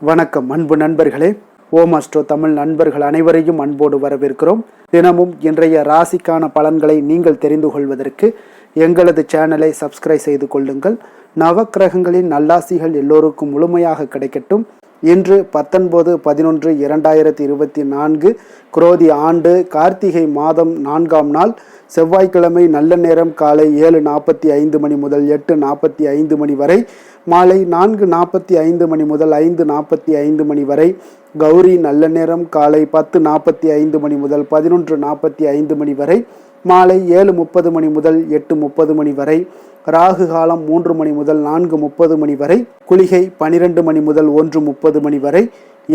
வணக்கம் அன்பு நண்பர்களே. ஓம் அஸ்ட்ரோ தமிழ் நண்பர்கள் அனைவரையும் அன்போடு வரவேற்கிறோம். தினமும் இன்றைய ராசிக்கான பலன்களை நீங்கள் தெரிந்து கொள்வதற்கு எங்களது சேனலை சப்ஸ்கிரைப் செய்து கொள்ளுங்கள். நவக்கிரகங்களின் நல்லாசிகள் எல்லோருக்கும் முழுமையாக கிடைக்கட்டும். இன்று 19/11/2024 குரோதி ஆண்டு கார்த்திகை மாதம் 4ஆம் நாள் செவ்வாய்க்கிழமை. நல்ல நேரம் காலை 7:45 மணி முதல் 8:45 மணி வரை, மாலை 4:45 மணி முதல் 5:45 மணி வரை. கௌரி நல்ல நேரம் காலை 10:45 மணி முதல் 11:45 மணி வரை, மாலை 7:30 மணி முதல் 8:30 மணி வரை. ராகு காலம் 3 மணி முதல் 4:30 மணி வரை. குளிகை 12 மணி முதல் 1:30 மணி வரை.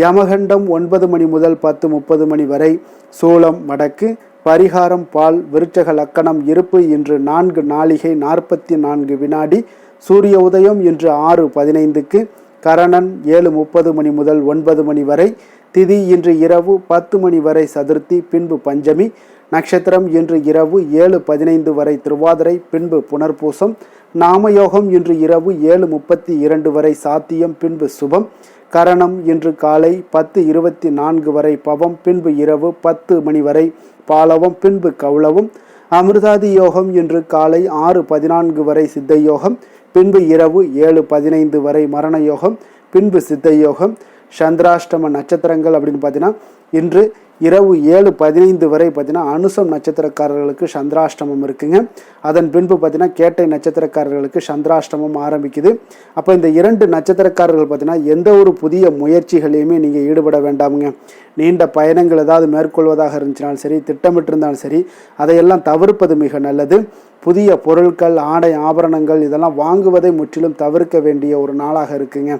யமகண்டம் 9 மணி முதல் 10:30 மணி வரை. சூலம் வடக்கு. பரிகாரம் பால். விருச்சக லக்கணம் இருப்பு. இன்று 4 நாழிகை 44 வினாடி. சூரிய உதயம் இன்று 6:15க்கு. கரணன் 7:30 மணி முதல் 9 மணி வரை. திதி இன்று இரவு 10 மணி வரை சதுர்த்தி, பின்பு பஞ்சமி. நட்சத்திரம் இன்று இரவு 7:15 வரை திருவாதிரை, பின்பு புனர்பூசம். நாமயோகம் இன்று இரவு 7:32 வரை சாத்தியம், பின்பு சுபம். கரணம் இன்று காலை 10:24 வரை பவம், பின்பு இரவு 10 மணி வரை பாலவம், பின்பு கௌளவம். அமிர்தாதி யோகம் இன்று காலை 6:14 வரை சித்த யோகம், பின்பு இரவு 7:15 வரை மரண யோகம், பின்பு சித்த யோகம். சந்திராஷ்டம நட்சத்திரங்கள் அப்படின்னு பார்த்தீங்கன்னா இன்று இரவு 7:15 வரை பார்த்தீங்கன்னா அனுசம் நட்சத்திரக்காரர்களுக்கு சந்திராஷ்டமம் இருக்குங்க. அதன் பின்பு பார்த்தீங்கன்னா கேட்டை நட்சத்திரக்காரர்களுக்கு சந்திராஷ்டமம் ஆரம்பிக்குது. அப்போ இந்த 2 நட்சத்திரக்காரர்கள் பார்த்தீங்கன்னா எந்த ஒரு புதிய முயற்சிகளையுமே நீங்கள் ஈடுபட வேண்டாமுங்க. நீண்ட பயணங்கள் ஏதாவது மேற்கொள்வதாக இருந்துச்சுனாலும் சரி, திட்டமிட்டிருந்தாலும் சரி, அதையெல்லாம் தவிர்ப்பது மிக நல்லது. புதிய பொருட்கள், ஆடை ஆபரணங்கள் இதெல்லாம் வாங்குவதை முற்றிலும் தவிர்க்க வேண்டிய ஒரு நாளாக இருக்குங்க.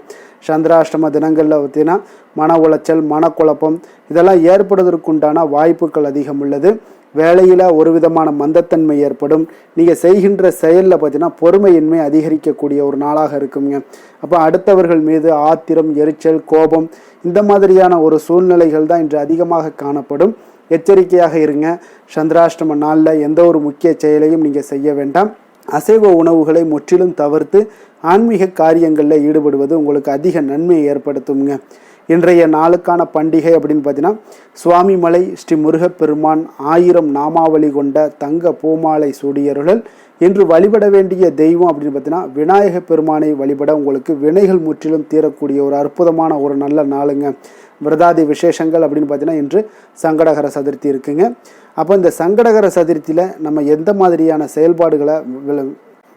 சந்திராஷ்டம தினங்களில் பார்த்தீங்கன்னா மன உளைச்சல், மனக்குழப்பம் இதெல்லாம் ஏற்படுவதற்குண்டான வாய்ப்புகள் அதிகம் உள்ளது. வேலையில் ஒரு விதமான மந்தத்தன்மை ஏற்படும். நீங்கள் செய்கின்ற செயலில் பார்த்தீங்கன்னா பொறுமையின்மை அதிகரிக்கக்கூடிய ஒரு நாளாக இருக்குங்க. அப்போ அடுத்தவர்கள் மீது ஆத்திரம், எரிச்சல், கோபம் இந்த மாதிரியான ஒரு சூழ்நிலைகள் தான் இன்று அதிகமாக காணப்படும். எச்சரிக்கையாக இருங்க. சந்திராஷ்டம நாளில் எந்த ஒரு முக்கிய செயலையும் நீங்கள் செய்ய வேண்டாம். அசைவ உணவுகளை முற்றிலும் தவிர்த்து ஆன்மீக காரியங்களில் ஈடுபடுவது உங்களுக்கு அதிக நன்மையை ஏற்படுத்துங்க. இன்றைய நாளுக்கான பண்டிகை அப்படின்னு பார்த்தீங்கன்னா சுவாமிமலை ஸ்ரீ முருகப்பெருமான் 1000 நாமாவளி கொண்ட தங்க பூமாலை சூடியருளல். இன்று வழிபட வேண்டிய தெய்வம் அப்படின்னு பார்த்தீங்கன்னா விநாயக பெருமானை வழிபட உங்களுக்கு வினைகள் முற்றிலும் தீரக்கூடிய ஒரு அற்புதமான ஒரு நல்ல நாளுங்க. விரதாதி விசேஷங்கள் அப்படின்னு பார்த்தீங்கன்னா இன்று சங்கடகர சதுர்த்தி இருக்குங்க. அப்போ இந்த சங்கடகர சதுர்த்தியில் நம்ம எந்த மாதிரியான செயல்பாடுகளை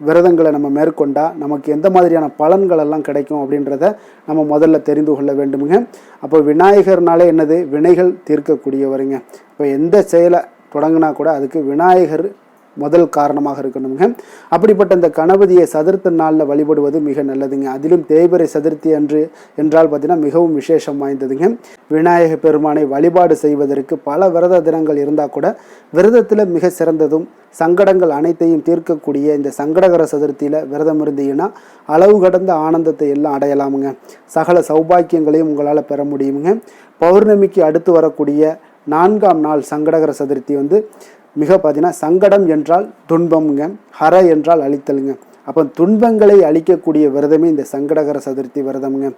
விரதங்களை நம்ம மேற்கொண்டால் நமக்கு எந்த மாதிரியான பலன்கள் எல்லாம் கிடைக்கும் அப்படின்றத நம்ம முதல்ல தெரிந்து கொள்ள வேண்டுமுங்க. அப்போ விநாயகர்னாலே என்னது? வினைகள் தீர்க்கக்கூடியவருங்க. இப்போ எந்த செயலை தொடங்கினா கூட அதுக்கு விநாயகர் முதல் காரணமாக இருக்கணுங்க. அப்படிப்பட்ட இந்த கணபதியை சதுர்த்த நாளில் வழிபடுவது மிக நல்லதுங்க. அதிலும் தேய்பிறை சதுர்த்தி அன்று என்றால் பார்த்தீங்கன்னா மிகவும் விசேஷம் வாய்ந்ததுங்க. விநாயக பெருமானை வழிபாடு செய்வதற்கு பல விரத தினங்கள் இருந்தால் கூட விரதத்தில் மிக சிறந்ததும் சங்கடங்கள் அனைத்தையும் தீர்க்கக்கூடிய இந்த சங்கடகர சதுர்த்தியில் விரதம் இருந்தீங்கன்னா அளவு கடந்த ஆனந்தத்தை எல்லாம் அடையலாமுங்க. சகல சௌபாக்கியங்களையும் உங்களால் பெற முடியுங்க. பௌர்ணமிக்கு அடுத்து வரக்கூடிய 4ஆம் நாள் சங்கடகர சதுர்த்தி மிக பார்த்தீங்கன்னா சங்கடம் என்றால் துன்பம்ங்க, ஹர என்றால் அழித்தலுங்க. அப்போ துன்பங்களை அழிக்கக்கூடிய விரதமே இந்த சங்கடகர சதுர்த்தி விரதம்ங்க.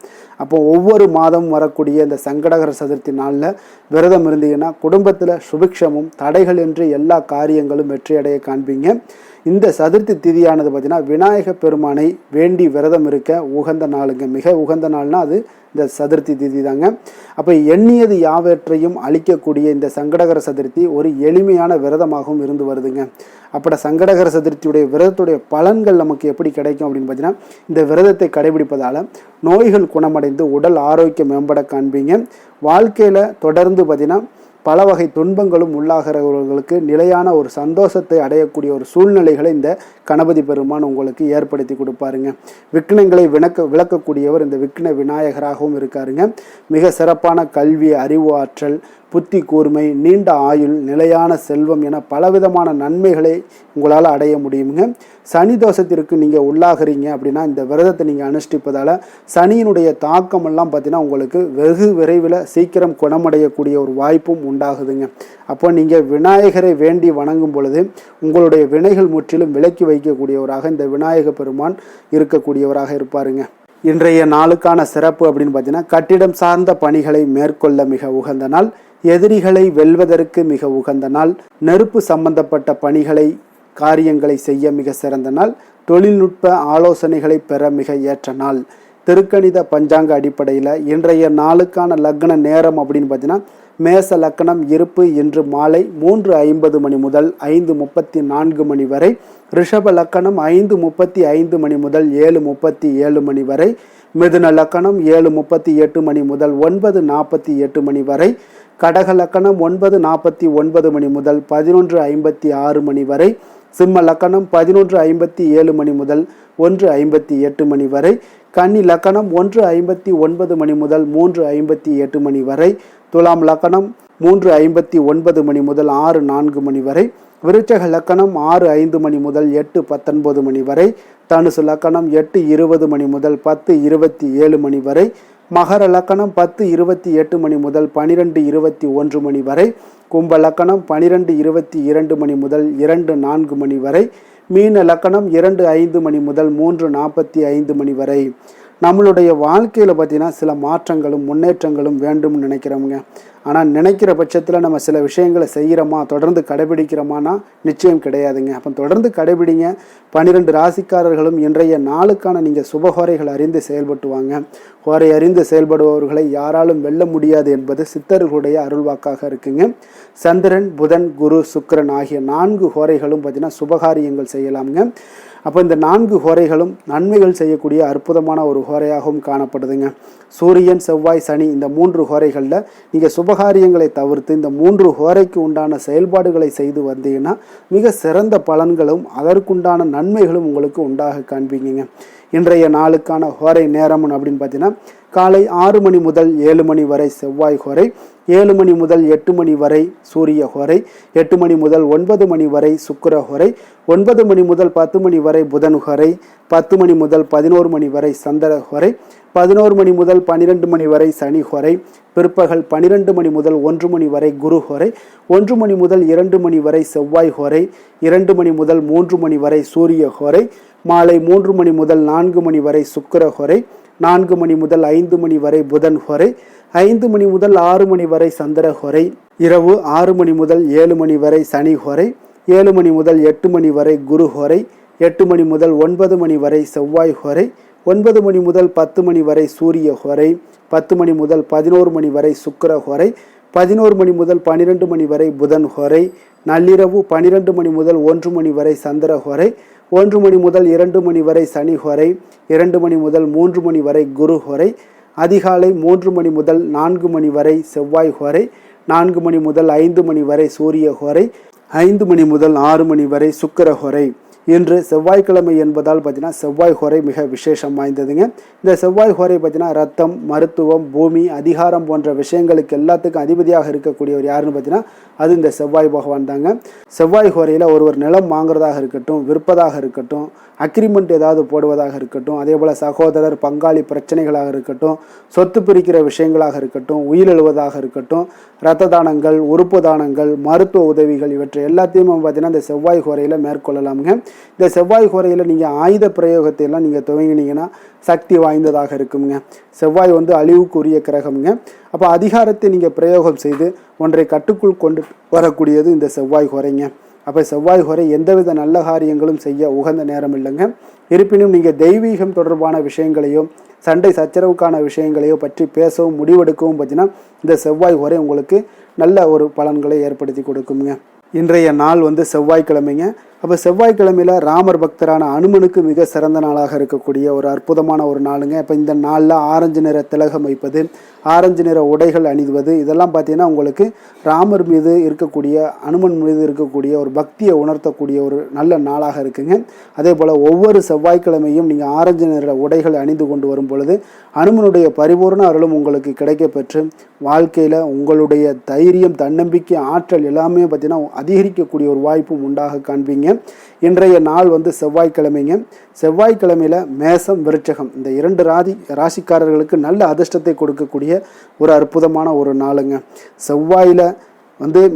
அப்போ ஒவ்வொரு மாதமும் வரக்கூடிய இந்த சங்கடகர சதுர்த்தி நாளில் விரதம் இருந்தீங்கன்னா குடும்பத்தில் சுபிக்ஷமும் தடைகள் என்று எல்லா காரியங்களும் வெற்றியடைய காண்பீங்க. இந்த சதுர்த்தி திதியானது பார்த்தீங்கன்னா விநாயக பெருமானை வேண்டி விரதம் இருக்க உகந்த நாளுங்க. மிக உகந்த நாள்னா அது இந்த சதுர்த்தி திதி தாங்க. அப்போ எண்ணியது யாவற்றையும் அழிக்கக்கூடிய இந்த சங்கடகர சதுர்த்தி ஒரு எளிமையான விரதமாகவும் இருந்து வருதுங்க. அப்படி சங்கடகர சதுர்த்தியுடைய விரதத்துடைய பலன்கள் நமக்கு எப்படி கிடைக்கும் அப்படின்னு பார்த்தீங்கன்னா இந்த விரதத்தை கடைபிடிப்பதால் நோய்கள் குணமடைந்து உடல் ஆரோக்கியம் மேம்பட காண்பீங்க. வாழ்க்கையில் தொடர்ந்து பார்த்தீங்கன்னா பல வகை துன்பங்களும் உள்ளாகிறவர்களுக்கு நிலையான ஒரு சந்தோஷத்தை அடையக்கூடிய ஒரு சூழ்நிலைகளை இந்த கணபதி பெருமான் உங்களுக்கு ஏற்படுத்தி கொடுப்பாருங்க. விக்னங்களை விளக்கக்கூடியவர் இந்த விக்ன விநாயகராகவும் இருக்காருங்க. மிக சிறப்பான கல்வி, அறிவு, ஆற்றல், புத்தி கூர்மை, நீண்ட ஆயுள், நிலையான செல்வம் என பலவிதமான நன்மைகளை உங்களால் அடைய முடியுங்க. சனி தோஷத்திற்கு நீங்கள் உள்ளாகிறீங்க அப்படின்னா இந்த விரதத்தை நீங்கள் அனுஷ்டிப்பதால் சனியினுடைய தாக்கமெல்லாம் பார்த்தீங்கன்னா உங்களுக்கு வெகு விரைவில் சீக்கிரம் குணமடையக்கூடிய ஒரு வாய்ப்பும் உண்டாகுதுங்க. அப்போ நீங்கள் விநாயகரை வேண்டி வணங்கும் பொழுது உங்களுடைய வினைகள் முற்றிலும் விலக்கி வைக்கக்கூடியவராக இந்த விநாயக பெருமான் இருக்கக்கூடியவராக இருப்பாருங்க. இன்றைய நாளுக்கான சிறப்பு அப்படின்னு பார்த்தீங்கன்னா கட்டிடம் சார்ந்த பணிகளை மேற்கொள்ள மிக உகந்த நாள், எதிரிகளை வெல்வதற்கு மிக உகந்த நாள், நெருப்பு சம்பந்தப்பட்ட பணிகளை காரியங்களை செய்ய மிக சிறந்த நாள், தொழில்நுட்ப ஆலோசனைகளை பெற மிக ஏற்ற நாள். திருக்கணித பஞ்சாங்க அடிப்படையில் இன்றைய நாளுக்கான லக்ன நேரம் அப்படின்னு பார்த்தீங்கன்னா மேச லக்னம் இருப்பு இன்று மாலை 3:50 முதல் 5:34 வரை, ரிஷப லக்கணம் 5:35 முதல் 7:37 வரை, மிதுன லக்கணம் 7:38 முதல் 9:48 வரை, கடக லக்கணம் 9:49 முதல் 11:56 வரை, சிம்ம லக்கணம் 11:57 முதல் 1:58 வரை, கன்னி லக்கணம் 1:59 முதல் 3:58 வரை, துலாம் லக்கணம் 3:59 முதல் 6:04 வரை, விருச்சக லக்கணம் 6:05 முதல் 8:19 வரை, தனுசு லக்கணம் 8:20 முதல் 10:27 வரை, மகர லக்கணம் 10:28 முதல் 12:21 வரை, கும்ப லக்கணம் 12:22 முதல் 2:04 வரை, மீன லக்கணம் 2:05 முதல் 3:45 வரை. நம்மளுடைய வாழ்க்கையில் பார்த்தீங்கன்னா சில மாற்றங்களும் முன்னேற்றங்களும் வேண்டும்னு நினைக்கிறோமுங்க. ஆனால் நினைக்கிற பட்சத்தில் நம்ம சில விஷயங்களை செய்கிறோமா, தொடர்ந்து கடைபிடிக்கிறோமானா நிச்சயம் கிடையாதுங்க. அப்போ தொடர்ந்து கடைபிடிங்க. 12 ராசிக்காரர்களும் இன்றைய நாளுக்கான நீங்கள் சுபஹோரைகள் அறிந்து செயல்பட்டுவாங்க. ஹோரை அறிந்து செயல்படுபவர்களை யாராலும் வெல்ல முடியாது என்பது சித்தர்களுடைய அருள்வாக்காக இருக்குங்க. சந்திரன், புதன், குரு, சுக்கிரன் ஆகிய 4 ஹோரைகளும் பார்த்தீங்கன்னா சுபகாரியங்கள் செய்யலாமுங்க. அப்போ இந்த 4 ஹோரைகளும் நன்மைகள் செய்யக்கூடிய அற்புதமான ஒரு ஹோரையாகவும் காணப்படுதுங்க. சூரியன், செவ்வாய், சனி இந்த 3 ஹோரைகளில் நீங்கள் சுபகாரியங்களை தவிர்த்து இந்த 3 ஹோரைக்கு உண்டான செயல்பாடுகளை செய்து வந்தீங்கன்னா மிக சிறந்த பலன்களும் அதற்குண்டான நன்மைகளும் உங்களுக்கு உண்டாக காண்பீங்க. இன்றைய நாளுக்கான ஹோரை நேரம் அப்படின்னு பார்த்தீங்கன்னா காலை 6 மணி முதல் 7 மணி வரை செவ்வாய் ஹோரை, 7 மணி முதல் 8 மணி வரை சூரிய ஹோரை, 8 மணி முதல் 9 மணி வரை சுக்கிர ஹோரை, 9 மணி முதல் 10 மணி வரை புதன் ஹோரை, 10 மணி முதல் 11 மணி வரை சந்திர ஹோரை, 11 மணி முதல் 12 மணி வரை சனி ஹோரை, பிற்பகல் 12 மணி முதல் 1 மணி வரை குரு ஹோரை, 1 மணி முதல் 2 மணி வரை செவ்வாய் ஹோரை, 2 மணி முதல் 3 மணி வரை சூரிய ஹோரை, மாலை 3 மணி முதல் 4 மணி வரை சுக்கிர ஹோரை, 4 மணி முதல் 5 மணி வரை புதன் ஹோரை, 5 மணி முதல் 6 மணி வரை சந்திர ஹோரை, இரவு 6 மணி முதல் 7 மணி வரை சனி ஹோரை, 7 மணி முதல் 8 மணி வரை குரு ஹோரை, 8 மணி முதல் 9 மணி வரை செவ்வாய் ஹோரை, 9 மணி முதல் 10 மணி வரை சூரிய ஹோரை, 10 மணி முதல் 11 மணி வரை சுக்கிர ஹோரை, 11 மணி முதல் 12 மணி வரை புதன் ஹோரை, நள்ளிரவு 12 மணி முதல் 1 மணி வரை சந்திர ஹோரை, 1 மணி முதல் 2 மணி வரை சனி ஹோரை, 2 மணி முதல் 3 மணி வரை குரு ஹோரை, அதிகாலை 3 மணி முதல் 4 மணி வரை செவ்வாய் ஹோரை, 4 மணி முதல் 5 மணி வரை சூரிய ஹோரை, 5 மணி முதல் 6 மணி வரை சுக்கிர ஹோரை. இன்று செவ்வாய்க்கிழமை என்பதால் பார்த்தீங்கன்னா செவ்வாய் ஹோரை மிக விசேஷம் வாய்ந்ததுங்க. இந்த செவ்வாய் ஹோரை பார்த்தீங்கன்னா ரத்தம், மருத்துவம், பூமி, அதிகாரம் போன்ற விஷயங்களுக்கு எல்லாத்துக்கும் அதிபதியாக இருக்கக்கூடியவர் யாருன்னு பார்த்தீங்கன்னா அது இந்த செவ்வாய் பகவான் தாங்க. செவ்வாய் ஹோரையில் ஒருவர் நிலம் வாங்குறதாக இருக்கட்டும், விற்பதாக இருக்கட்டும், அக்ரிமெண்ட் ஏதாவது போடுவதாக இருக்கட்டும், அதே போல் சகோதரர் பங்காளி பிரச்சனைகளாக இருக்கட்டும், சொத்து பிரிக்கிற விஷயங்களாக இருக்கட்டும், உயிரிழவதாக இருக்கட்டும், இரத்த தானங்கள், உறுப்பு தானங்கள், மருத்துவ உதவிகள் இவற்றை எல்லாத்தையும் பார்த்தீங்கன்னா இந்த செவ்வாய் ஹோரையில் மேற்கொள்ளலாமுங்க. இந்த செவ்வாய் ஹோரையில் நீங்கள் ஆயுத பிரயோகத்தை எல்லாம் நீங்கள் துவங்கினீங்கன்னா சக்தி வாய்ந்ததாக இருக்குங்க. செவ்வாய் அழிவுக்குரிய கிரகம்ங்க. அப்போ அதிகாரத்தை நீங்கள் பிரயோகம் செய்து ஒன்றை கட்டுக்குள் கொண்டு வரக்கூடியது இந்த செவ்வாய் ஹோரைங்க. அப்போ செவ்வாய் ஹோரை எந்தவித நல்ல காரியங்களும் செய்ய உகந்த நேரம் இல்லைங்க. இருப்பினும் நீங்கள் தெய்வீகம் தொடர்பான விஷயங்களையோ சண்டை சச்சரவுக்கான விஷயங்களையோ பற்றி பேசவும் முடிவெடுக்கவும் பார்த்தீங்கன்னா இந்த செவ்வாய் ஹோரை உங்களுக்கு நல்ல ஒரு பலன்களை ஏற்படுத்தி கொடுக்குங்க. இன்றைய நாள் செவ்வாய்க்கிழமைங்க. அப்போ செவ்வாய்க்கிழமையில் ராமர் பக்தரான அனுமனுக்கு மிக சிறந்த நாளாக இருக்கக்கூடிய ஒரு அற்புதமான ஒரு நாளுங்க. இப்போ இந்த நாளில் ஆரஞ்சு நிற திலகம் வைப்பது, ஆரஞ்சு நிற உடைகள் அணிவது, இதெல்லாம் பார்த்தீங்கன்னா உங்களுக்கு ராமர் மீது இருக்கக்கூடிய, அனுமன் மீது இருக்கக்கூடிய ஒரு பக்தியை உணர்த்தக்கூடிய ஒரு நல்ல நாளாக இருக்குங்க. அதே போல் ஒவ்வொரு செவ்வாய்க்கிழமையும் நீங்கள் ஆரஞ்சு நிற உடைகள் அணிந்து கொண்டு வரும் பொழுது அனுமனுடைய பரிபூர்ண அருளும் உங்களுக்கு கிடைக்கப்பெற்று வாழ்க்கையில் உங்களுடைய தைரியம், தன்னம்பிக்கை, ஆற்றல் எல்லாமே பார்த்தீங்கன்னா அதிகரிக்கக்கூடிய ஒரு வாய்ப்பும் உண்டாக காண்பீங்க. இன்றைய நாள் செவ்வாய்க்கிழமைங்க. செவ்வாய்க்கிழமையில் மேசம், விருச்சகம் இந்த 2 ராசிக்காரர்களுக்கு நல்ல அதிர்ஷ்டத்தை கொடுக்கக்கூடிய ஒரு அற்புதமான ஒரு நாளுங்க. செவ்வாயில்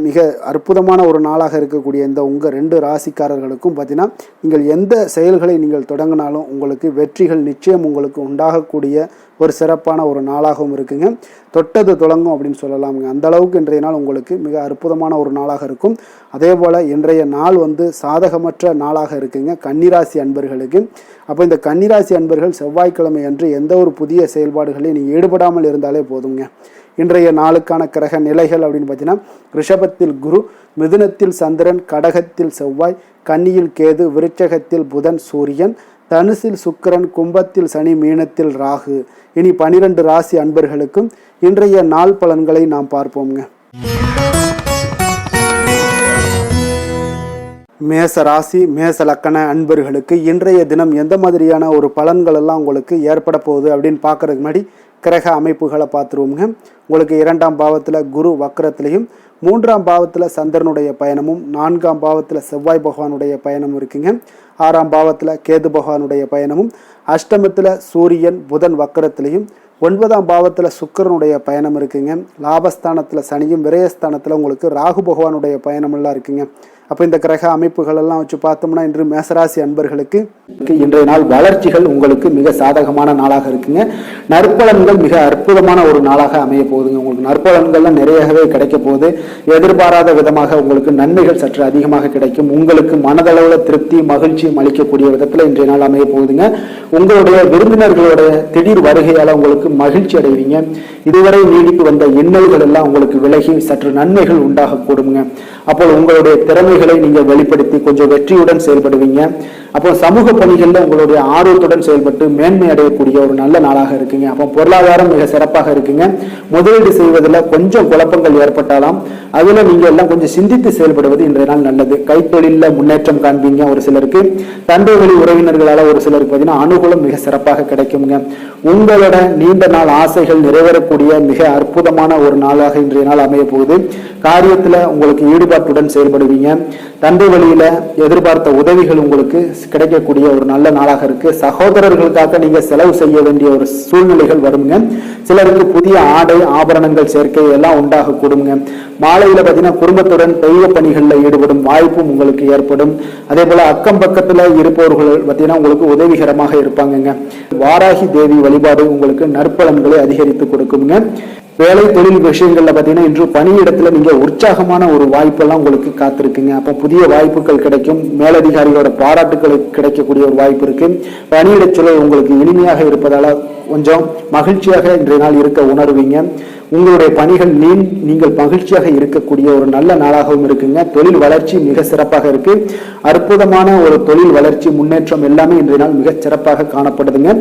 மிக அற்புதமான ஒரு நாளாக இருக்கக்கூடிய இந்த உங்கள் 2 ராசிக்காரர்களுக்கும் பார்த்தீங்கன்னா நீங்கள் எந்த செயல்களை நீங்கள் தொடங்கினாலும் உங்களுக்கு வெற்றிகள் நிச்சயம் உங்களுக்கு உண்டாகக்கூடிய ஒரு சிறப்பான ஒரு நாளாகவும் இருக்குங்க. தொட்டது தொடங்கும் அப்படின்னு சொல்லலாமுங்க. அந்த அளவுக்கு இன்றைய நாள் உங்களுக்கு மிக அற்புதமான ஒரு நாளாக இருக்கும். அதே போல் இன்றைய நாள் சாதகமற்ற நாளாக இருக்குங்க கன்னிராசி அன்பர்களுக்கு. அப்போ இந்த கன்னிராசி அன்பர்கள் செவ்வாய்க்கிழமை அன்று எந்த ஒரு புதிய செயல்பாடுகளையும் நீங்கள் ஈடுபடாமல் இருந்தாலே போதுங்க. இன்றைய நாளுக்கான கிரக நிலைகள் அப்படின்னு பார்த்தீங்கன்னா ரிஷபத்தில் குரு, மிதுனத்தில் சந்திரன், கடகத்தில் செவ்வாய், கன்னியில் கேது, விருச்சகத்தில் புதன், சூரியன், தனுசில் சுக்கிரன், கும்பத்தில் சனி, மீனத்தில் ராகு. இனி 12 ராசி அன்பர்களுக்கும் இன்றைய நாள் பலன்களை நாம் பார்ப்போம்ங்க. மேச ராசி, மேச லக்கண அன்பர்களுக்கு இன்றைய தினம் எந்த மாதிரியான ஒரு பலன்கள் எல்லாம் உங்களுக்கு ஏற்பட போகுது அப்படின்னு பார்க்கறதுக்கு முன்னாடி கிரக அமைப்புகளை பார்த்துருவோங்க. உங்களுக்கு 2ஆம் பாவத்தில் குரு வக்கரத்திலையும், 3ஆம் பாவத்தில் சந்திரனுடைய பயணமும், 4ஆம் பாவத்தில் செவ்வாய் பகவானுடைய பயணமும் இருக்குங்க. 6ஆம் பாவத்தில் கேது பகவானுடைய பயணமும், அஷ்டமத்தில் சூரியன் புதன் வக்கரத்திலையும், 9ஆம் பாவத்தில் சுக்கிரனுடைய பயணம் இருக்குங்க. லாபஸ்தானத்தில் சனியும், விரயஸ்தானத்தில் உங்களுக்கு ராகு பகவானுடைய பயணமெல்லாம் இருக்குங்க. அப்போ இந்த கிரக அமைப்புகள் எல்லாம் வச்சு பார்த்தோம்னா இன்று மேசராசி அன்பர்களுக்கு இன்றைய நாள் வளர்ச்சிகள் உங்களுக்கு மிக சாதகமான நாளாக இருக்குங்க. நற்பலன்கள் மிக அற்புதமான ஒரு நாளாக அமைய போகுதுங்க. உங்களுக்கு நற்பலன்கள்லாம் நிறையவே கிடைக்க போகுது. எதிர்பாராத விதமாக உங்களுக்கு நன்மைகள் சற்று அதிகமாக கிடைக்கும். உங்களுக்கு மனதளவில் திருப்தி, மகிழ்ச்சியும் அளிக்கக்கூடிய விதத்தில் இன்றைய நாள் அமைய போகுதுங்க. உங்களுடைய விருந்தினர்களுடைய திடீர் வருகையால் உங்களுக்கு மகிழ்ச்சி அடைவீங்க. இதுவரை நீடித்து வந்த இன்னல்கள் எல்லாம் உங்களுக்கு விலகி சற்று நன்மைகள் உண்டாக கூடுங்க. அப்போ உங்களுடைய திறமைகளை நீங்கள் வெளிப்படுத்தி கொஞ்சம் வெற்றியுடன் செயல்படுவீங்க. அப்போ சமூக பணிகளில் உங்களுடைய ஆர்வத்துடன் செயல்பட்டு மேன்மை அடையக்கூடிய ஒரு நல்ல நாளாக இருக்குங்க. அப்போ பொருளாதாரம் மிக சிறப்பாக இருக்குங்க. முதலீடு செய்வதில் கொஞ்சம் குழப்பங்கள் ஏற்பட்டாலும் அதுல நீங்க எல்லாம் கொஞ்சம் சிந்தித்து செயல்படுவது இன்றைய நாள் நல்லது. கைத்தொழில முன்னேற்றம் காண்பீங்க. ஒரு சிலருக்கு தந்தை வழி உறவினர்களால ஒரு சிலருக்கு பார்த்தீங்கன்னா அனுகூலம் மிக சிறப்பாக கிடைக்குங்க. உங்களோட நீண்ட நாள் ஆசைகள் நிறைவேறக்கூடிய மிக அற்புதமான ஒரு நாளாக இன்றைய நாள் அமைய போகுது. காரியத்துல உங்களுக்கு ஈடுபாட்டுடன் செயல்படுவீங்க. தந்தை வழியில எதிர்பார்த்த உதவிகள் உங்களுக்கு கிடைக்கக்கூடிய ஒரு நல்ல நாளாக இருக்கு. சகோதரர்களுக்காக நீங்க செலவு செய்ய வேண்டிய ஒரு சூழ்நிலைகள் வருங்க. சிலருக்கு புதிய ஆடை ஆபரணங்கள் சேர்க்கை எல்லாம் உண்டாக கூடுங்க. மாலையில பார்த்தீங்கன்னா குடும்பத்துடன் தெய்வ பணிகளில் ஈடுபடும் வாய்ப்பும் உங்களுக்கு ஏற்படும். அதே போல அக்கம் பக்கத்துல இருப்பவர்கள் பார்த்தீங்கன்னா உங்களுக்கு உதவிகரமாக இருப்பாங்க. வாராகி தேவி வழிபாடு உங்களுக்கு நற்பலன்களை அதிகரித்து கொடுக்குங்க. வேலை தொழில் விஷயங்கள்ல பார்த்தீங்கன்னா இன்று பணியிடத்துல நீங்க உற்சாகமான ஒரு வாய்ப்பெல்லாம் உங்களுக்கு காத்திருக்குங்க. அப்போ புதிய வாய்ப்புகள் கிடைக்கும். மேலதிகாரிகளோட பாராட்டுகள் கிடைக்கக்கூடிய ஒரு வாய்ப்பு இருக்கு. பணியிட சூழல் உங்களுக்கு இனிமையாக இருப்பதால கொஞ்சம் மகிழ்ச்சியாக இன்றைய நாள் இருக்க உணர்வீங்க. உங்களுடைய பணிகள் நீங்கள் மகிழ்ச்சியாக இருக்கக்கூடிய ஒரு நல்ல நாளாகவும் இருக்குங்க. தொழில் வளர்ச்சி மிக சிறப்பாக இருக்கு. அற்புதமான ஒரு தொழில் வளர்ச்சி முன்னேற்றம் எல்லாமே இன்றைய நாள் மிக சிறப்பாக காணப்படுதுங்க.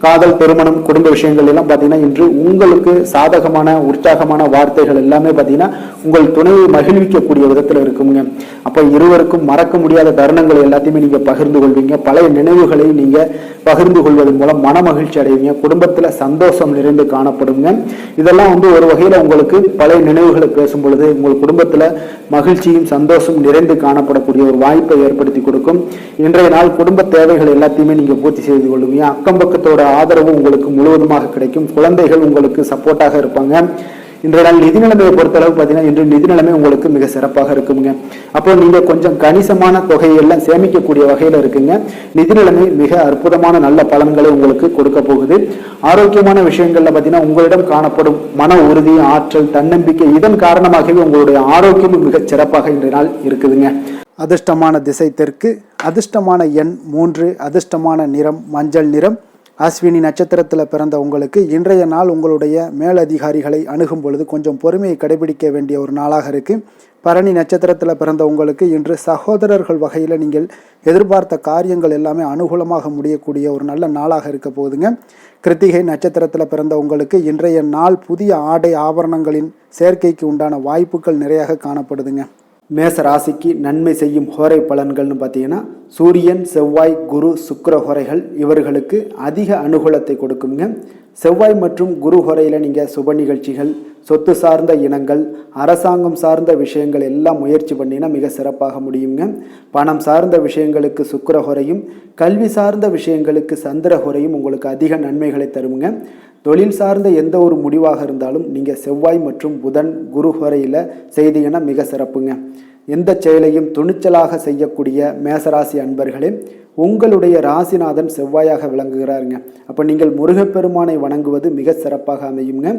காதல், திருமணம், குடும்ப விஷயங்கள் எல்லாம் பார்த்தீங்கன்னா இன்று உங்களுக்கு சாதகமான உற்சாகமான வார்த்தைகள் எல்லாமே பார்த்தீங்கன்னா உங்கள் துணையை மகிழ்விக்கக்கூடிய விதத்தில் இருக்குங்க. அப்போ இருவருக்கும் மறக்க முடியாத தருணங்கள் எல்லாத்தையுமே நீங்க பகிர்ந்து கொள்வீங்க. பழைய நினைவுகளை நீங்க பகிர்ந்து கொள்வதன் மூலம் மன மகிழ்ச்சி அடைவீங்க. குடும்பத்துல சந்தோஷம் நிறைந்து காணப்படுங்க. இதெல்லாம் ஒரு வகையில உங்களுக்கு பழைய நினைவுகளை பேசும் பொழுது உங்கள் குடும்பத்துல மகிழ்ச்சியும் சந்தோஷம் நிறைந்து காணப்படக்கூடிய ஒரு வாய்ப்பை ஏற்படுத்தி கொடுக்கும். இன்றைய நாள் குடும்ப தேவைகள் எல்லாத்தையுமே நீங்க பூர்த்தி செய்து கொள்வீங்க. அக்கம் பக்கத்தோட ஆதரவு உங்களுக்கு முழுவதுமாக கிடைக்கும். குழந்தைகள் உங்களுக்கு சப்போர்ட்டாக இருப்பாங்க. இன்றைய நாள் நிதி நிலைமையை பொறுத்தளவு பார்த்தீங்கன்னா இன்று நிதி நிலைமை உங்களுக்கு மிக சிறப்பாக இருக்குங்க. அப்போ நீங்க கொஞ்சம் கணிசமான தொகையெல்லாம் சேமிக்கக்கூடிய வகையில இருக்குங்க. நிதி நிலைமை மிக அற்புதமான நல்ல பலன்களை உங்களுக்கு கொடுக்க போகுது. ஆரோக்கியமான விஷயங்கள்ல பார்த்தீங்கன்னா உங்களிடம் காணப்படும் மன உறுதி, ஆற்றல், தன்னம்பிக்கை இதன் காரணமாகவே உங்களுடைய ஆரோக்கியமும் மிக சிறப்பாக இன்றைய நாள் இருக்குதுங்க. அதிர்ஷ்டமான திசை தெற்கு, அதிர்ஷ்டமான எண் 3, அதிர்ஷ்டமான நிறம் மஞ்சள் நிறம். அஸ்வினி நட்சத்திரத்தில் பிறந்த உங்களுக்கு இன்றைய நாள் உங்களுடைய மேலதிகாரிகளை அணுகும் பொழுது கொஞ்சம் பொறுமையை கடைபிடிக்க வேண்டிய ஒரு நாளாக இருக்குது. பரணி நட்சத்திரத்தில் பிறந்த உங்களுக்கு இன்று சகோதரர்கள் வகையில் நீங்கள் எதிர்பார்த்த காரியங்கள் எல்லாமே அனுகூலமாக முடியக்கூடிய ஒரு நல்ல நாளாக இருக்க போகுதுங்க. கிருத்திகை நட்சத்திரத்தில் பிறந்த உங்களுக்கு இன்றைய நாள் புதிய ஆடை ஆபரணங்களின் சேர்க்கைக்கு உண்டான வாய்ப்புகள் நிறையாக காணப்படுதுங்க. மேச ராசிக்கு நன்மை செய்யும் ஹோரை பலன்கள்னு பார்த்தீங்கன்னா சூரியன், செவ்வாய், குரு, சுக்கிர ஹோரைகள் இவர்களுக்கு அதிக அனுகூலத்தை கொடுக்குங்க. செவ்வாய் மற்றும் குரு ஹோரையில் நீங்கள் சுப நிகழ்ச்சிகள், சொத்து சார்ந்த இனங்கள், அரசாங்கம் சார்ந்த விஷயங்கள் எல்லாம் முயற்சி பண்ணினா மிக சிறப்பாக முடியுங்க. பணம் சார்ந்த விஷயங்களுக்கு சுக்கிர ஹோரையும், கல்வி சார்ந்த விஷயங்களுக்கு சந்திர ஹோரையும் உங்களுக்கு அதிக நன்மைகளை தருங்க. தொழில் சார்ந்த எந்த ஒரு முடிவாக இருந்தாலும் நீங்கள் செவ்வாய் மற்றும் புதன், குரு ஹோரையில் செய்தீங்கன்னா மிக சிறப்புங்க. எந்த செயலையும் துணிச்சலாக செய்யக்கூடிய மேசராசி அன்பர்களே, உங்களுடைய ராசிநாதன் செவ்வாயாக விளங்குகிறாருங்க. அப்போ நீங்கள் முருகப்பெருமானை வணங்குவது மிக சிறப்பாக அமையுங்க.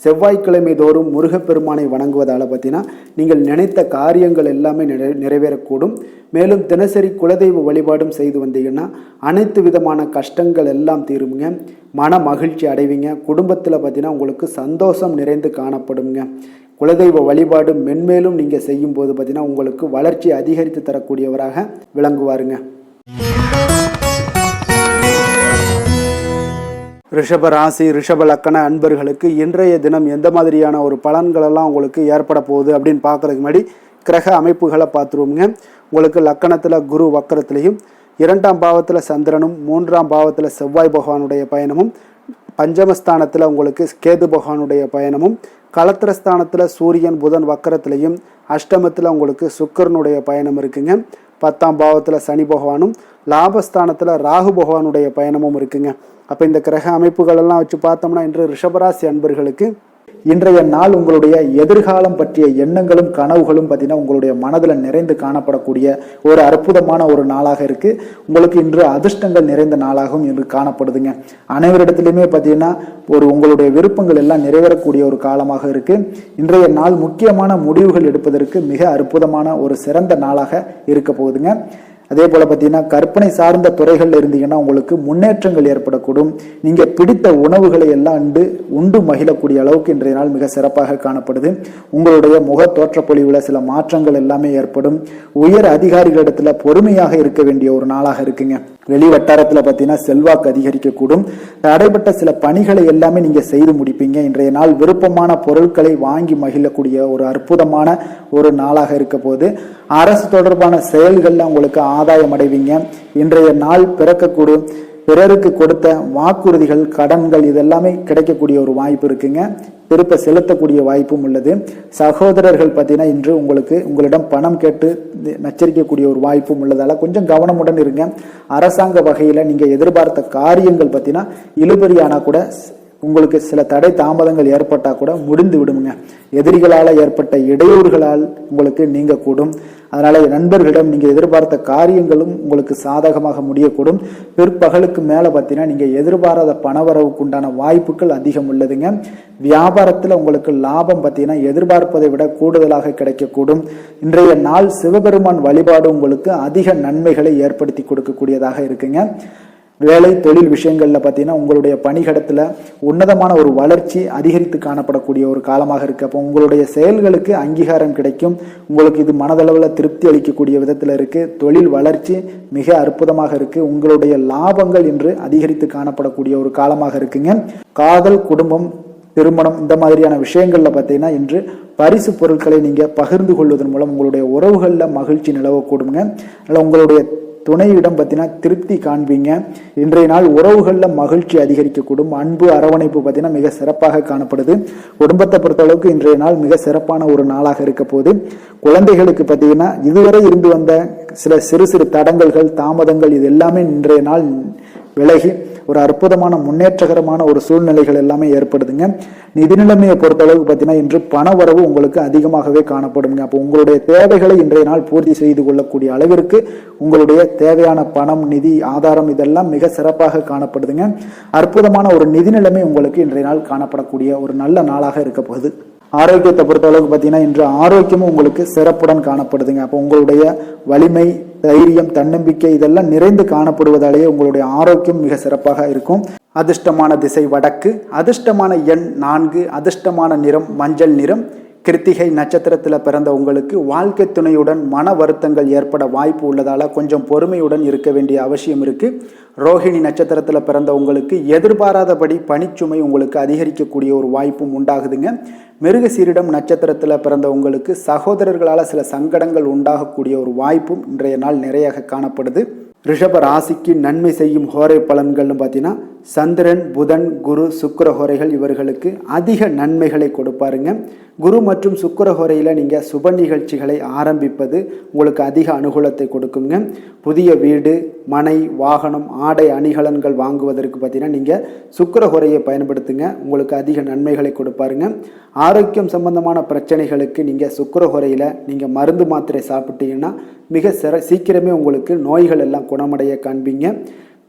செவ்வாய்க்கிழமை தோறும் முருகப்பெருமானை வணங்குவதால் பார்த்தீங்கன்னா நீங்கள் நினைத்த காரியங்கள் எல்லாமே நிறைவேறக்கூடும். மேலும் தினசரி குலதெய்வ வழிபாடும் செய்து வந்தீங்கன்னா அனைத்து விதமான கஷ்டங்கள் எல்லாம் தீருங்க. மன மகிழ்ச்சி அடைவீங்க. குடும்பத்தில் பார்த்தீங்கன்னா உங்களுக்கு சந்தோஷம் நிறைந்து காணப்படுங்க. குலதெய்வ வழிபாடு மென்மேலும் நீங்கள் செய்யும்போது பார்த்தீங்கன்னா உங்களுக்கு வளர்ச்சி அதிகரித்து தரக்கூடியவராக விளங்குவாருங்க. ரிஷப ராசி, ரிஷப லக்கண அன்பர்களுக்கு இன்றைய தினம் எந்த மாதிரியான ஒரு பலன்களெல்லாம் உங்களுக்கு ஏற்பட போகுது அப்படின்னு பார்க்கறதுக்கு முன்னாடி கிரக அமைப்புகளை பார்த்துருவோங்க. உங்களுக்கு லக்கணத்தில் குரு வக்கரத்திலையும், 2ஆம் பாவத்தில் சந்திரனும், 3ஆம் பாவத்தில் செவ்வாய் பகவானுடைய பயணமும், பஞ்சமஸ்தானத்தில் உங்களுக்கு கேது பகவானுடைய பயணமும், களத்திரஸ்தானத்தில் சூரியன் புதன் வக்கரத்திலையும், அஷ்டமத்தில் உங்களுக்கு சுக்கரனுடைய பயணம் இருக்குங்க. 10ஆம் பாவத்தில் சனி பகவானும், லாபஸ்தானத்தில் ராகு பகவானுடைய பயணமும் இருக்குங்க. அப்போ இந்த கிரக அமைப்புகளெல்லாம் வச்சு பார்த்தோம்னா இன்று ரிஷபராசி அன்பர்களுக்கு இன்றைய நாள் உங்களுடைய எதிர்காலம் பற்றிய எண்ணங்களும் கனவுகளும் பார்த்தீங்கன்னா உங்களுடைய மனதில் நிறைந்து காணப்படக்கூடிய ஒரு அற்புதமான ஒரு நாளாக இருக்குது. உங்களுக்கு இன்று அதிர்ஷ்டங்கள் நிறைந்த நாளாகவும் இன்று காணப்படுதுங்க. அனைவரிடத்திலுமே பார்த்தீங்கன்னா உங்களுடைய விருப்பங்கள் எல்லாம் நிறைவேறக்கூடிய ஒரு காலமாக இருக்குது. இன்றைய நாள் முக்கியமான முடிவுகள் எடுப்பதற்கு மிக அற்புதமான ஒரு சிறந்த நாளாக இருக்க போகுதுங்க. அதே போல் பார்த்தீங்கன்னா கற்பனை சார்ந்த துறைகள் இருந்தீங்கன்னா உங்களுக்கு முன்னேற்றங்கள் ஏற்படக்கூடும். நீங்கள் பிடித்த உணவுகளை எல்லாம் உண்டு மகிழக்கூடிய அளவுக்கு இன்றைய நாள் மிக சிறப்பாக காணப்படுது. உங்களுடைய முக தோற்றப்பொழிவில் சில மாற்றங்கள் எல்லாமே ஏற்படும். உயர் அதிகாரிகளிடத்தில் பொறுமையாக இருக்க வேண்டிய ஒரு நாளாக இருக்குங்க. வெளி வட்டாரத்தில் பார்த்தீங்கன்னா செல்வாக்கு அதிகரிக்கக்கூடும். தடைப்பட்ட சில பணிகளை எல்லாமே நீங்கள் செய்து முடிப்பீங்க. இன்றைய நாள் விருப்பமான பொருட்களை வாங்கி மகிழக்கூடிய ஒரு அற்புதமான ஒரு நாளாக இருக்க போது. அரசு தொடர்பான செயல்களில் உங்களுக்கு ஆதாயம் அடைவீங்க. இன்றைய நாள் பிறக்கக்கூடும். பிறருக்கு கொடுத்த வாக்குறுதிகள், கடன்கள் இதெல்லாமே கிடைக்கக்கூடிய ஒரு வாய்ப்பு இருக்குங்க. திருப்ப செலுத்தக்கூடிய வாய்ப்பும் உள்ளது. சகோதரர்கள் பார்த்தீங்கன்னா இன்று உங்களிடம் பணம் கேட்டு நச்சரிக்கக்கூடிய ஒரு வாய்ப்பும் உள்ளதால கொஞ்சம் கவனமுடன் இருங்க. அரசாங்க வகையில் நீங்கள் எதிர்பார்த்த காரியங்கள் பார்த்தீங்கன்னா இழுபறியானா கூட உங்களுக்கு சில தடை தாமதங்கள் ஏற்பட்டால் கூட முடிந்து விடுங்க. எதிரிகளால் ஏற்பட்ட இடையூறுகளால் உங்களுக்கு நீங்கக்கூடும். அதனால நண்பர்களிடம் நீங்கள் எதிர்பார்த்த காரியங்களும் உங்களுக்கு சாதகமாக முடியக்கூடும். பிற்பகலுக்கு மேலே பார்த்தீங்கன்னா நீங்கள் எதிர்பாராத பணவரவுக்கு உண்டான வாய்ப்புகள் அதிகம் உள்ளதுங்க. வியாபாரத்தில் உங்களுக்கு லாபம் பார்த்தீங்கன்னா எதிர்பார்ப்பதை விட கூடுதலாக கிடைக்கக்கூடும். இன்றைய நாள் சிவபெருமான் வழிபாடு உங்களுக்கு அதிக நன்மைகளை ஏற்படுத்தி கொடுக்கக்கூடியதாக இருக்குங்க. வேலை தொழில் விஷயங்கள்ல பார்த்தீங்கன்னா உங்களுடைய பணிகடத்தில் உன்னதமான ஒரு வளர்ச்சி அதிகரித்து காணப்படக்கூடிய ஒரு காலமாக இருக்கு. அப்போ உங்களுடைய செயல்களுக்கு அங்கீகாரம் கிடைக்கும். உங்களுக்கு இது மனதளவில் திருப்தி அளிக்கக்கூடிய விதத்தில் இருக்கு. தொழில் வளர்ச்சி மிக அற்புதமாக இருக்கு. உங்களுடைய லாபங்கள் இன்று அதிகரித்து காணப்படக்கூடிய ஒரு காலமாக இருக்குங்க. காதல், குடும்பம், திருமணம் இந்த மாதிரியான விஷயங்கள்ல பார்த்தீங்கன்னா இன்று பரிசு பொருட்களை நீங்க பகிர்ந்து கொள்வதன் மூலம் உங்களுடைய உறவுகளில் மகிழ்ச்சி நிலவக்கூடுங்க. அதனால உங்களுடைய துணையிடம் பார்த்தீங்கன்னா திருப்தி காண்பீங்க. இன்றைய நாள் உறவுகளில் மகிழ்ச்சி அதிகரிக்கக்கூடும். அன்பு, அரவணைப்பு பார்த்தீங்கன்னா மிக சிறப்பாக காணப்படுது. குடும்பத்தை பொறுத்தளவுக்கு இன்றைய நாள் மிக சிறப்பான ஒரு நாளாக இருக்க போது. குழந்தைகளுக்கு பார்த்தீங்கன்னா இதுவரை இருந்து வந்த சில சிறு சிறு தடங்கல்கள், தாமதங்கள் இது எல்லாமே இன்றைய நாள் விலகி ஒரு அற்புதமான முன்னேற்றகரமான ஒரு சூழ்நிலைகள் எல்லாமே ஏற்படுதுங்க. நிதி நிலைமையை பொறுத்தளவுக்கு பார்த்தீங்கன்னா இன்று பண வரவு உங்களுக்கு அதிகமாகவே காணப்படுங்க. அப்போ உங்களுடைய தேவைகளை இன்றைய நாள் பூர்த்தி செய்து கொள்ளக்கூடிய அளவிற்கு உங்களுடைய தேவையான பணம், நிதி ஆதாரம் இதெல்லாம் மிக சிறப்பாக காணப்படுதுங்க. அற்புதமான ஒரு நிதி நிலைமை உங்களுக்கு இன்றைய நாள் காணப்படக்கூடிய ஒரு நல்ல நாளாக இருக்க போகுது. ஆரோக்கியத்தை பொறுத்த அளவுக்கு பார்த்தீங்கன்னா இன்று ஆரோக்கியமும் உங்களுக்கு சிறப்புடன் காணப்படுதுங்க. அப்போ உங்களுடைய வலிமை, தைரியம், தன்னம்பிக்கை இதெல்லாம் நிறைந்து காணப்படுவதாலேயே உங்களுடைய ஆரோக்கியம் மிக சிறப்பாக இருக்கும். அதிர்ஷ்டமான திசை வடக்கு, அதிர்ஷ்டமான எண் 4, அதிர்ஷ்டமான நிறம் மஞ்சள் நிறம், கிருத்திகை நட்சத்திரத்தில் பிறந்த உங்களுக்கு வாழ்க்கை துணையுடன் மன வருத்தங்கள் ஏற்பட வாய்ப்பு உள்ளதால் கொஞ்சம் பொறுமையுடன் இருக்க வேண்டிய அவசியம் இருக்குது. ரோஹிணி நட்சத்திரத்தில் பிறந்த உங்களுக்கு எதிர்பாராதபடி பணிச்சுமை உங்களுக்கு அதிகரிக்கக்கூடிய ஒரு வாய்ப்பும் உண்டாகுதுங்க. மிருகசீரிடம் நட்சத்திரத்தில் பிறந்த உங்களுக்கு சகோதரர்களால் சில சங்கடங்கள் உண்டாகக்கூடிய ஒரு வாய்ப்பும் இன்றைய நாள் நிறையாக காணப்படுது. ரிஷப ராசிக்கு நன்மை செய்யும் ஹோரை பலன்கள்னு பார்த்தீங்கன்னா சந்திரன், புதன், குரு, சுக்கிர ஹோரைகள் இவர்களுக்கு அதிக நன்மைகளை கொடுப்பாருங்க. குரு மற்றும் சுக்கிர ஹோரையில் நீங்கள் சுப நிகழ்ச்சிகளை ஆரம்பிப்பது உங்களுக்கு அதிக அனுகூலத்தை கொடுக்குங்க. புதிய வீடு, மனை, வாகனம், ஆடை அணிகலன்கள் வாங்குவதற்கு பார்த்தீங்கன்னா நீங்கள் சுக்கிர ஹோரையை பயன்படுத்துங்க, உங்களுக்கு அதிக நன்மைகளை கொடுப்பாருங்க. ஆரோக்கியம் சம்பந்தமான பிரச்சனைகளுக்கு நீங்கள் சுக்கிர ஹோரையில் நீங்கள் மருந்து மாத்திரை சாப்பிட்டீங்கன்னா மிக சீக்கிரமே உங்களுக்கு நோய்கள் எல்லாம் குணமடைய காண்பீங்க.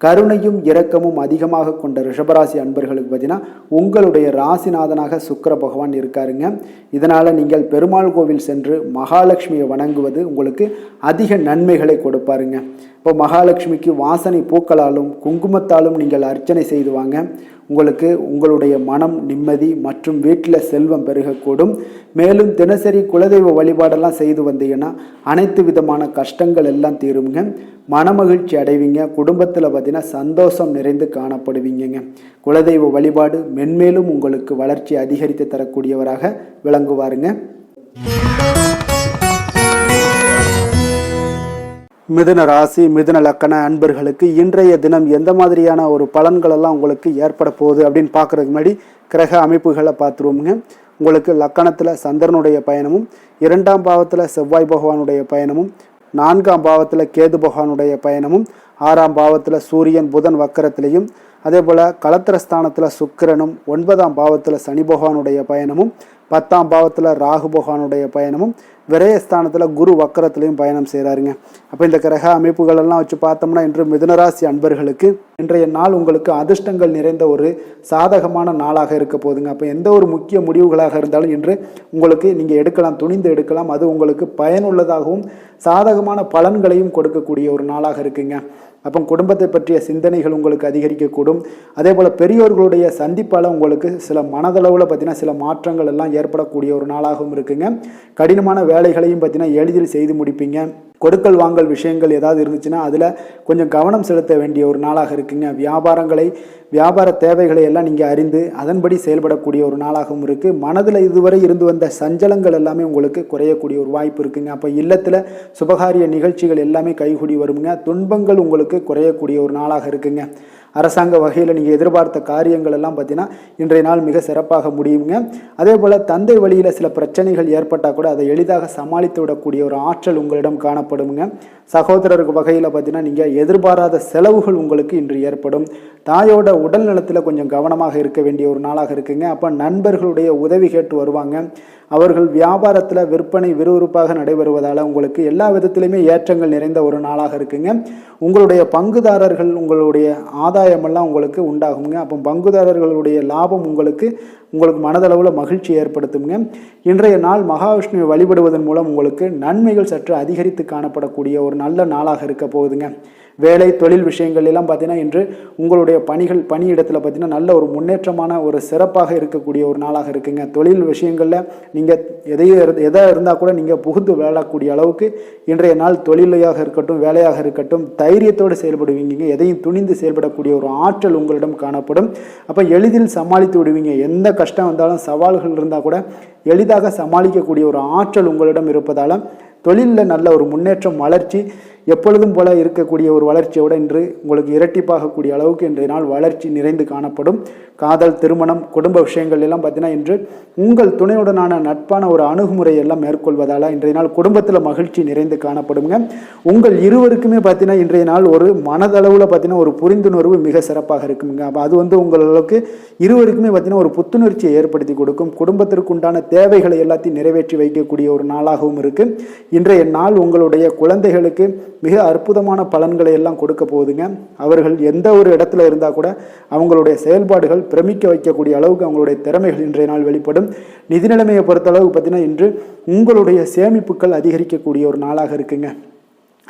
கருணையும் இரக்கமும் அதிகமாக கொண்ட ரிஷபராசி அன்பர்களுக்கு பார்த்தீங்கன்னா உங்களுடைய ராசிநாதனாக சுக்கிர பகவான் இருக்காருங்க. இதனால் நீங்கள் பெருமாள் கோவில் சென்று மகாலட்சுமியை வணங்குவது உங்களுக்கு அதிக நன்மைகளை கொடுப்பாருங்க. இப்போ மகாலட்சுமிக்கு வாசனை பூக்களாலும் குங்குமத்தாலும் நீங்கள் அர்ச்சனை செய்து வாங்க. உங்களுக்கு உங்களுடைய மனம் நிம்மதி மற்றும் வீட்டில் செல்வம் பெருகக்கூடும். மேலும் தினசரி குலதெய்வ வழிபாடெல்லாம் செய்து வந்தீங்கன்னா அனைத்து விதமான கஷ்டங்கள் எல்லாம் தீருங்க. மனமகிழ்ச்சி அடைவீங்க. குடும்பத்தில் பார்த்தீங்கன்னா சந்தோஷம் நிறைந்து காணப்படுவீங்க. குலதெய்வ வழிபாடு மென்மேலும் உங்களுக்கு வளர்ச்சி அதிகரித்து தரக்கூடியவராக விளங்குவாருங்க. மிதுன ராசி, மிதுன லக்கண அன்பர்களுக்கு இன்றைய தினம் எந்த மாதிரியான ஒரு பலன்களெல்லாம் உங்களுக்கு ஏற்பட போகுது அப்படின்னு பார்க்குறதுக்கு முன்னாடி கிரக அமைப்புகளை பார்த்துருவோமுங்க. உங்களுக்கு லக்கணத்தில் சந்திரனுடைய பயணமும், 2ஆம் பாவத்தில் செவ்வாய் பகவானுடைய பயணமும், 4ஆம் பாவத்தில் கேது பகவானுடைய பயணமும், 6ஆம் பாவத்தில் சூரியன் புதன் வக்கரத்திலையும், அதே போல் களத்திரஸ்தானத்தில் சுக்கிரனும், 9ஆம் பாவத்தில் சனி பகவானுடைய பயணமும், 10ஆம் பாவத்தில் ராகு பகவானுடைய பயணமும், விரயஸ்தானத்தில் குரு வக்கரத்திலையும் பயணம் செய்கிறாருங்க. அப்போ இந்த கிரக அமைப்புகளெல்லாம் வச்சு பார்த்தோம்னா இன்று மிதுனராசி அன்பர்களுக்கு இன்றைய நாள் உங்களுக்கு அதிர்ஷ்டங்கள் நிறைந்த ஒரு சாதகமான நாளாக இருக்க போகுதுங்க. அப்போ எந்த ஒரு முக்கிய முடிவுகளாக இருந்தாலும் இன்று உங்களுக்கு நீங்கள் எடுக்கலாம், துணிந்து எடுக்கலாம். அது உங்களுக்கு பயனுள்ளதாகவும் சாதகமான பலன்களையும் கொடுக்கக்கூடிய ஒரு நாளாக இருக்குங்க. அப்போ குடும்பத்தை பற்றிய சிந்தனைகள் உங்களுக்கு அதிகரிக்கக்கூடும். அதே போல் பெரியோர்களுடைய சந்திப்பால் உங்களுக்கு சில மனதளவில் பார்த்தீங்கன்னா சில மாற்றங்கள் எல்லாம் ஏற்படக்கூடிய ஒரு நாளாகவும் இருக்குங்க. கடினமான வேலைகளையும் பார்த்தீங்கன்னா எளிதில் செய்து முடிப்பீங்க. கொடுக்கல் வாங்கல் விஷயங்கள் ஏதாவது இருந்துச்சுன்னா அதில் கொஞ்சம் கவனம் செலுத்த வேண்டிய ஒரு நாளாக இருக்குங்க. வியாபார தேவைகளை எல்லாம் நீங்கள் அறிந்து அதன்படி செயல்படக்கூடிய ஒரு நாளாகவும் இருக்குது. மனதில் இதுவரை இருந்து வந்த சஞ்சலங்கள் எல்லாமே உங்களுக்கு குறையக்கூடிய ஒரு வாய்ப்பு இருக்குங்க. அப்போ இல்லத்தில் சுபகாரிய நிகழ்ச்சிகள் எல்லாமே கைகூடி வருங்க. துன்பங்கள் உங்களுக்கு குறையக்கூடிய ஒரு நாளாக இருக்குங்க. அரசாங்க வகையில் நீங்கள் எதிர்பார்த்த காரியங்கள் எல்லாம் பார்த்தீங்கன்னா இன்றைய நாள் மிக சிறப்பாக முடியுங்க. அதே போல் தந்தை வழியில் சில பிரச்சனைகள் ஏற்பட்டால் கூட அதை எளிதாக சமாளித்து விடக்கூடிய ஒரு ஆற்றல் உங்களிடம் காணப்படுங்க. சகோதரருக்கு வகையில் பார்த்தீங்கன்னா நீங்கள் எதிர்பாராத செலவுகள் உங்களுக்கு இன்று ஏற்படும். தாயோட உடல் நலத்தில் கொஞ்சம் கவனமாக இருக்க வேண்டிய ஒரு நாளாக இருக்குங்க. அப்போ நண்பர்களுடைய உதவி கேட்டு வருவாங்க. அவர்கள் வியாபாரத்தில் விற்பனை விறுவிறுப்பாக நடைபெறுவதால் உங்களுக்கு எல்லா விதத்திலையுமே ஏற்றங்கள் நிறைந்த ஒரு நாளாக இருக்குங்க. உங்களுடைய பங்குதாரர்கள் உங்களுடைய ஆதாயமெல்லாம் உங்களுக்கு உண்டாகுங்க. அப்போ பங்குதாரர்களுடைய லாபம் உங்களுக்கு மனதளவில் மகிழ்ச்சி ஏற்படுத்துங்க. இன்றைய நாள் மகாவிஷ்ணுவை வழிபடுவதன் மூலம் உங்களுக்கு நன்மைகள் சற்று அதிகரித்து காணப்படக்கூடிய ஒரு நல்ல நாளாக இருக்க போகுதுங்க. வேலை தொழில் விஷயங்கள் எல்லாம் பார்த்தீங்கன்னா இன்று உங்களுடைய பணியிடத்தில் பார்த்தீங்கன்னா நல்ல ஒரு முன்னேற்றமான ஒரு சிறப்பாக இருக்கக்கூடிய ஒரு நாளாக இருக்குங்க. தொழில் விஷயங்களில் நீங்கள் எதாக இருந்தால் கூட நீங்கள் புகுந்து விளையாடக்கூடிய அளவுக்கு இன்றைய நாள் தொழிலையாக இருக்கட்டும் வேலையாக இருக்கட்டும் தைரியத்தோடு செயல்படுவீங்க. எதையும் துணிந்து செயல்படக்கூடிய ஒரு ஆற்றல் உங்களிடம் காணப்படும். அப்போ எளிதில் சமாளித்து விடுவீங்க. எந்த கஷ்டம் வந்தாலும் சவால்கள் இருந்தால் கூட எளிதாக சமாளிக்கக்கூடிய ஒரு ஆற்றல் உங்களிடம் இருப்பதால் தொழிலில் நல்ல ஒரு முன்னேற்றம் வளர்ச்சி எப்பொழுதும் போல இருக்கக்கூடிய ஒரு வளர்ச்சியோடு இன்று உங்களுக்கு இரட்டிப்பாகக்கூடிய அளவுக்கு இன்றைய நாள் வளர்ச்சி நிறைந்து காணப்படும். காதல், திருமணம், குடும்ப விஷயங்கள் எல்லாம் பார்த்தீங்கன்னா இன்று உங்கள் துணையுடனான நட்பான ஒரு அணுகுமுறை எல்லாம் மேற்கொள்வதால் இன்றைய நாள் குடும்பத்தில் மகிழ்ச்சி நிறைந்து காணப்படுங்க. உங்கள் இருவருக்குமே பார்த்தீங்கன்னா இன்றைய நாள் ஒரு மனதளவில் பார்த்தீங்கன்னா ஒரு புரிந்துணர்வு மிக சிறப்பாக இருக்குங்க. அப்போ அது உங்களுக்கு இருவருக்குமே பார்த்தீங்கன்னா ஒரு புத்துணர்ச்சியை ஏற்படுத்தி கொடுக்கும். குடும்பத்திற்கு உண்டான தேவைகளை எல்லாத்தையும் நிறைவேற்றி வைக்கக்கூடிய ஒரு நாளாகவும் இருக்கு. இன்றைய நாள் உங்களுடைய குழந்தைகளுக்கு மிக அற்புதமான பலன்களை எல்லாம் கொடுக்க போகுதுங்க. அவர்கள் எந்த ஒரு இடத்துல இருந்தால் கூட அவங்களுடைய செயல்பாடுகள் பிரமிக்க வைக்கக்கூடிய அளவுக்கு அவங்களுடைய திறமைகள் இன்றைய நாள் வெளிப்படும். நிதி நிலைமையை பொறுத்த அளவுக்கு பார்த்தீங்கன்னா இன்று உங்களுடைய சேமிப்புகள் அதிகரிக்கக்கூடிய ஒரு நாளாக இருக்குங்க.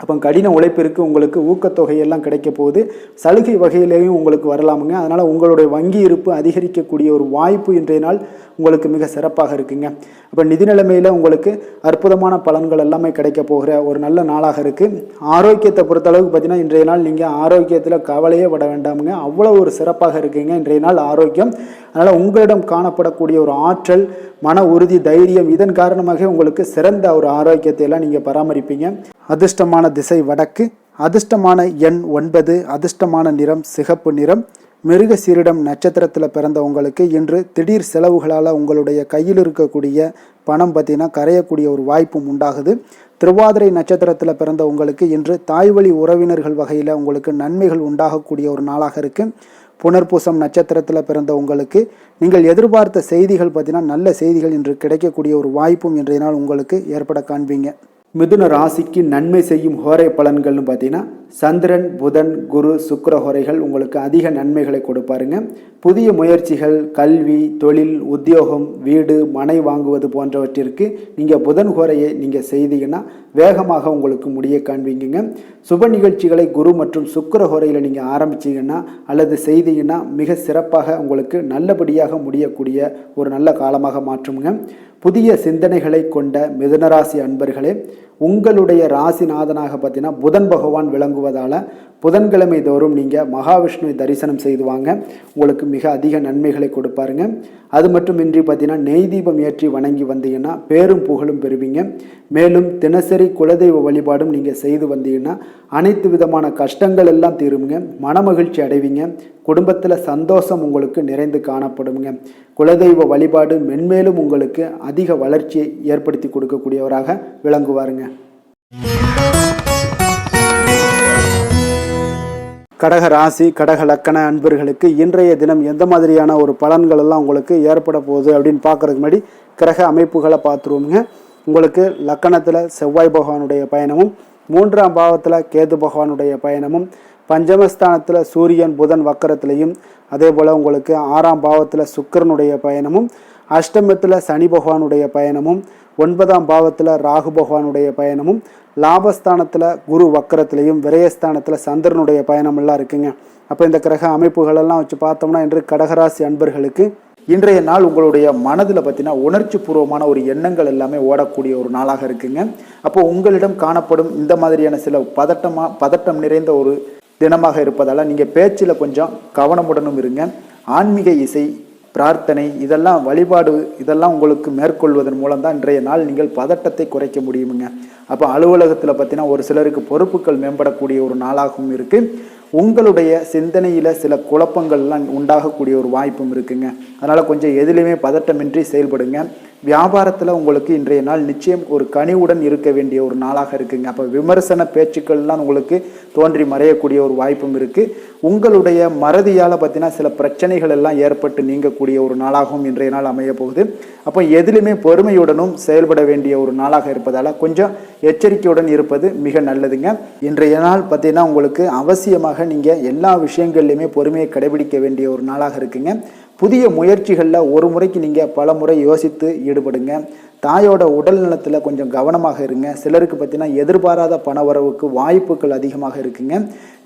அப்போ கடின உழைப்பிற்கு உங்களுக்கு ஊக்கத்தொகையெல்லாம் கிடைக்க போகுது. சலுகை வகையிலேயும் உங்களுக்கு வரலாமுங்க. அதனால் உங்களுடைய வங்கி இருப்பு அதிகரிக்கக்கூடிய ஒரு வாய்ப்பு இன்றைய நாள் உங்களுக்கு மிக சிறப்பாக இருக்குங்க. அப்போ நிதி நிலைமையில் உங்களுக்கு அற்புதமான பலன்கள் எல்லாமே கிடைக்க போகிற ஒரு நல்ல நாளாக இருக்குது. ஆரோக்கியத்தை பொறுத்தளவுக்கு பார்த்தீங்கன்னா இன்றைய நாள் நீங்கள் ஆரோக்கியத்தில் கவலையே பட வேண்டாமுங்க. அவ்வளோ ஒரு சிறப்பாக இருக்குங்க இன்றைய நாள் ஆரோக்கியம். அதனால் உங்களிடம் காணப்படக்கூடிய ஒரு ஆற்றல், மன உறுதி, தைரியம் இதன் காரணமாக உங்களுக்கு சிறந்த ஒரு ஆரோக்கியத்தை எல்லாம் நீங்கள் பராமரிப்பீங்க. அதிர்ஷ்டமான திசை வடக்கு, அதிர்ஷ்டமான எண் 9, அதிர்ஷ்டமான நிறம் சிகப்பு நிறம். மிருகசீரிடம் நட்சத்திரத்தில் பிறந்த உங்களுக்கு இன்று திடீர் செலவுகளால் உங்களுடைய கையில் இருக்கக்கூடிய பணம் பார்த்தீங்கன்னா கரையக்கூடிய ஒரு வாய்ப்பும் உண்டாகுது. திருவாதிரை நட்சத்திரத்தில் பிறந்த உங்களுக்கு இன்று தாய்வழி உறவினர்கள் வகையில் உங்களுக்கு நன்மைகள் உண்டாகக்கூடிய ஒரு நாளாக இருக்குது. புனர்பூசம் நட்சத்திரத்தில் பிறந்த உங்களுக்கு நீங்கள் எதிர்பார்த்த செய்திகள் பார்த்தீங்கன்னா நல்ல செய்திகள் இன்று கிடைக்கக்கூடிய ஒரு வாய்ப்பும் இன்றைய நாள் உங்களுக்கு ஏற்பட காண்பீங்க. மிதுன ராசிக்கு நன்மை செய்யும் ஹோரை பலன்கள்னு பார்த்தீங்கன்னா சந்திரன், புதன், குரு, சுக்கிர ஹோரைகள் உங்களுக்கு அதிக நன்மைகளை கொடுப்பாருங்க. புதிய முயற்சிகள், கல்வி, தொழில், உத்தியோகம், வீடு, மனை வாங்குவது போன்றவற்றிற்கு நீங்கள் புதன் ஹோரையை நீங்கள் செய்தீங்கன்னா வேகமாக உங்களுக்கு முடிய காண்பீங்க. சுப நிகழ்ச்சிகளை குரு மற்றும் சுக்கிர ஹோரையில் நீங்கள் ஆரம்பிச்சிங்கன்னா அல்லது செய்தீங்கன்னா மிக சிறப்பாக உங்களுக்கு நல்லபடியாக முடியக்கூடிய ஒரு நல்ல காலமாக மாற்றுங்க. புதிய சிந்தனைகளை கொண்ட மிதுனராசி அன்பர்களே, உங்களுடைய ராசிநாதனாக பார்த்தீங்கன்னா புதன் பகவான் விளங்குவதால் புதன்கிழமை தோறும் நீங்கள் மகாவிஷ்ணுவை தரிசனம் செய்து வாங்க. உங்களுக்கு மிக அதிக நன்மைகளை கொடுப்பாருங்க. அது மட்டுமின்றி பார்த்தீங்கன்னா நெய் தீபம் ஏற்றி வணங்கி வந்தீங்கன்னா பேரும் புகழும் பெறுவீங்க. மேலும் தினசரி குலதெய்வ வழிபாடும் நீங்கள் செய்து வந்தீங்கன்னா அனைத்து விதமான கஷ்டங்கள் எல்லாம் தீருங்க. மனமகிழ்ச்சி அடைவீங்க. குடும்பத்தில் சந்தோஷம் உங்களுக்கு நிறைந்து காணப்படுங்க. குலதெய்வ வழிபாடு மென்மேலும் உங்களுக்கு அதிக வளர்ச்சியை ஏற்படுத்தி கொடுக்கக்கூடியவராக விளங்குவாருங்க. கடக ராசி, கடக லக்கண அன்பர்களுக்கு இன்றைய தினம் எந்த மாதிரியான ஒரு பலன்கள் எல்லாம் உங்களுக்கு ஏற்பட போகுது அப்படின்னு பார்க்கறதுக்கு முன்னாடி கிரக அமைப்புகளை பார்த்துருவோங்க. உங்களுக்கு லக்கணத்தில் செவ்வாய் பகவானுடைய பயணமும், 3ஆம் பாவத்தில் கேது பகவானுடைய பயணமும், பஞ்சமஸ்தானத்தில் சூரியன் புதன் வக்கரத்திலையும், அதே போல் உங்களுக்கு 6ஆம் பாவத்தில் சுக்கிரனுடைய பயணமும், அஷ்டமத்தில் சனி பகவானுடைய பயணமும், 9ஆம் பாவத்தில் ராகு பகவானுடைய பயணமும், லாபஸ்தானத்தில் குரு வக்கரத்திலையும், விரயஸ்தானத்தில் சந்திரனுடைய பயணமெல்லாம் இருக்குங்க. அப்போ இந்த கிரக அமைப்புகளெல்லாம் வச்சு பார்த்தோம்னா இன்று கடகராசி அன்பர்களுக்கு இன்றைய நாள் உங்களுடைய மனதில் பார்த்தீங்கன்னா உணர்ச்சி பூர்வமான ஒரு எண்ணங்கள் எல்லாமே ஓடக்கூடிய ஒரு நாளாக இருக்குங்க. அப்போ உங்களிடம் காணப்படும் இந்த மாதிரியான சில பதட்டம் நிறைந்த ஒரு தினமாக இருப்பதால் நீங்கள் பேச்சில் கொஞ்சம் கவனமுடனும் இருங்க. ஆன்மீக இசை, பிரார்த்தனை, இதெல்லாம் வழிபாடு இதெல்லாம் உங்களுக்கு மேற்கொள்வதன் மூலம் தான் இன்றைய நாள் நீங்கள் பதட்டத்தை குறைக்க முடியுமுங்க. அப்போ அலுவலகத்தில் பார்த்தீங்கன்னா ஒரு சிலருக்கு பொறுப்புகள் மேம்படக்கூடிய ஒரு நாளாகவும் இருக்குது. உங்களுடைய சிந்தனையில் சில குழப்பங்கள்லாம் உண்டாகக்கூடிய ஒரு வாய்ப்பும் இருக்குங்க. அதனால் கொஞ்சம் எதிலுமே பதட்டமின்றி செயல்படுங்க. வியாபாரத்தில் உங்களுக்கு இன்றைய நாள் நிச்சயம் ஒரு கனிவுடன் இருக்க வேண்டிய ஒரு நாளாக இருக்குங்க. அப்போ விமர்சன பேச்சுக்கள்லாம் உங்களுக்கு தோன்றி மறையக்கூடிய ஒரு வாய்ப்பும் இருக்குது. உங்களுடைய மறதியால் பார்த்தீங்கன்னா சில பிரச்சனைகள் எல்லாம் ஏற்பட்டு நீங்கக்கூடிய ஒரு நாளாகவும் இன்றைய நாள் அமைய போகுது. அப்போ எதிலுமே பொறுமையுடனும் செயல்பட வேண்டிய ஒரு நாளாக இருப்பதால் கொஞ்சம் எச்சரிக்கையுடன் இருப்பது மிக நல்லதுங்க. இன்றைய நாள் பார்த்தீங்கன்னா உங்களுக்கு அவசியமாக நீங்கள் எல்லா விஷயங்கள்லையுமே பொறுமையை கடைபிடிக்க வேண்டிய ஒரு நாளாக இருக்குங்க. புதிய முயற்சிகளில் ஒரு முறைக்கு நீங்கள் பல முறை யோசித்து ஈடுபடுங்க. தாயோட உடல் நலத்தில் கொஞ்சம் கவனமாக இருங்க. சிலருக்கு பார்த்தீங்கன்னா எதிர்பாராத பண வரவுக்கு வாய்ப்புகள் அதிகமாக இருக்குங்க.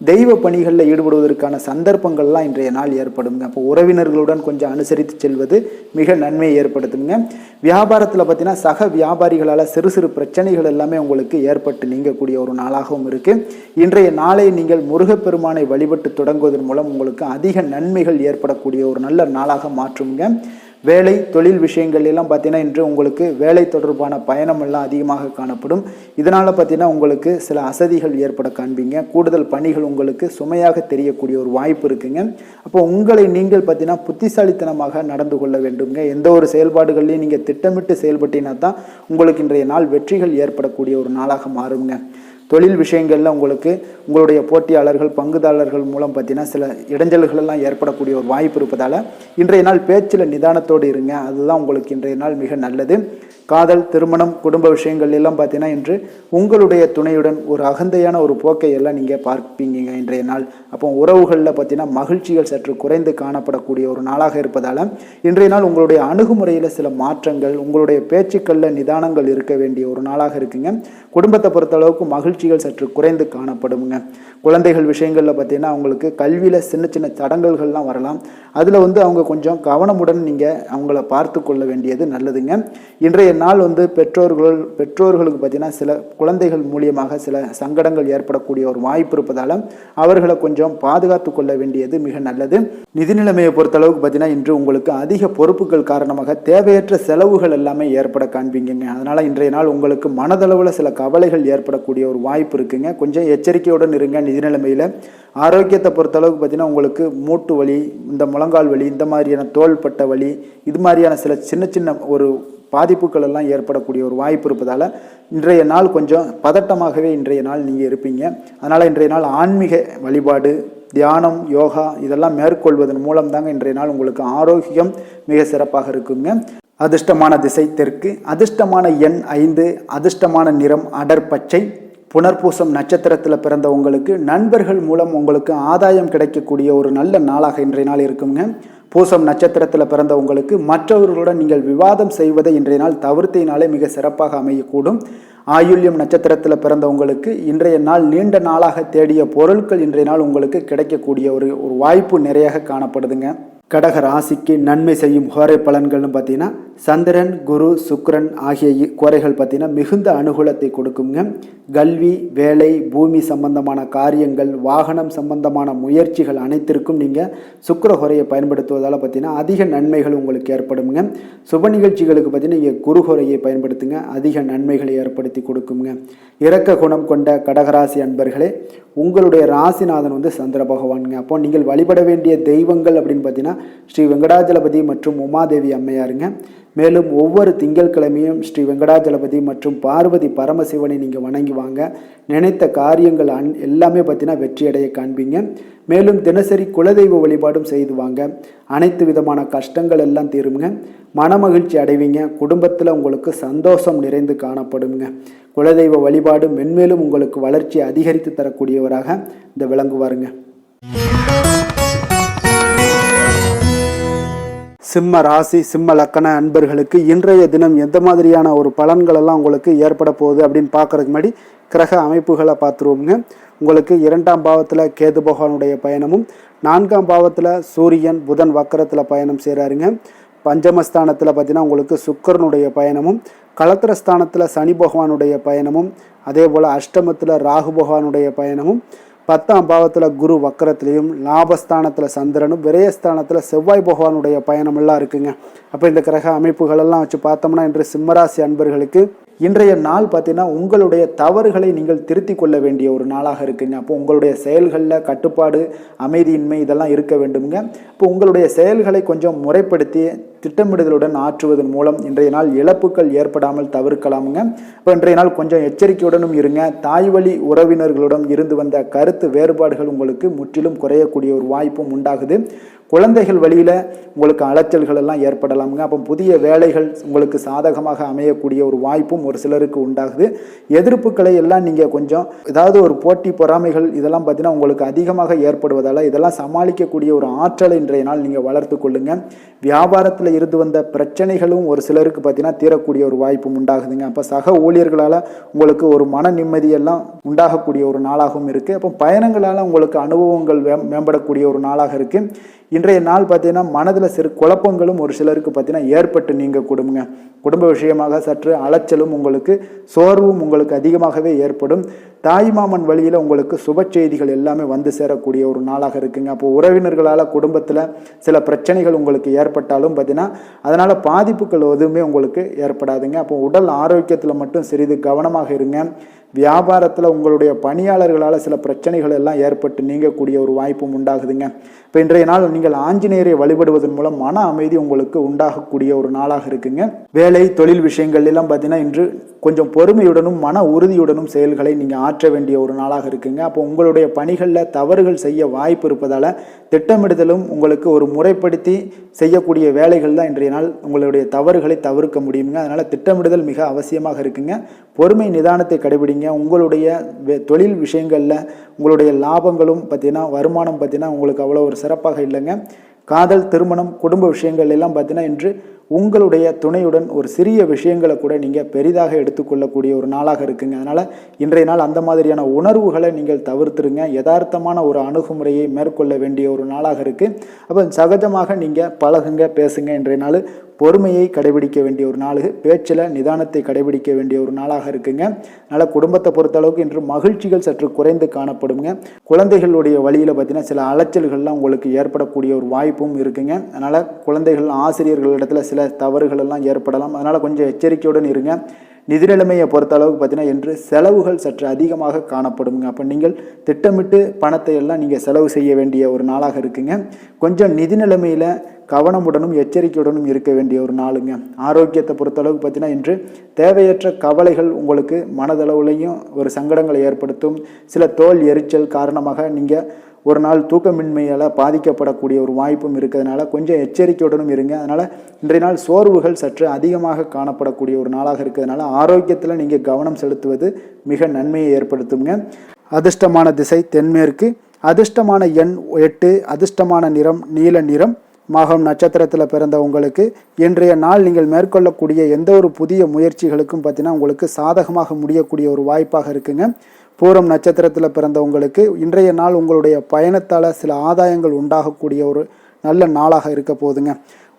தெய்வ பணிகளில் ஈடுபடுவதற்கான சந்தர்ப்பங்கள்லாம் இன்றைய நாள் ஏற்படுங்க. அப்போ உறவினர்களுடன் கொஞ்சம் அனுசரித்து செல்வது மிக நன்மையை ஏற்படுத்துங்க. வியாபாரத்தில் பார்த்தீங்கன்னா சக வியாபாரிகளால் சிறு சிறு பிரச்சனைகள் எல்லாமே உங்களுக்கு ஏற்பட்டு நீங்கக்கூடிய ஒரு நாளாகவும் இருக்குது. இன்றைய நாளை நீங்கள் முருகப்பெருமானை வழிபட்டு தொடங்குவதன் மூலம் உங்களுக்கு அதிக நன்மைகள் ஏற்படக்கூடிய ஒரு நல்ல நாளாக மாற்றுங்க. வேலை தொழில் விஷயங்கள் எல்லாம் பார்த்தீங்கன்னா இன்று உங்களுக்கு வேலை தொடர்பான பயணம் எல்லாம் அதிகமாக காணப்படும். இதனால் பார்த்தீங்கன்னா உங்களுக்கு சில அசதிகள் ஏற்பட காண்பீங்க. கூடுதல் பணிகள் உங்களுக்கு சுமையாக தெரியக்கூடிய ஒரு வாய்ப்பு இருக்குங்க. அப்போ உங்களை நீங்கள் பார்த்தீங்கன்னா புத்திசாலித்தனமாக நடந்து கொள்ள வேண்டுங்க. எந்த ஒரு செயல்பாடுகள்லையும் நீங்கள் திட்டமிட்டு செயல்பட்டீங்கன்னா தான் உங்களுக்கு இன்றைய நாள் வெற்றிகள் ஏற்படக்கூடிய ஒரு நாளாக மாறுங்க. தொழில் விஷயங்களில் உங்களுக்கு உங்களுடைய போட்டியாளர்கள் பங்குதாரர்கள் மூலம் பார்த்தீங்கன்னா சில இடைஞ்சல்கள் எல்லாம் ஏற்படக்கூடிய ஒரு வாய்ப்பு இருப்பதால் இன்றைய நாள் பேச்சில் நிதானத்தோடு இருங்க. அதுதான் உங்களுக்கு இன்றைய நாள் மிக நல்லது. காதல், திருமணம், குடும்ப விஷயங்கள் எல்லாம் பார்த்தீங்கன்னா இன்று உங்களுடைய துணையுடன் ஒரு அகந்தையான ஒரு போக்கை எல்லாம் நீங்கள் பார்ப்பீங்க இன்றைய நாள். அப்போ உறவுகளில் பார்த்தீங்கன்னா மகிழ்ச்சிகள் சற்று குறைந்து காணப்படக்கூடிய ஒரு நாளாக இருப்பதால் இன்றைய நாள் உங்களுடைய அணுகுமுறையில் சில மாற்றங்கள், உங்களுடைய பேச்சுக்களில் நிதானங்கள் இருக்க வேண்டிய ஒரு நாளாக இருக்குங்க. குடும்பத்தை பொறுத்தளவுக்கு மகிழ்ச்சி மகிழ்ச்சிகள் சற்று குறைந்து காணப்படுங்க. குழந்தைகள் விஷயங்களில் பார்த்தீங்கன்னா அவங்களுக்கு கல்வியில் சின்ன சின்ன தடங்கல்கள்லாம் வரலாம். அதில் அவங்க கொஞ்சம் கவனமுடன் நீங்கள் அவங்கள பார்த்து கொள்ள வேண்டியது நல்லதுங்க. இன்றைய நாள் பெற்றோர்களுக்கு பார்த்தீங்கன்னா சில குழந்தைகள் மூலியமாக சில சங்கடங்கள் ஏற்படக்கூடிய ஒரு வாய்ப்பு இருப்பதால் அவர்களை கொஞ்சம் பாதுகாத்து கொள்ள வேண்டியது மிக நல்லது. நிதி நிலைமையை பொறுத்தளவுக்கு பார்த்தீங்கன்னா இன்று உங்களுக்கு அதிக பொறுப்புகள் காரணமாக தேவையற்ற செலவுகள் எல்லாமே ஏற்பட காண்பீங்க. அதனால் இன்றைய நாள் உங்களுக்கு மனதளவில் சில கவலைகள் ஏற்படக்கூடிய ஒரு வாய்ப்பு இருக்குங்க. கொஞ்சம் எச்சரிக்கையுடன் இருங்க. நிதி நிலைமையில் ஆரோக்கியத்தை பொறுத்தளவுக்கு பார்த்தீங்கன்னா உங்களுக்கு மூட்டு வலி, இந்த முழங்கால் வலி, இந்த மாதிரியான தோள்பட்ட வலி, இது மாதிரியான சில சின்ன சின்ன ஒரு பாதிப்புகள் எல்லாம் ஏற்படக்கூடிய ஒரு வாய்ப்பு இருப்பதால் இன்றைய நாள் கொஞ்சம் பதட்டமாகவே இன்றைய நாள் நீங்கள் இருப்பீங்க. அதனால் இன்றைய நாள் ஆன்மீக வழிபாடு, தியானம், யோகா இதெல்லாம் மேற்கொள்வதன் மூலம் தாங்க இன்றைய நாள் உங்களுக்கு ஆரோக்கியம் மிக சிறப்பாக இருக்குங்க. அதிர்ஷ்டமான திசை தெற்கு, அதிர்ஷ்டமான எண் 5, அதிர்ஷ்டமான நிறம் அடர் பச்சை. புனர்பூசம் நட்சத்திரத்தில் பிறந்த உங்களுக்கு நண்பர்கள் மூலம் உங்களுக்கு ஆதாயம் கிடைக்கக்கூடிய ஒரு நல்ல நாளாக இன்றைய நாள் இருக்குங்க. பூசம் நட்சத்திரத்தில் பிறந்த உங்களுக்கு மற்றவர்களுடன் நீங்கள் விவாதம் செய்வதை இன்றைய நாள் தவிர்த்தினாலே மிக சிறப்பாக அமையக்கூடும். ஆயுள்யம் நட்சத்திரத்தில் பிறந்த உங்களுக்கு இன்றைய நாள் நீண்ட நாளாக தேடிய பொருட்கள் இன்றைய நாள் உங்களுக்கு கிடைக்கக்கூடிய ஒரு வாய்ப்பு நிறையாக காணப்படுதுங்க. கடக ராசிக்கு நன்மை செய்யும் கோரை பலன்கள்னு பார்த்தீங்கன்னா சந்திரன், குரு, சுக்கிரன் ஆகிய கோரைகள் பார்த்தீங்கன்னா மிகுந்த அனுகூலத்தை கொடுக்குங்க. கல்வி, வேலை, பூமி சம்பந்தமான காரியங்கள், வாகனம் சம்பந்தமான முயற்சிகள் அனைத்திற்கும் நீங்கள் சுக்கிர கோரையை பயன்படுத்துவதால் பார்த்தீங்கன்னா அதிக நன்மைகள் உங்களுக்கு ஏற்படுங்க. சுப நிகழ்ச்சிகளுக்கு பார்த்தீங்கன்னா நீங்கள் குரு கோரையை பயன்படுத்துங்க, அதிக நன்மைகளை ஏற்படுத்தி கொடுக்குங்க. இரக்க குணம் கொண்ட கடகராசி அன்பர்களே, உங்களுடைய ராசிநாதன் சந்திர பகவானுங்க. அப்போ நீங்கள் வழிபட வேண்டிய தெய்வங்கள் அப்படின்னு பார்த்தீங்கன்னா ஸ்ரீ வெங்கடாஜலபதி மற்றும் உமாதேவி அம்மையாருங்க. மேலும் ஒவ்வொரு திங்கட்கிழமையும் ஸ்ரீ வெங்கடாஜலபதி மற்றும் பார்வதி பரமசிவனை நீங்கள் வணங்கி வாங்க. நினைத்த காரியங்கள் எல்லாமே பார்த்தீங்கன்னா வெற்றியடைய காண்பீங்க. மேலும் தினசரி குலதெய்வ வழிபாடும் செய்து வாங்க. அனைத்து விதமான கஷ்டங்கள் எல்லாம் தீருங்க. மனமகிழ்ச்சி அடைவீங்க. குடும்பத்தில் உங்களுக்கு சந்தோஷம் நிறைந்து காணப்படுங்க. குலதெய்வ வழிபாடு மென்மேலும் உங்களுக்கு வளர்ச்சி அதிகரித்து தரக்கூடியவராக இந்த விளங்குவாருங்க. சிம்ம ராசி, சிம்ம லக்கண அன்பர்களுக்கு இன்றைய தினம் எந்த மாதிரியான ஒரு பலன்கள் எல்லாம் உங்களுக்கு ஏற்பட போகுது அப்படின்னு பார்க்கறதுக்கு முன்னாடி கிரக அமைப்புகளை பார்த்துருவோங்க. உங்களுக்கு 2ஆம் பாவத்தில் கேது பகவானுடைய பயணமும், 4ஆம் பாவத்தில் சூரியன் புதன் வக்கரத்தில் பயணம் செய்கிறாருங்க. பஞ்சமஸ்தானத்தில் பார்த்தீங்கன்னா உங்களுக்கு சுக்கிரனுடைய பயணமும், களத்திரஸ்தானத்தில் சனி பகவானுடைய பயணமும், அதே போல் அஷ்டமத்தில் ராகு பகவானுடைய பயணமும், 10ஆம் பாவத்தில் குரு வக்கரத்திலையும், லாபஸ்தானத்தில் சந்திரனும், விரயஸ்தானத்தில் செவ்வாய் பகவானுடைய பயணமெல்லாம் இருக்குங்க. அப்போ இந்த கிரக அமைப்புகளெல்லாம் வச்சு பார்த்தோம்னா இன்று சிம்மராசி அன்பர்களுக்கு இன்றைய நாள் பார்த்தீங்கன்னா உங்களுடைய தவறுகளை நீங்கள் திருத்தி கொள்ள வேண்டிய ஒரு நாளாக இருக்குங்க. அப்போ உங்களுடைய செயல்களில் கட்டுப்பாடு, அமைதியின்மை இதெல்லாம் இருக்க வேண்டுங்க. இப்போ உங்களுடைய செயல்களை கொஞ்சம் முறைப்படுத்தி திட்டமிடுதலுடன் ஆற்றுவதன் மூலம் இன்றைய நாள் இழப்புகள் ஏற்படாமல் தவிர்க்கலாமுங்க. இப்போ இன்றைய நாள் கொஞ்சம் எச்சரிக்கையுடனும் இருங்க. தாய் வழி உறவினர்களுடன் இருந்து வந்த கருத்து வேறுபாடுகள் உங்களுக்கு முற்றிலும் குறையக்கூடிய ஒரு வாய்ப்பும் உண்டாகுது. குழந்தைகள் வழியில் உங்களுக்கு அலைச்சல்கள் எல்லாம் ஏற்படலாமுங்க. அப்போ புதிய வேலைகள் உங்களுக்கு சாதகமாக அமையக்கூடிய ஒரு வாய்ப்பும் ஒரு சிலருக்கு உண்டாகுது. எதிர்ப்புகளை எல்லாம் நீங்கள் கொஞ்சம் ஏதாவது ஒரு போட்டி பொறாமைகள் இதெல்லாம் பார்த்தீங்கன்னா உங்களுக்கு அதிகமாக ஏற்படுவதால் இதெல்லாம் சமாளிக்கக்கூடிய ஒரு ஆற்றலை இன்றைய நாள் நீங்கள் வளர்த்து கொள்ளுங்க. வியாபாரத்தில் இருந்து வந்த பிரச்சனைகளும் ஒரு சிலருக்கு பார்த்தீங்கன்னா தீரக்கூடிய ஒரு வாய்ப்பும் உண்டாகுதுங்க. அப்போ சக ஊழியர்களால் உங்களுக்கு ஒரு மன நிம்மதியெல்லாம் உண்டாகக்கூடிய ஒரு நாளாகவும் இருக்குது. அப்போ பயணங்களால் உங்களுக்கு அனுபவங்கள் மேம்படக்கூடிய ஒரு நாளாக இருக்குது. இன்றைய நாள் பார்த்தீங்கன்னா மனதில் சிறு குழப்பங்களும் ஒரு சிலருக்கு பார்த்தீங்கன்னா ஏற்பட்டு நீங்க கொடுங்க. குடும்ப விஷயமாக சற்று அலைச்சலும் உங்களுக்கு சோர்வும் உங்களுக்கு அதிகமாகவே ஏற்படும். தாய்மாமன் வழியில் உங்களுக்கு சுப செய்திகள் எல்லாமே வந்து சேரக்கூடிய ஒரு நாளாக இருக்குங்க. அப்போ உறவினர்களால் குடும்பத்தில் சில பிரச்சனைகள் உங்களுக்கு ஏற்பட்டாலும் பார்த்தீங்கன்னா அதனால் பாதிப்புகள் எதுவுமே உங்களுக்கு ஏற்படாதுங்க. அப்போ உடல் ஆரோக்கியத்தில் மட்டும் சிறிது கவனமாக இருங்க. வியாபாரத்தில் உங்களுடைய பணியாளர்களால் சில பிரச்சனைகள் எல்லாம் ஏற்பட்டு நீங்கக்கூடிய ஒரு வாய்ப்பும் உண்டாகுதுங்க. இப்போ இன்றைய நாள் நீங்கள் ஆஞ்சநேயரை வழிபடுவதன் மூலம் மன அமைதி உங்களுக்கு உண்டாகக்கூடிய ஒரு நாளாக இருக்குங்க. வேலை தொழில் விஷயங்கள் எல்லாம் பார்த்தீங்கன்னா இன்று கொஞ்சம் பொறுமையுடனும் மன உறுதியுடனும் செயல்களை நீங்கள் ஆற்ற வேண்டிய ஒரு நாளாக இருக்குங்க. அப்போ உங்களுடைய பணிகளில் தவறுகள் செய்ய வாய்ப்பு இருப்பதால் திட்டமிடுதலும் உங்களுக்கு ஒரு முறைப்படுத்தி செய்யக்கூடிய வேலைகள் தான் இன்றைய நாள் உங்களுடைய தவறுகளை தவிர்க்க முடியுங்க. அதனால் திட்டமிடுதல் மிக அவசியமாக இருக்குங்க. பொறுமை நிதானத்தை கடைபிடிங்க. உங்களுடைய தொழில் விஷயங்களில் உங்களுடைய லாபங்களும் பார்த்தீங்கன்னா வருமானம் பார்த்தீங்கன்னா உங்களுக்கு அவ்வளோ ஒரு சிறப்பாக இல்லைங்க. காதல், திருமணம், குடும்ப விஷயங்கள் எல்லாம் பார்த்தீங்கன்னா இன்று உங்களுடைய துணையுடன் ஒரு சிறிய விஷயங்களை கூட நீங்கள் பெரிதாக எடுத்துக்கொள்ளக்கூடிய ஒரு நாளாக இருக்குங்க. அதனால் இன்றைய நாள் அந்த மாதிரியான உணர்வுகளை நீங்கள் தவிர்த்துருங்க. யதார்த்தமான ஒரு அணுகுமுறையை மேற்கொள்ள வேண்டிய ஒரு நாளாக இருக்குது. அப்போ சகஜமாக நீங்கள் பழகுங்க, பேசுங்க. இன்றைய நாள் பொறுமையை கடைபிடிக்க வேண்டிய ஒரு நாள், பேச்சில் நிதானத்தை கடைபிடிக்க வேண்டிய ஒரு நாளாக இருக்குங்க. அதனால் குடும்பத்தை பொறுத்தளவுக்கு இன்று மகிழ்ச்சிகள் சற்று குறைந்து காணப்படுங்க. குழந்தைகளுடைய வழியில் பார்த்தீங்கன்னா சில அலைச்சல்கள்லாம் உங்களுக்கு ஏற்படக்கூடிய ஒரு வாய்ப்பும் இருக்குங்க. அதனால் குழந்தைகள் ஆசிரியர்களிடத்துல சில தவறுகள் எல்லாம் ஏற்படலாம். அதனால் கொஞ்சம் எச்சரிக்கையுடன் இருங்க. நிதி நிலைமையை பொறுத்த அளவுக்கு பார்த்தீங்கன்னா இன்று செலவுகள் சற்று அதிகமாக காணப்படுங்க. அப்போ நீங்கள் திட்டமிட்டு பணத்தை எல்லாம் நீங்கள் செலவு செய்ய வேண்டிய ஒரு நாளாக இருக்குங்க. கொஞ்சம் நிதி நிலைமையில் கவனமுடனும் எச்சரிக்கையுடனும் இருக்க வேண்டிய ஒரு நாளுங்க. ஆரோக்கியத்தை பொறுத்தளவுக்கு பார்த்தீங்கன்னா இன்று தேவையற்ற கவலைகள் உங்களுக்கு மனதளவுலையும் ஒரு சங்கடங்களை ஏற்படுத்தும். சில தோல் எரிச்சல் காரணமாக நீங்கள் ஒரு நாள் தூக்கமின்மையால் பாதிக்கப்படக்கூடிய ஒரு வாய்ப்பும் இருக்கிறதுனால கொஞ்சம் எச்சரிக்கையுடனும் இருங்க. அதனால் இன்றைய நாள் சோர்வுகள் சற்று அதிகமாக காணப்படக்கூடிய ஒரு நாளாக இருக்கிறதுனால ஆரோக்கியத்தில் நீங்கள் கவனம் செலுத்துவது மிக நன்மையை ஏற்படுத்துங்க. அதிர்ஷ்டமான திசை தென்மேற்கு, அதிர்ஷ்டமான எண் 8, அதிர்ஷ்டமான நிறம் நீல நிறம். மகம் நட்சத்திரத்தில் பிறந்த உங்களுக்கு இன்றைய நாள் நீங்கள் மேற்கொள்ளக்கூடிய எந்த ஒரு புதிய முயற்சிகளுக்கும் பார்த்தீங்கன்னா உங்களுக்கு சாதகமாக முடியக்கூடிய ஒரு வாய்ப்பாக இருக்குங்க. பூரம் நட்சத்திரத்தில் பிறந்த உங்களுக்கு இன்றைய நாள் உங்களுடைய பயணத்தால் சில ஆதாயங்கள் உண்டாகக்கூடிய ஒரு நல்ல நாளாக இருக்க போகுதுங்க.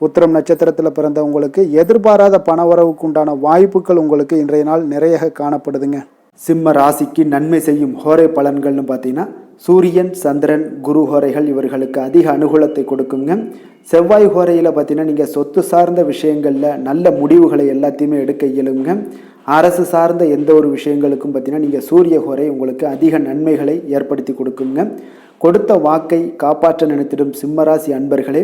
உத்திரம் நட்சத்திரத்தில் பிறந்த உங்களுக்கு எதிர்பாராத பணவரவுக்கு உண்டான வாய்ப்புகள் உங்களுக்கு இன்றைய நாள் நிறைய காணப்படுதுங்க. சிம்ம ராசிக்கு நன்மை செய்யும் ஹோரை பலன்கள்னு பார்த்தீங்கன்னா சூரியன், சந்திரன், குரு ஹோரைகள் இவர்களுக்கு அதிக அனுகூலத்தை கொடுக்குங்க. செவ்வாய் ஹோரையில் பார்த்தீங்கன்னா நீங்கள் சொத்து சார்ந்த விஷயங்களில் நல்ல முடிவுகளை எல்லாத்தையுமே எடுக்க இயலுங்க. அரசு சார்ந்த எந்த ஒரு விஷயங்களுக்கும் பார்த்தீங்கன்னா நீங்கள் சூரிய ஹோரை உங்களுக்கு அதிக நன்மைகளை ஏற்படுத்தி கொடுக்குங்க. கொடுத்த வாக்கை காப்பாற்ற நினைத்திடும் சிம்மராசி அன்பர்களே,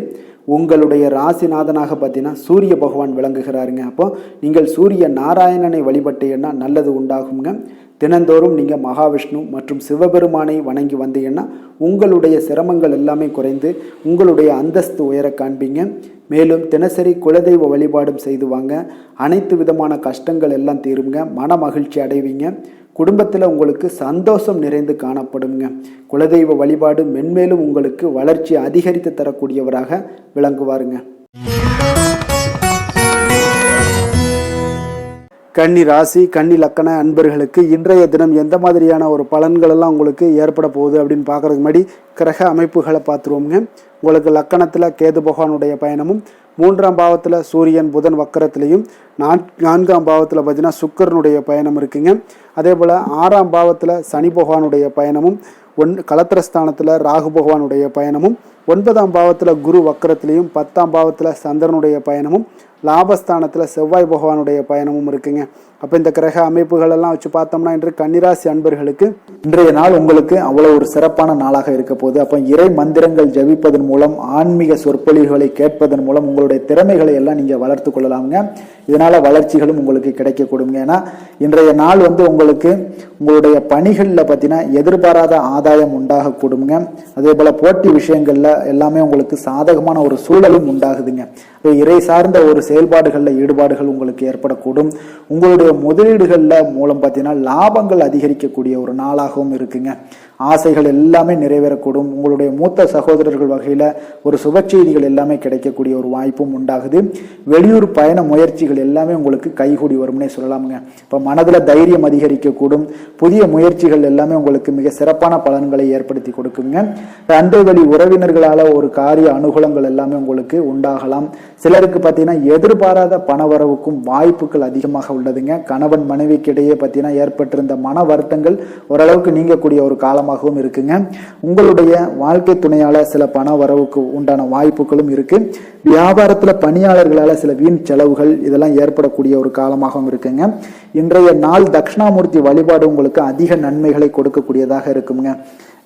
உங்களுடைய ராசிநாதனாக பார்த்தீங்கன்னா சூரிய பகவான் விளங்குகிறாருங்க. அப்போ நீங்கள் சூரிய நாராயணனை வழிபட்டீங்கன்னா நல்லது உண்டாகுங்க. தினந்தோறும் நீங்கள் மகாவிஷ்ணு மற்றும் சிவபெருமானை வணங்கி வந்தீங்கன்னா உங்களுடைய சிரமங்கள் எல்லாமே குறைந்து உங்களுடைய அந்தஸ்து உயர காண்பீங்க. மேலும் தினசரி குலதெய்வ வழிபாடும் செய்து வாங்க. அனைத்து விதமான கஷ்டங்கள் எல்லாம் தீருங்க. மன மகிழ்ச்சி அடைவீங்க. குடும்பத்தில் உங்களுக்கு சந்தோஷம் நிறைந்து காணப்படுங்க. குலதெய்வ வழிபாடு மென்மேலும் உங்களுக்கு வளர்ச்சி அதிகரித்து தரக்கூடியவராக விளங்குவாருங்க. கன்னி ராசி, கன்னி லக்கண அன்பர்களுக்கு இன்றைய தினம் எந்த மாதிரியான ஒரு பலன்கள் எல்லாம் உங்களுக்கு ஏற்பட போகுது அப்படின்னு பார்க்கறதுக்கு முன்னாடி கிரக அமைப்புகளை பார்த்துருவோங்க. உங்களுக்கு லக்கணத்தில் கேது பகவானுடைய பயணமும், 3ஆம் பாவத்தில் சூரியன் புதன் வக்கரத்திலையும், 4ஆம் பாவத்தில் பார்த்தீங்கன்னா சுக்கரனுடைய பயணம் இருக்குங்க. அதே போல் 6ஆம் பாவத்தில் சனி பகவானுடைய பயணமும், கலத்திரஸ்தானத்தில் ராகு பகவானுடைய பயணமும், 9ஆம் பாவத்தில் குரு வக்கரத்திலையும், 10ஆம் பாவத்தில் சந்திரனுடைய பயணமும், லாபஸ்தானத்தில் செவ்வாய் பகவானுடைய பயணமும் இருக்குங்க. அப்போ இந்த கிரக அமைப்புகள் எல்லாம் வச்சு பார்த்தோம்னா இன்று கன்னிராசி அன்பர்களுக்கு இன்றைய நாள் உங்களுக்கு அவ்வளோ ஒரு சிறப்பான நாளாக இருக்க போகுது. அப்போ இறை மந்திரங்கள் ஜபிப்பதன் மூலம், ஆன்மீக சொற்பொழிவுகளை கேட்பதன் மூலம் உங்களுடைய திறமைகளை எல்லாம் நீங்கள் வளர்த்து கொள்ளலாமுங்க. இதனால வளர்ச்சிகளும் உங்களுக்கு கிடைக்க கொடுங்க. ஏன்னா இன்றைய நாள் உங்களுக்கு உங்களுடைய பணிகளில் பார்த்தீங்கன்னா எதிர்பாராத ஆதாயம் உண்டாக கொடுங்க. அதே போல போட்டி விஷயங்கள்ல எல்லாமே உங்களுக்கு சாதகமான ஒரு சூழலும் உண்டாகுதுங்க. இறை சார்ந்த ஒரு செயல்பாடுகளில் ஈடுபாடுகள் உங்களுக்கு ஏற்படக்கூடும். உங்களுடைய முதலீடுகளில் மூலம் பார்த்தீங்கன்னா லாபங்கள் அதிகரிக்கக்கூடிய ஒரு நாளாகவும் இருக்குங்க. ஆசைகள் எல்லாமே நிறைவேறக்கூடும். உங்களுடைய மூத்த சகோதரர்கள் வகையில் ஒரு சுப செய்திகள் எல்லாமே கிடைக்கக்கூடிய ஒரு வாய்ப்பும் உண்டாகுது. வெளியூர் பயண முயற்சிகள் எல்லாமே உங்களுக்கு கைகூடி வரும்னே சொல்லலாமுங்க. இப்போ மனதில் தைரியம் அதிகரிக்கக்கூடும். புதிய முயற்சிகள் எல்லாமே உங்களுக்கு மிக சிறப்பான பலன்களை ஏற்படுத்தி கொடுக்குங்க. அண்டை வழி உறவினர்களால் ஒரு காரிய அனுகூலங்கள் எல்லாமே உங்களுக்கு உண்டாகலாம். சிலருக்கு பார்த்தீங்கன்னா எதிர்பாராத பணவரவுக்கும் வாய்ப்புகள் அதிகமாக உள்ளதுங்க. கணவன் மனைவிக்கு இடையே பார்த்தீங்கன்னா ஏற்பட்டிருந்த மன வருத்தங்கள் ஓரளவுக்கு நீங்கக்கூடிய ஒரு காலமாகவும் இருக்குங்க. உங்களுடைய வாழ்க்கை துணையால சில பண வரவுக்கு உண்டான வாய்ப்புகளும் இருக்கு. வியாபாரத்துல பணியாளர்களால சில வீண் செலவுகள் இதெல்லாம் ஏற்படக்கூடிய ஒரு காலமாகவும் இருக்குங்க. இன்றைய நாள் தட்சிணாமூர்த்தி வழிபாடு உங்களுக்கு அதிக நன்மைகளை கொடுக்கக்கூடியதாக இருக்குங்க.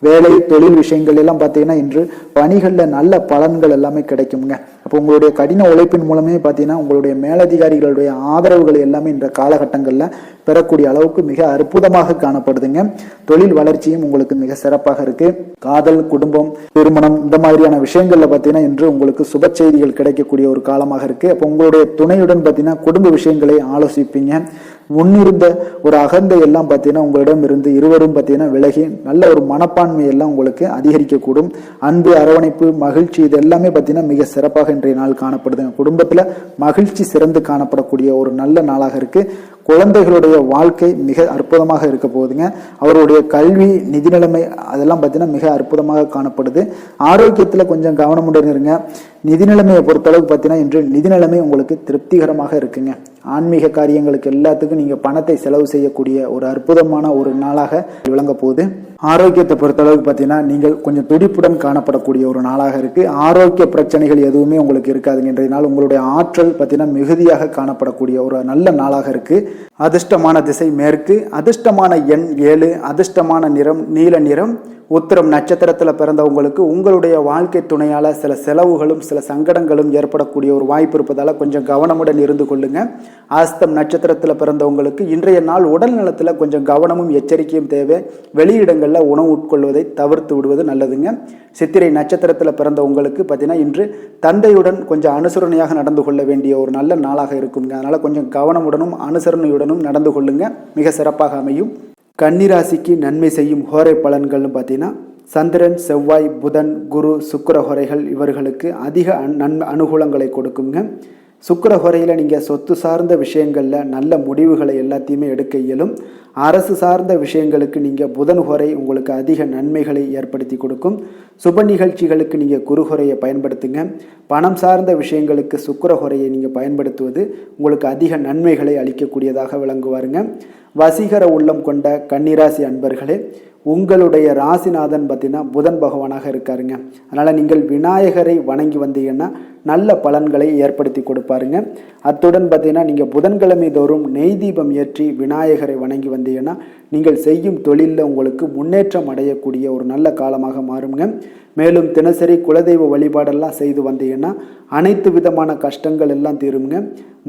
வேலை தொழில் விஷயங்கள் எல்லாம் பார்த்தீங்கன்னா இன்று பணிகளில் நல்ல பலன்கள் எல்லாமே கிடைக்குங்க. அப்போ உங்களுடைய கடின உழைப்பின் மூலமே பார்த்தீங்கன்னா உங்களுடைய மேலதிகாரிகளுடைய ஆதரவுகள் எல்லாமே இந்த காலகட்டங்களில் பெறக்கூடிய அளவுக்கு மிக அற்புதமாக காணப்படுதுங்க. தொழில் வளர்ச்சியும் உங்களுக்கு மிக சிறப்பாக இருக்கு. காதல், குடும்பம், திருமணம் இந்த மாதிரியான விஷயங்கள்ல பார்த்தீங்கன்னா இன்று உங்களுக்கு சுப செய்திகள் கிடைக்கக்கூடிய ஒரு காலமாக இருக்கு. அப்போ உங்களுடைய துணையுடன் பார்த்தீங்கன்னா குடும்ப விஷயங்களை ஆலோசிப்பீங்க. முன்னிருந்த ஒரு அகந்தை எல்லாம் பார்த்தீங்கன்னா உங்களிடம் இருந்து இருவரும் பார்த்தீங்கன்னா விலகி நல்ல ஒரு மனப்பான்மை எல்லாம் உங்களுக்கு அதிகரிக்கக்கூடும். அன்பு, அரவணைப்பு, மகிழ்ச்சி இது எல்லாமே பார்த்தீங்கன்னா மிக சிறப்பாக இன்றைய நாள் காணப்படுதுங்க. குடும்பத்தில் மகிழ்ச்சி சிறந்து காணப்படக்கூடிய ஒரு நல்ல நாளாக இருக்கு. குழந்தைகளுடைய வாழ்க்கை மிக அற்புதமாக இருக்க போகுதுங்க. அவருடைய கல்வி, நிதி நிலைமை அதெல்லாம் பார்த்தீங்கன்னா மிக அற்புதமாக காணப்படுது. ஆரோக்கியத்தில் கொஞ்சம் கவனமுடன் இருங்க. நிதி நிலைமையை பொறுத்தளவுக்கு பார்த்தீங்கன்னா இன்று நிதி நிலைமை உங்களுக்கு திருப்திகரமாக இருக்குங்க. ஆன்மீக காரியங்களுக்கு எல்லாத்துக்கும் நீங்க பணத்தை செலவு செய்யக்கூடிய ஒரு அற்புதமான ஒரு நாளாக விளங்க போகுது. ஆரோக்கியத்தை பொறுத்தளவுக்கு பார்த்தீங்கன்னா நீங்கள் கொஞ்சம் துடிப்புடன் காணப்படக்கூடிய ஒரு நாளாக இருக்கு. ஆரோக்கிய பிரச்சனைகள் எதுவுமே உங்களுக்கு இருக்காதுங்க. இன்றைய நாள் உங்களுடைய ஆற்றல் பார்த்தீங்கன்னா மிகுதியாக காணப்படக்கூடிய ஒரு நல்ல நாளாக இருக்கு. அதிர்ஷ்டமான திசை மேற்கு, அதிர்ஷ்டமான எண் 7, அதிர்ஷ்டமான நிறம் நீல நிறம். உத்திரம் நட்சத்திரத்தில் பிறந்தவங்களுக்கு உங்களுடைய வாழ்க்கை துணையால் சில செலவுகளும் சில சங்கடங்களும் ஏற்படக்கூடிய ஒரு வாய்ப்பு இருப்பதால் கொஞ்சம் கவனமுடன் இருந்து கொள்ளுங்க. அஸ்தம் நட்சத்திரத்தில் பிறந்தவங்களுக்கு இன்றைய நாள் உடல் நலத்தில் கொஞ்சம் கவனமும் எச்சரிக்கையும் தேவை. வெளியிடங்களில் உணவு உட்கொள்வதை தவிர்த்து விடுவது நல்லதுங்க. சித்திரை நட்சத்திரத்தில் பிறந்தவங்களுக்கு பார்த்தீங்கன்னா இன்று தந்தையுடன் கொஞ்சம் அனுசரணையாக நடந்து கொள்ள வேண்டிய ஒரு நல்ல நாளாக இருக்குங்க. அதனால் கொஞ்சம் கவனமுடனும் அனுசரணையுடனும் நடந்து கொள்ளுங்க, மிக சிறப்பாக அமையும். கன்னிராசிக்கு நன்மை செய்யும் ஹோரை பலன்கள்னு பார்த்தீங்கன்னா சந்திரன், செவ்வாய், புதன், குரு, சுக்கிர ஹோரைகள் இவர்களுக்கு அதிக அனுகூலங்களை கொடுக்குங்க. சுக்கிர ஹோரையில் நீங்கள் சொத்து சார்ந்த விஷயங்களில் நல்ல முடிவுகளை எல்லாத்தையுமே எடுக்க இயலும். அரசு சார்ந்த விஷயங்களுக்கு நீங்கள் புதன் ஹோரை உங்களுக்கு அதிக நன்மைகளை ஏற்படுத்தி கொடுக்கும். சுப நிகழ்ச்சிகளுக்கு நீங்கள் குரு ஹோரையை பயன்படுத்துங்க. பணம் சார்ந்த விஷயங்களுக்கு சுக்கிர ஹோரையை நீங்கள் பயன்படுத்துவது உங்களுக்கு அதிக நன்மைகளை அளிக்கக்கூடியதாக விளங்குவாருங்க. வசீகர உள்ளம் கொண்ட கன்னிராசி அன்பர்களே, உங்களுடைய ராசிநாதன் பார்த்தீங்கன்னா புதன் பகவானாக இருக்காருங்க. அதனால் நீங்கள் விநாயகரை வணங்கி வந்தீங்கன்னா நல்ல பலன்களை ஏற்படுத்தி கொடுப்பாருங்க. அத்துடன் பார்த்தீங்கன்னா நீங்கள் புதன்கிழமை தோறும் நெய் தீபம் ஏற்றி விநாயகரை வணங்கி வந்தீங்கன்னா நீங்கள் செய்யும் தொழிலில் உங்களுக்கு முன்னேற்றம் அடையக்கூடிய ஒரு நல்ல காலமாக மாறுங்க. மேலும் தினசரி குலதெய்வ வழிபாடெல்லாம் செய்து வந்தீங்கன்னா அனைத்து விதமான கஷ்டங்கள் எல்லாம் தீருங்க.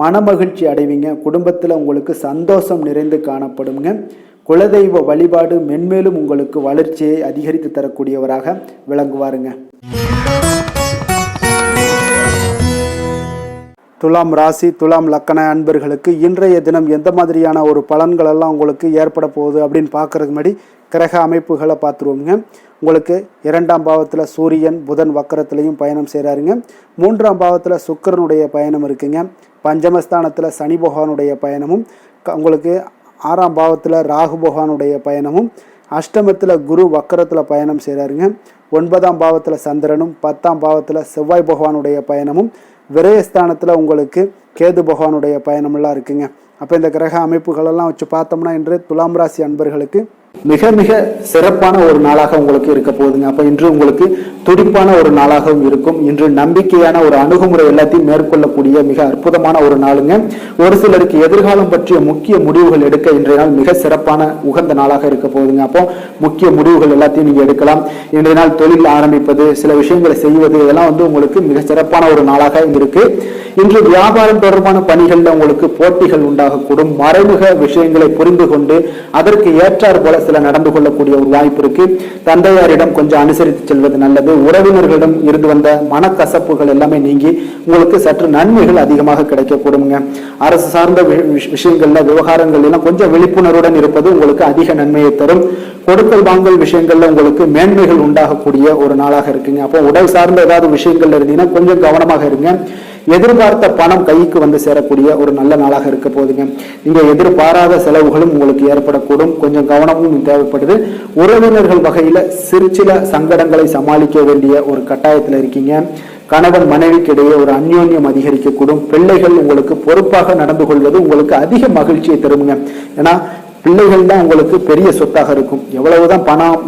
மனமகிழ்ச்சி அடைவீங்க. குடும்பத்தில் உங்களுக்கு சந்தோஷம் நிறைந்து காணப்படுங்க. குலதெய்வ வழிபாடு மென்மேலும் உங்களுக்கு வளர்ச்சியை அதிகரித்து தரக்கூடியவராக விளங்குவாருங்க. துலாம் ராசி, துலாம் லக்கண அன்பர்களுக்கு இன்றைய தினம் எந்த மாதிரியான ஒரு பலன்கள் எல்லாம் உங்களுக்கு ஏற்பட போகுது அப்படின்னு பார்க்கறதுக்கு முன்னாடி கிரக அமைப்புகளை பார்த்துருவோங்க. உங்களுக்கு 2ஆம் பாவத்தில் சூரியன் புதன் வக்கரத்திலையும் பயணம் செய்கிறாருங்க. 3ஆம் பாவத்தில் சுக்கிரனுடைய பயணம் இருக்குங்க. பஞ்சமஸ்தானத்தில் சனி பகவானுடைய பயணமும், உங்களுக்கு 6ஆம் பாவத்தில் ராகு பகவானுடைய பயணமும், அஷ்டமத்தில் குரு வக்கரத்தில் பயணம் செய்கிறாருங்க. 9ஆம் பாவத்தில் சந்திரனும் 10ஆம் பாவத்தில் செவ்வாய் பகவானுடைய பயணமும், விரயஸ்தானத்தில் உங்களுக்கு கேது பகவானுடைய பயணமெல்லாம் இருக்குங்க. அப்போ இந்த கிரக அமைப்புகளெல்லாம் வச்சு பார்த்தோம்னா இன்று துலாம் ராசி அன்பர்களுக்கு மிக மிக சிறப்பான ஒரு நாளாக உங்களுக்கு இருக்க போகுதுங்க. அப்போ இன்று உங்களுக்கு துடிப்பான ஒரு நாளாகவும் இருக்கும். இன்று நம்பிக்கையான ஒரு அணுகுமுறை எல்லாத்தையும் மேற்கொள்ளக்கூடிய மிக அற்புதமான ஒரு நாளுங்க. ஒரு சிலருக்கு எதிர்காலம் பற்றிய முக்கிய முடிவுகள் எடுக்க இன்றைய நாள் மிக சிறப்பான உகந்த நாளாக இருக்க போகுதுங்க. அப்போ முக்கிய முடிவுகள் எல்லாத்தையும் நீங்க எடுக்கலாம். இன்றைய நாள் தொழில் ஆரம்பிப்பது, சில விஷயங்களை செய்வது, இதெல்லாம் உங்களுக்கு மிக சிறப்பான ஒரு நாளாக இருக்கு. இன்று வியாபாரம் தொடர்பான பணிகள்ல உங்களுக்கு போட்டிகள் உண்டாகக்கூடும். மறைமுக விஷயங்களை புரிந்து கொண்டு அதற்கு ஏற்றார் போல சில நடந்து கொள்ளக்கூடிய ஒரு வாய்ப்பு இருக்கு. தந்தையாரிடம் கொஞ்சம் அனுசரித்து செல்வது நல்லது. உறவினர்களிடம் இருந்து வந்த மனக்கசப்புகள் எல்லாமே நீங்கி உங்களுக்கு சற்று நன்மைகள் அதிகமாக கிடைக்கக்கூடுங்க. அரசு சார்ந்த விஷயங்கள்ல விவகாரங்கள் எல்லாம் கொஞ்சம் விழிப்புணர்வுடன் இருப்பது உங்களுக்கு அதிக நன்மையை தரும். கொடுக்கல் வாங்கல் விஷயங்கள்ல உங்களுக்கு மேன்மைகள் உண்டாகக்கூடிய ஒரு நாளாக இருக்குங்க. அப்போ உடல் சார்ந்த ஏதாவது விஷயங்கள்ல இருந்தீங்கன்னா கொஞ்சம் கவனமாக இருங்க. எதிர்பார்த்த பணம் கைக்கு வந்து சேரக்கூடிய ஒரு நல்ல நாளாக இருக்க போகுதுங்க. நீங்க எதிர்பாராத செலவுகளும் உங்களுக்கு ஏற்படக்கூடும். கொஞ்சம் கவனமும் தேவைப்படுது. உறவினர்கள் வகையில சில சங்கடங்களை சமாளிக்க வேண்டிய ஒரு கட்டாயத்துல இருக்கீங்க. கணவன் மனைவிக்கு இடையே ஒரு அந்யோன்யம் அதிகரிக்கக்கூடும். பிள்ளைகள் உங்களுக்கு பொறுப்பாக நடந்து கொள்வது உங்களுக்கு அதிக மகிழ்ச்சியை தருங்க. ஏன்னா பிள்ளைகள் தான் உங்களுக்கு பெரிய சொத்தாக இருக்கும். எவ்வளவுதான் பணம்,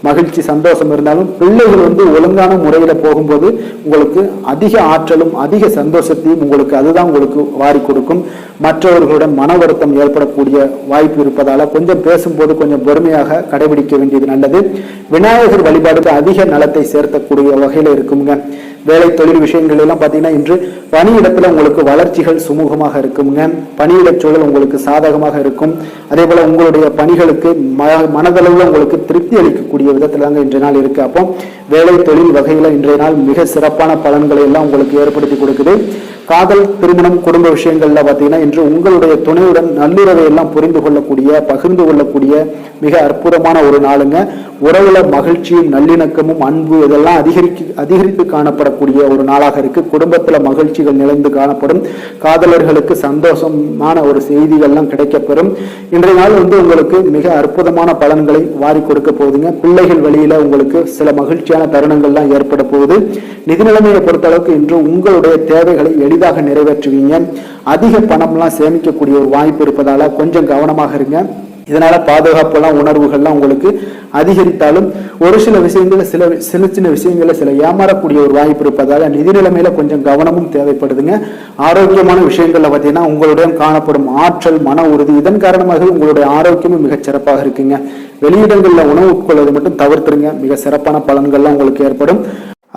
மகிழ்ச்சி, சந்தோஷம் இருந்தாலும் பிள்ளைகள் ஒழுங்கான முறையில போகும்போது உங்களுக்கு அதிக ஆற்றலும் அதிக சந்தோஷத்தையும் அதுதான் உங்களுக்கு வாரி கொடுக்கும். மற்றவர்களுடன் மன வருத்தம் ஏற்படக்கூடிய வாய்ப்பு இருப்பதால கொஞ்சம் பேசும்போது கொஞ்சம் பொறுமையாக கடைபிடிக்க வேண்டியது நல்லது. விநாயகர் வழிபாடு அதிக நலத்தை சேர்த்தக்கூடிய வகையில இருக்குங்க. வேலை தொழில் விஷயங்கள் எல்லாம் பார்த்தீங்கன்னா இன்று பணியிடத்துல உங்களுக்கு வளர்ச்சிகள் சுமூகமாக இருக்குங்க. பணியிட சூழல் உங்களுக்கு சாதகமாக இருக்கும். அதே போல உங்களுடைய பணிகளுக்கு மனதளவில் உங்களுக்கு திருப்தி அளிக்கக்கூடிய விதத்துல தாங்க இன்றைய நாள் இருக்கு. அப்போ வேலை தொழில் வகையில இன்றைய நாள் மிக சிறப்பான பலன்களை எல்லாம் உங்களுக்கு ஏற்படுத்தி கொடுக்குது. காதல், திருமணம், குடும்ப விஷயங்கள்ல பார்த்தீங்கன்னா இன்று உங்களுடைய துணையுடன் நல்லுறவை எல்லாம் புரிந்து கொள்ளக்கூடிய, பகிர்ந்து கொள்ளக்கூடிய மிக அற்புதமான ஒரு நாளுங்க. உறவுல மகிழ்ச்சியும் நல்லிணக்கமும் அன்பு இதெல்லாம் அதிகரித்து காணப்படக்கூடிய ஒரு நாளாக இருக்கு. குடும்பத்துல மகிழ்ச்சிகள் நிறைந்து காணப்படும். காதலர்களுக்கு சந்தோஷமான ஒரு செய்திகள்லாம் கிடைக்கப்பெறும். இன்றைய நாள் உங்களுக்கு மிக அற்புதமான பலன்களை வாரி கொடுக்க போகுதுங்க. பிள்ளைகள் வழியில உங்களுக்கு சில மகிழ்ச்சியான தருணங்கள்லாம் ஏற்பட போகுது. நிதி நிலைமையை பொறுத்த அளவுக்கு இன்று உங்களுடைய தேவைகளை எளிதாக நிறைவேற்றுவீங்க. அதிக பணம்லாம் சேமிக்கக்கூடிய ஒரு வாய்ப்பு இருப்பதால கொஞ்சம் கவனமாக இருங்க. இதனால பாதுகாப்புலாம் உணர்வுகள்லாம் உங்களுக்கு அதிகரித்தாலும் ஒரு சில விஷயங்கள்ல சின்ன விஷயங்கள்ல சில ஏமாறக்கூடிய ஒரு வாய்ப்பு இருப்பதால நிதி நிலைமையில கொஞ்சம் கவனமும் தேவைப்படுதுங்க. ஆரோக்கியமான விஷயங்கள்ல பார்த்தீங்கன்னா உங்களுடைய காணப்படும் ஆற்றல், மன உறுதி இதன் காரணமாக உங்களுடைய ஆரோக்கியமும் மிகச் சிறப்பாக இருக்குங்க. வெளியிடங்கள்ல உணவு உட்கொள்வதை மட்டும் தவிர்த்துருங்க. மிக சிறப்பான பலன்கள்லாம் உங்களுக்கு ஏற்படும்.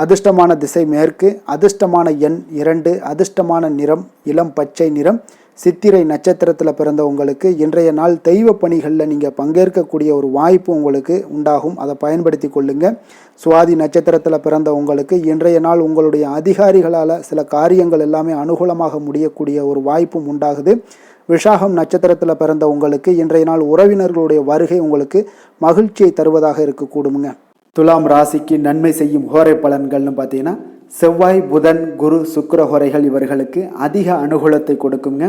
அதிர்ஷ்டமான திசை மேற்கு, அதிர்ஷ்டமான எண் 2, அதிர்ஷ்டமான நிறம் இளம் பச்சை நிறம். சித்திரை நட்சத்திரத்தில் பிறந்த உங்களுக்கு இன்றைய நாள் தெய்வ பணிகளில் நீங்கள் பங்கேற்கக்கூடிய ஒரு வாய்ப்பு உங்களுக்கு உண்டாகும். அதை பயன்படுத்தி கொள்ளுங்க. சுவாதி நட்சத்திரத்தில் பிறந்த உங்களுக்கு இன்றைய நாள் உங்களுடைய அதிகாரிகளால் சில காரியங்கள் எல்லாமே அனுகூலமாக முடியக்கூடிய ஒரு வாய்ப்பும் உண்டாகுது. விஷாகம் நட்சத்திரத்தில் பிறந்த உங்களுக்கு இன்றைய நாள் உறவினர்களுடைய வருகை உங்களுக்கு மகிழ்ச்சியை தருவதாக இருக்கக்கூடுங்க. துலாம் ராசிக்கு நன்மை செய்யும் ஹோரை பலன்கள்னு பார்த்தீங்கன்னா செவ்வாய், புதன், குரு, சுக்கிர ஹோரைகள் இவர்களுக்கு அதிக அனுகூலத்தை கொடுக்குங்க.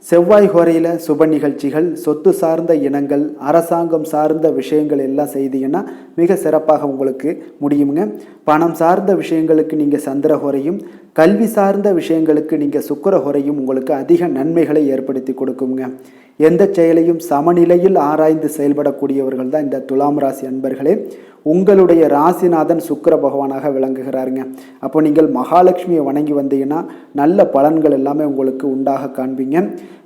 செவ்வாய் ஹோரையில் சுப நிகழ்ச்சிகள், சொத்து சார்ந்த இனங்கள், அரசாங்கம் சார்ந்த விஷயங்கள் எல்லாம் செய்தீங்கன்னா மிக சிறப்பாக உங்களுக்கு முடியுங்க. பணம் சார்ந்த விஷயங்களுக்கு நீங்கள் சந்திர ஹோரையும், கல்வி சார்ந்த விஷயங்களுக்கு நீங்கள் சுக்கிர ஹோரையும் உங்களுக்கு அதிக நன்மைகளை ஏற்படுத்தி கொடுக்குங்க. எந்த செயலையும் சமநிலையில் ஆராய்ந்து செயல்படக்கூடியவர்கள் தான் இந்த துலாம் ராசி அன்பர்களே. உங்களுடைய ராசிநாதன் சுக்கிர பகவானாக விளங்குகிறாருங்க. அப்போ நீங்கள் மகாலட்சுமியை வணங்கி வந்தீங்கன்னா நல்ல பலன்கள் எல்லாமே உங்களுக்கு உண்டாக காண்பீங்க.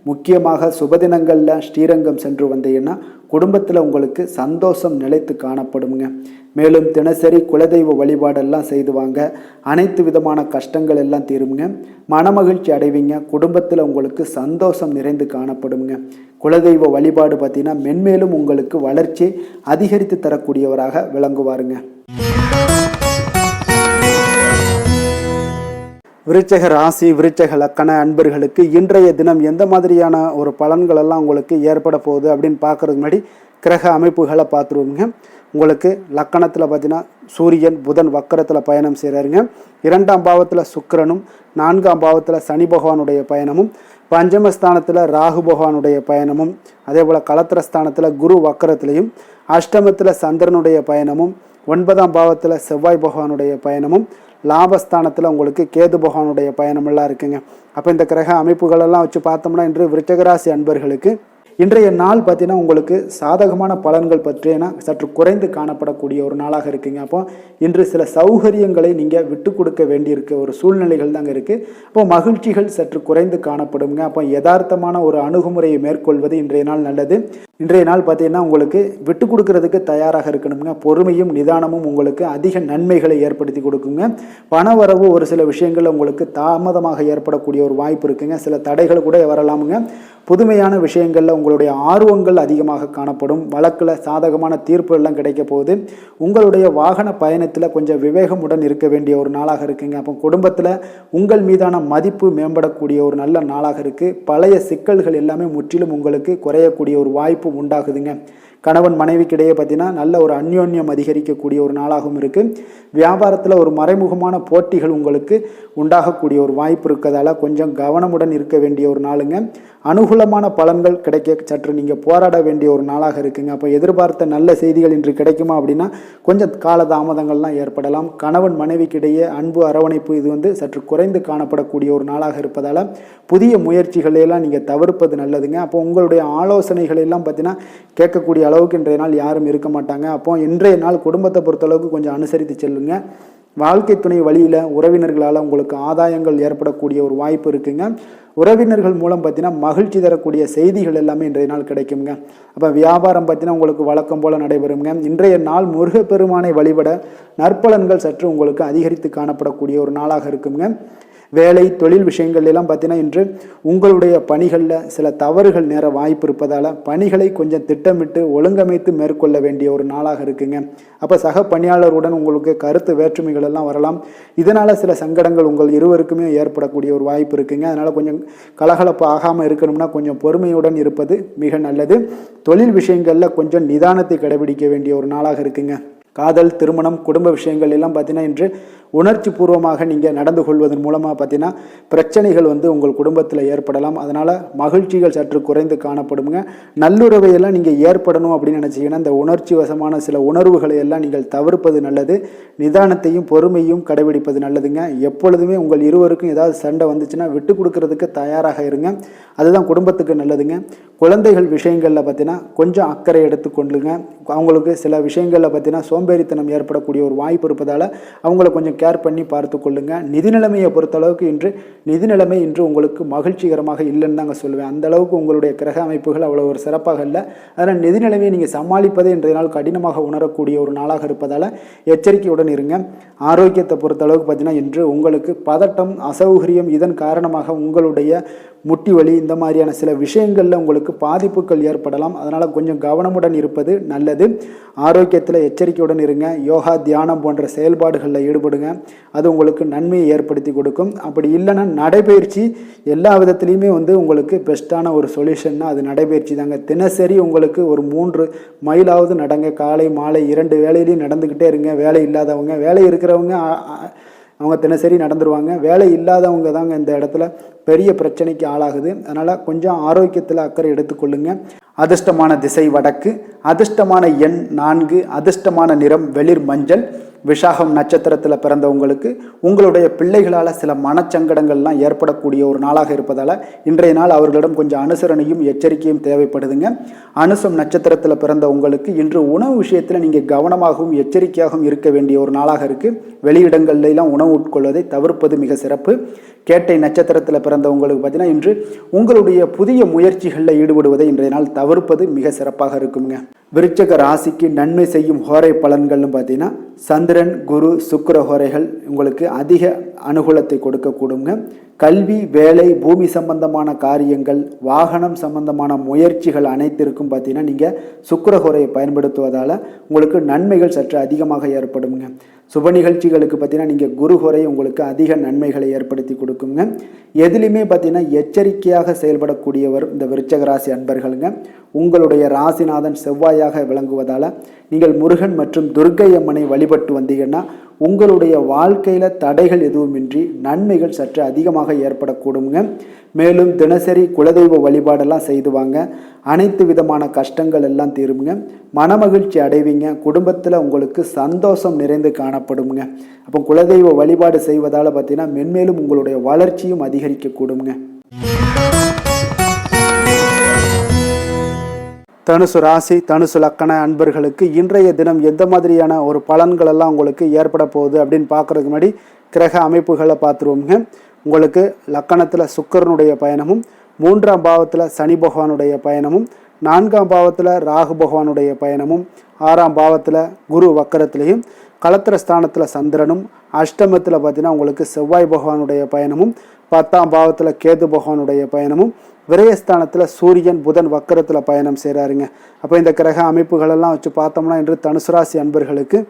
முக்கியமாக சுபதினங்களில் ஸ்ரீரங்கம் சென்று வந்தீங்கன்னா குடும்பத்தில் உங்களுக்கு சந்தோஷம் நிலைத்து காணப்படுங்க. மேலும் தினசரி குலதெய்வ வழிபாடெல்லாம் செய்து வாங்க. அனைத்து விதமான கஷ்டங்கள் எல்லாம் தீருங்க. மனமகிழ்ச்சி அடைவீங்க. குடும்பத்தில் உங்களுக்கு சந்தோஷம் நிறைந்து காணப்படுங்க. குலதெய்வ வழிபாடு பார்த்தீங்கன்னா மென்மேலும் உங்களுக்கு வளர்ச்சி அதிகரித்து தரக்கூடியவராக விளங்குவாருங்க. விருச்சக ராசி, விருச்சக லக்கண அன்பர்களுக்கு இன்றைய தினம் எந்த மாதிரியான ஒரு பலன்கள் எல்லாம் உங்களுக்கு ஏற்பட போகுது அப்படின்னு பார்க்கறதுக்கு முன்னாடி கிரக அமைப்புகளை பார்த்துருவோங்க. உங்களுக்கு லக்கணத்தில் பார்த்தீங்கன்னா சூரியன், புதன் வக்கரத்தில் பயணம் செய்கிறாருங்க. 2ஆம் பாவத்தில் சுக்கிரனும், 4ஆம் பாவத்தில் சனி பகவானுடைய பயணமும், பஞ்சமஸ்தானத்தில் ராகு பகவானுடைய பயணமும், அதே போல் களத்திரஸ்தானத்தில் குரு வக்கரத்திலையும், அஷ்டமத்தில் சந்திரனுடைய பயணமும், 9ஆம் பாவத்தில் செவ்வாய் பகவானுடைய பயணமும், லாபஸ்தானத்தில் உங்களுக்கு கேது பகவானுடைய பயணமெல்லாம் இருக்குங்க. அப்போ இந்த கிரக அமைப்புகளெல்லாம் வச்சு பார்த்தோம்னா இன்று விருச்சிகராசி அன்பர்களுக்கு இன்றைய நாள் பார்த்தீங்கன்னா உங்களுக்கு சாதகமான பலன்கள் பற்றினா சற்று குறைந்து காணப்படக்கூடிய ஒரு நாளாக இருக்குங்க. அப்போ இன்று சில சௌகரியங்களை நீங்கள் விட்டு கொடுக்க வேண்டியிருக்க ஒரு சூழ்நிலைகள் தாங்க இருக்குது. அப்போ மகிழ்ச்சிகள் சற்று குறைந்து காணப்படுங்க. அப்போ யதார்த்தமான ஒரு அணுகுமுறையை மேற்கொள்வது இன்றைய நாள் நல்லது. இன்றைய நாள் பார்த்தீங்கன்னா உங்களுக்கு விட்டு கொடுக்கறதுக்கு தயாராக இருக்கணுங்க. பொறுமையும் நிதானமும் உங்களுக்கு அதிக நன்மைகளை ஏற்படுத்தி கொடுக்குங்க. பண வரவு ஒரு சில விஷயங்கள் உங்களுக்கு தாமதமாக ஏற்படக்கூடிய ஒரு வாய்ப்பு இருக்குங்க. சில தடைகள் கூட வரலாமுங்க. புதுமையான விஷயங்களில் உங்களுடைய ஆர்வங்கள் அதிகமாக காணப்படும். வழக்கில் சாதகமான தீர்ப்பு எல்லாம் கிடைக்க போகுது. உங்களுடைய வாகன பயணத்தில் கொஞ்சம் விவேகமுடன் இருக்க வேண்டிய ஒரு நாளாக இருக்குங்க. அப்போ குடும்பத்தில் உங்கள் மீதான மதிப்பு மேம்படக்கூடிய ஒரு நல்ல நாளாக இருக்குது. பழைய சிக்கல்கள் எல்லாமே முற்றிலும் உங்களுக்கு குறையக்கூடிய ஒரு வாய்ப்பு உண்டாகுதுங்க. கணவன் மனைவிக்கிடையே பார்த்தீங்கன்னா நல்ல ஒரு அந்யோன்யம் அதிகரிக்கக்கூடிய ஒரு நாளாகவும் இருக்குது. வியாபாரத்தில் ஒரு மறைமுகமான போட்டிகள் உங்களுக்கு உண்டாகக்கூடிய ஒரு வாய்ப்பு இருக்கிறதால கொஞ்சம் கவனமுடன் இருக்க வேண்டிய ஒரு நாளுங்க. அனுகூலமான பலன்கள் கிடைக்க சற்று நீங்கள் போராட வேண்டிய ஒரு நாளாக இருக்குங்க. அப்போ எதிர்பார்த்த நல்ல செய்திகள் இன்று கிடைக்குமா அப்படின்னா கொஞ்சம் கால தாமதங்கள்லாம் ஏற்படலாம். கணவன் மனைவிக்கிடையே அன்பு அரவணைப்பு இது சற்று குறைந்து காணப்படக்கூடிய ஒரு நாளாக இருப்பதால் புதிய முயற்சிகளையெல்லாம் நீங்கள் தவிர்ப்பது நல்லதுங்க. அப்போ உங்களுடைய ஆலோசனைகள் எல்லாம் பார்த்தீங்கன்னா கேட்கக்கூடிய அளவுக்கு இன்றைய நாள் யாரும் இருக்க மாட்டாங்க. அப்போ இன்றைய நாள் குடும்பத்தை பொறுத்தளவுக்கு கொஞ்சம் அனுசரித்து செல்லுங்க. வாழ்க்கை துணை வழியில் உறவினர்களால் உங்களுக்கு ஆதாயங்கள் ஏற்படக்கூடிய ஒரு வாய்ப்பு இருக்குங்க. உறவினர்கள் மூலம் பார்த்தீங்கன்னா மகிழ்ச்சி தரக்கூடிய செய்திகள் எல்லாமே இன்றைய நாள் கிடைக்குங்க. அப்போ வியாபாரம் பார்த்தீங்கன்னா உங்களுக்கு வழக்கம் போல் நடைபெறுங்க. இன்றைய நாள் முருகப்பெருமானை வழிபட நற்பலன்கள் சற்று உங்களுக்கு அதிகரித்து காணப்படக்கூடிய ஒரு நாளாக இருக்குங்க. வேலை தொழில் விஷயங்கள் எல்லாம் பார்த்தீங்கன்னா இன்று உங்களுடைய பணிகளில் சில தவறுகள் நேர வாய்ப்பு இருப்பதால் பணிகளை கொஞ்சம் திட்டமிட்டு ஒழுங்கமைத்து மேற்கொள்ள வேண்டிய ஒரு நாளாக இருக்குங்க. அப்போ சக பணியாளருடன் உங்களுக்கு கருத்து வேற்றுமைகள் எல்லாம் வரலாம். இதனால் சில சங்கடங்கள் உங்கள் இருவருக்குமே ஏற்படக்கூடிய ஒரு வாய்ப்பு இருக்குங்க. அதனால் கொஞ்சம் கலகலப்பு ஆகாமல் இருக்கணும்னா கொஞ்சம் பொறுமையுடன் இருப்பது மிக நல்லது. தொழில் விஷயங்களில் கொஞ்சம் நிதானத்தை கடைபிடிக்க வேண்டிய ஒரு நாளாக இருக்குங்க. காதல், திருமணம், குடும்ப விஷயங்கள் எல்லாம் பார்த்தீங்கன்னா இன்று உணர்ச்சி பூர்வமாக நீங்கள் நடந்து கொள்வதன் மூலமாக பார்த்தீங்கன்னா பிரச்சனைகள் உங்கள் குடும்பத்தில் ஏற்படலாம். அதனால் மகிழ்ச்சிகள் சற்று குறைந்து காணப்படுங்க. நல்லுறவையெல்லாம் நீங்கள் ஏற்படணும் அப்படின்னு நினச்சிங்கன்னா இந்த உணர்ச்சி வசமான சில உணர்வுகளை எல்லாம் நீங்கள் தவிர்ப்பது நல்லது. நிதானத்தையும் பொறுமையும் கடைபிடிப்பது நல்லதுங்க. எப்பொழுதுமே உங்கள் இருவருக்கும் ஏதாவது சண்டை வந்துச்சுன்னா விட்டு கொடுக்கறதுக்கு தயாராக இருங்க. அதுதான் குடும்பத்துக்கு நல்லதுங்க. குழந்தைகள் விஷயங்களில் பார்த்தீங்கன்னா கொஞ்சம் அக்கறை எடுத்துக்கொள்ளுங்க. அவங்களுக்கு சில விஷயங்களில் பார்த்தீங்கன்னா சோம்பேறித்தனம் ஏற்படக்கூடிய ஒரு வாய்ப்பு இருப்பதால் அவங்கள கொஞ்சம் கேர் பண்ணி பார்த்து கொள்ளுங்க. நிதி நிலைமையை பொறுத்தளவுக்கு நிதி நிலைமை இன்று உங்களுக்கு மகிழ்ச்சிகரமாக இல்லைன்னு தாங்க சொல்லுவேன். அந்த அளவுக்கு உங்களுடைய கிரக அமைப்புகள் அவ்வளோ ஒரு சிறப்பாக இல்லை. அதனால் நிதி நிலைமையை நீங்கள் சமாளிப்பதே இன்றைய நாள் கடினமாக உணரக்கூடிய ஒரு நாளாக இருப்பதால் எச்சரிக்கையுடன் இருங்க. ஆரோக்கியத்தை பொறுத்தளவுக்கு பார்த்தீங்கன்னா இன்று உங்களுக்கு பதட்டம், அசௌகரியம் இதன் காரணமாக உங்களுடைய முட்டி வலி இந்த மாதிரியான சில விஷயங்களில் உங்களுக்கு பாதிப்புகள் ஏற்படலாம். அதனால் கொஞ்சம் கவனமுடன் இருப்பது நல்லது. ஆரோக்கியத்தில் எச்சரிக்கையுடன் இருங்க. யோகா, தியானம் போன்ற செயல்பாடுகளில் ஈடுபடுங்க. அது உங்களுக்கு நன்மையை ஏற்படுத்தி கொடுக்கும். அப்படி இல்லைன்னா நடைபயிற்சி எல்லா விதத்துலேயுமே உங்களுக்கு பெஸ்ட்டான ஒரு சொல்யூஷன்னா அது நடைபயிற்சி தாங்க. தினசரி உங்களுக்கு ஒரு 3 மைலாவது நடங்க. காலை மாலை 2 வேலையிலையும் நடந்துக்கிட்டே இருங்க. வேலை இல்லாதவங்க, வேலை இருக்கிறவங்க அவங்க தினசரி நடந்துருவாங்க. வேலை இல்லாதவங்க தாங்க இந்த இடத்துல பெரிய பிரச்சனைக்கு ஆளாகுது. அதனால் கொஞ்சம் ஆரோக்கியத்தில் அக்கறை எடுத்துக்கொள்ளுங்க. அதிர்ஷ்டமான திசை வடக்கு, அதிர்ஷ்டமான எண் 4, அதிர்ஷ்டமான நிறம் வெளிர் மஞ்சள். விஷாகம் நட்சத்திரத்தில் பிறந்தவங்களுக்கு உங்களுடைய பிள்ளைகளால் சில மனச்சங்கடங்கள்லாம் ஏற்படக்கூடிய ஒரு நாளாக இருப்பதால் இன்றைய நாள் அவர்களிடம் கொஞ்சம் அனுசரணையும் எச்சரிக்கையும் தேவைப்படுதுங்க. அனுசம் நட்சத்திரத்தில் பிறந்த உங்களுக்கு இன்று உணவு விஷயத்தில் நீங்கள் கவனமாகவும் எச்சரிக்கையாகவும் இருக்க வேண்டிய ஒரு நாளாக இருக்குது. வெளியிடங்கள்லாம் உணவு உட்கொள்வதை தவிர்ப்பது மிக சிறப்பு. கேட்டை நட்சத்திரத்தில் பிறந்தவங்களுக்கு பார்த்தீங்கன்னா இன்று உங்களுடைய புதிய முயற்சிகளில் ஈடுபடுவதை இன்றைய நாள் தவிர்ப்பது மிக சிறப்பாக இருக்குங்க. விருச்சக ராசிக்கு நன்மை செய்யும் ஹோரை பலன்கள்னு பார்த்தீங்கன்னா சந்திரன், குரு, சுக்கிர ஹோரைகள் உங்களுக்கு அதிக அனுகூலத்தை கொடுக்கக்கூடுங்க. கல்வி, வேலை, பூமி சம்பந்தமான காரியங்கள், வாகனம் சம்பந்தமான முயற்சிகள் அனைத்திற்கும் பார்த்தீங்கன்னா நீங்கள் சுக்கிர ஹோரையை பயன்படுத்துவதால் உங்களுக்கு நன்மைகள் சற்று அதிகமாக ஏற்படுங்க. சுப நிகழ்ச்சிகளுக்கு பார்த்தீங்கன்னா நீங்கள் குரு ஹோரை உங்களுக்கு அதிக நன்மைகளை ஏற்படுத்தி கொடுக்குங்க. எதுலையுமே பார்த்தீங்கன்னா எச்சரிக்கையாக செயல்படக்கூடியவர் இந்த விருச்சக ராசி அன்பர்களுங்க. உங்களுடைய ராசிநாதன் செவ்வாயாக விளங்குவதால் நீங்கள் முருகன் மற்றும் துர்க்கை அம்மனை வழிபட்டு வந்தீங்கன்னா உங்களுடைய வாழ்க்கையில் தடைகள் எதுவுமின்றி நன்மைகள் சற்று அதிகமாக ஏற்படக்கூடுங்க. மேலும் தினசரி குலதெய்வ வழிபாடெல்லாம் செய்து வாங்க. அனைத்து விதமான கஷ்டங்கள் எல்லாம் தீருங்க. மனமகிழ்ச்சி அடைவீங்க. குடும்பத்தில் உங்களுக்கு சந்தோஷம் நிறைந்து காணப்படுங்க. அப்போ குலதெய்வ வழிபாடு செய்வதால் பார்த்தீங்கன்னா மென்மேலும் உங்களுடைய வளர்ச்சியும் அதிகரிக்கக்கூடுங்க. தனுசு ராசி, தனுசு லக்கண அன்பர்களுக்கு இன்றைய தினம் எந்த மாதிரியான ஒரு பலன்கள் எல்லாம் உங்களுக்கு ஏற்பட போகுது அப்படின்னு பார்க்குறதுக்கு முன்னாடி கிரக அமைப்புகளை பார்த்துருவோங்க. உங்களுக்கு லக்கணத்தில் சுக்கிரனுடைய பயணமும், 3ஆம் பாவத்தில் சனி பகவானுடைய பயணமும், 4ஆம் பாவத்தில் ராகு பகவானுடைய பயணமும், 6ஆம் பாவத்தில் குரு வக்கரத்திலையும், களத்திரஸ்தானத்தில் சந்திரனும், அஷ்டமத்தில் பார்த்தீங்கன்னா உங்களுக்கு செவ்வாய் பகவானுடைய பயணமும், 10ஆம் பாவத்தில் கேது பகவானுடைய பயணமும், விரயஸ்தானத்தில் சூரியன் புதன் வக்கரத்தில் பயணம் செய்கிறாருங்க. அப்போ இந்த கிரக அமைப்புகளெல்லாம் வச்சு பார்த்தோம்னா இன்று தனுசு ராசி அன்பர்களுக்கு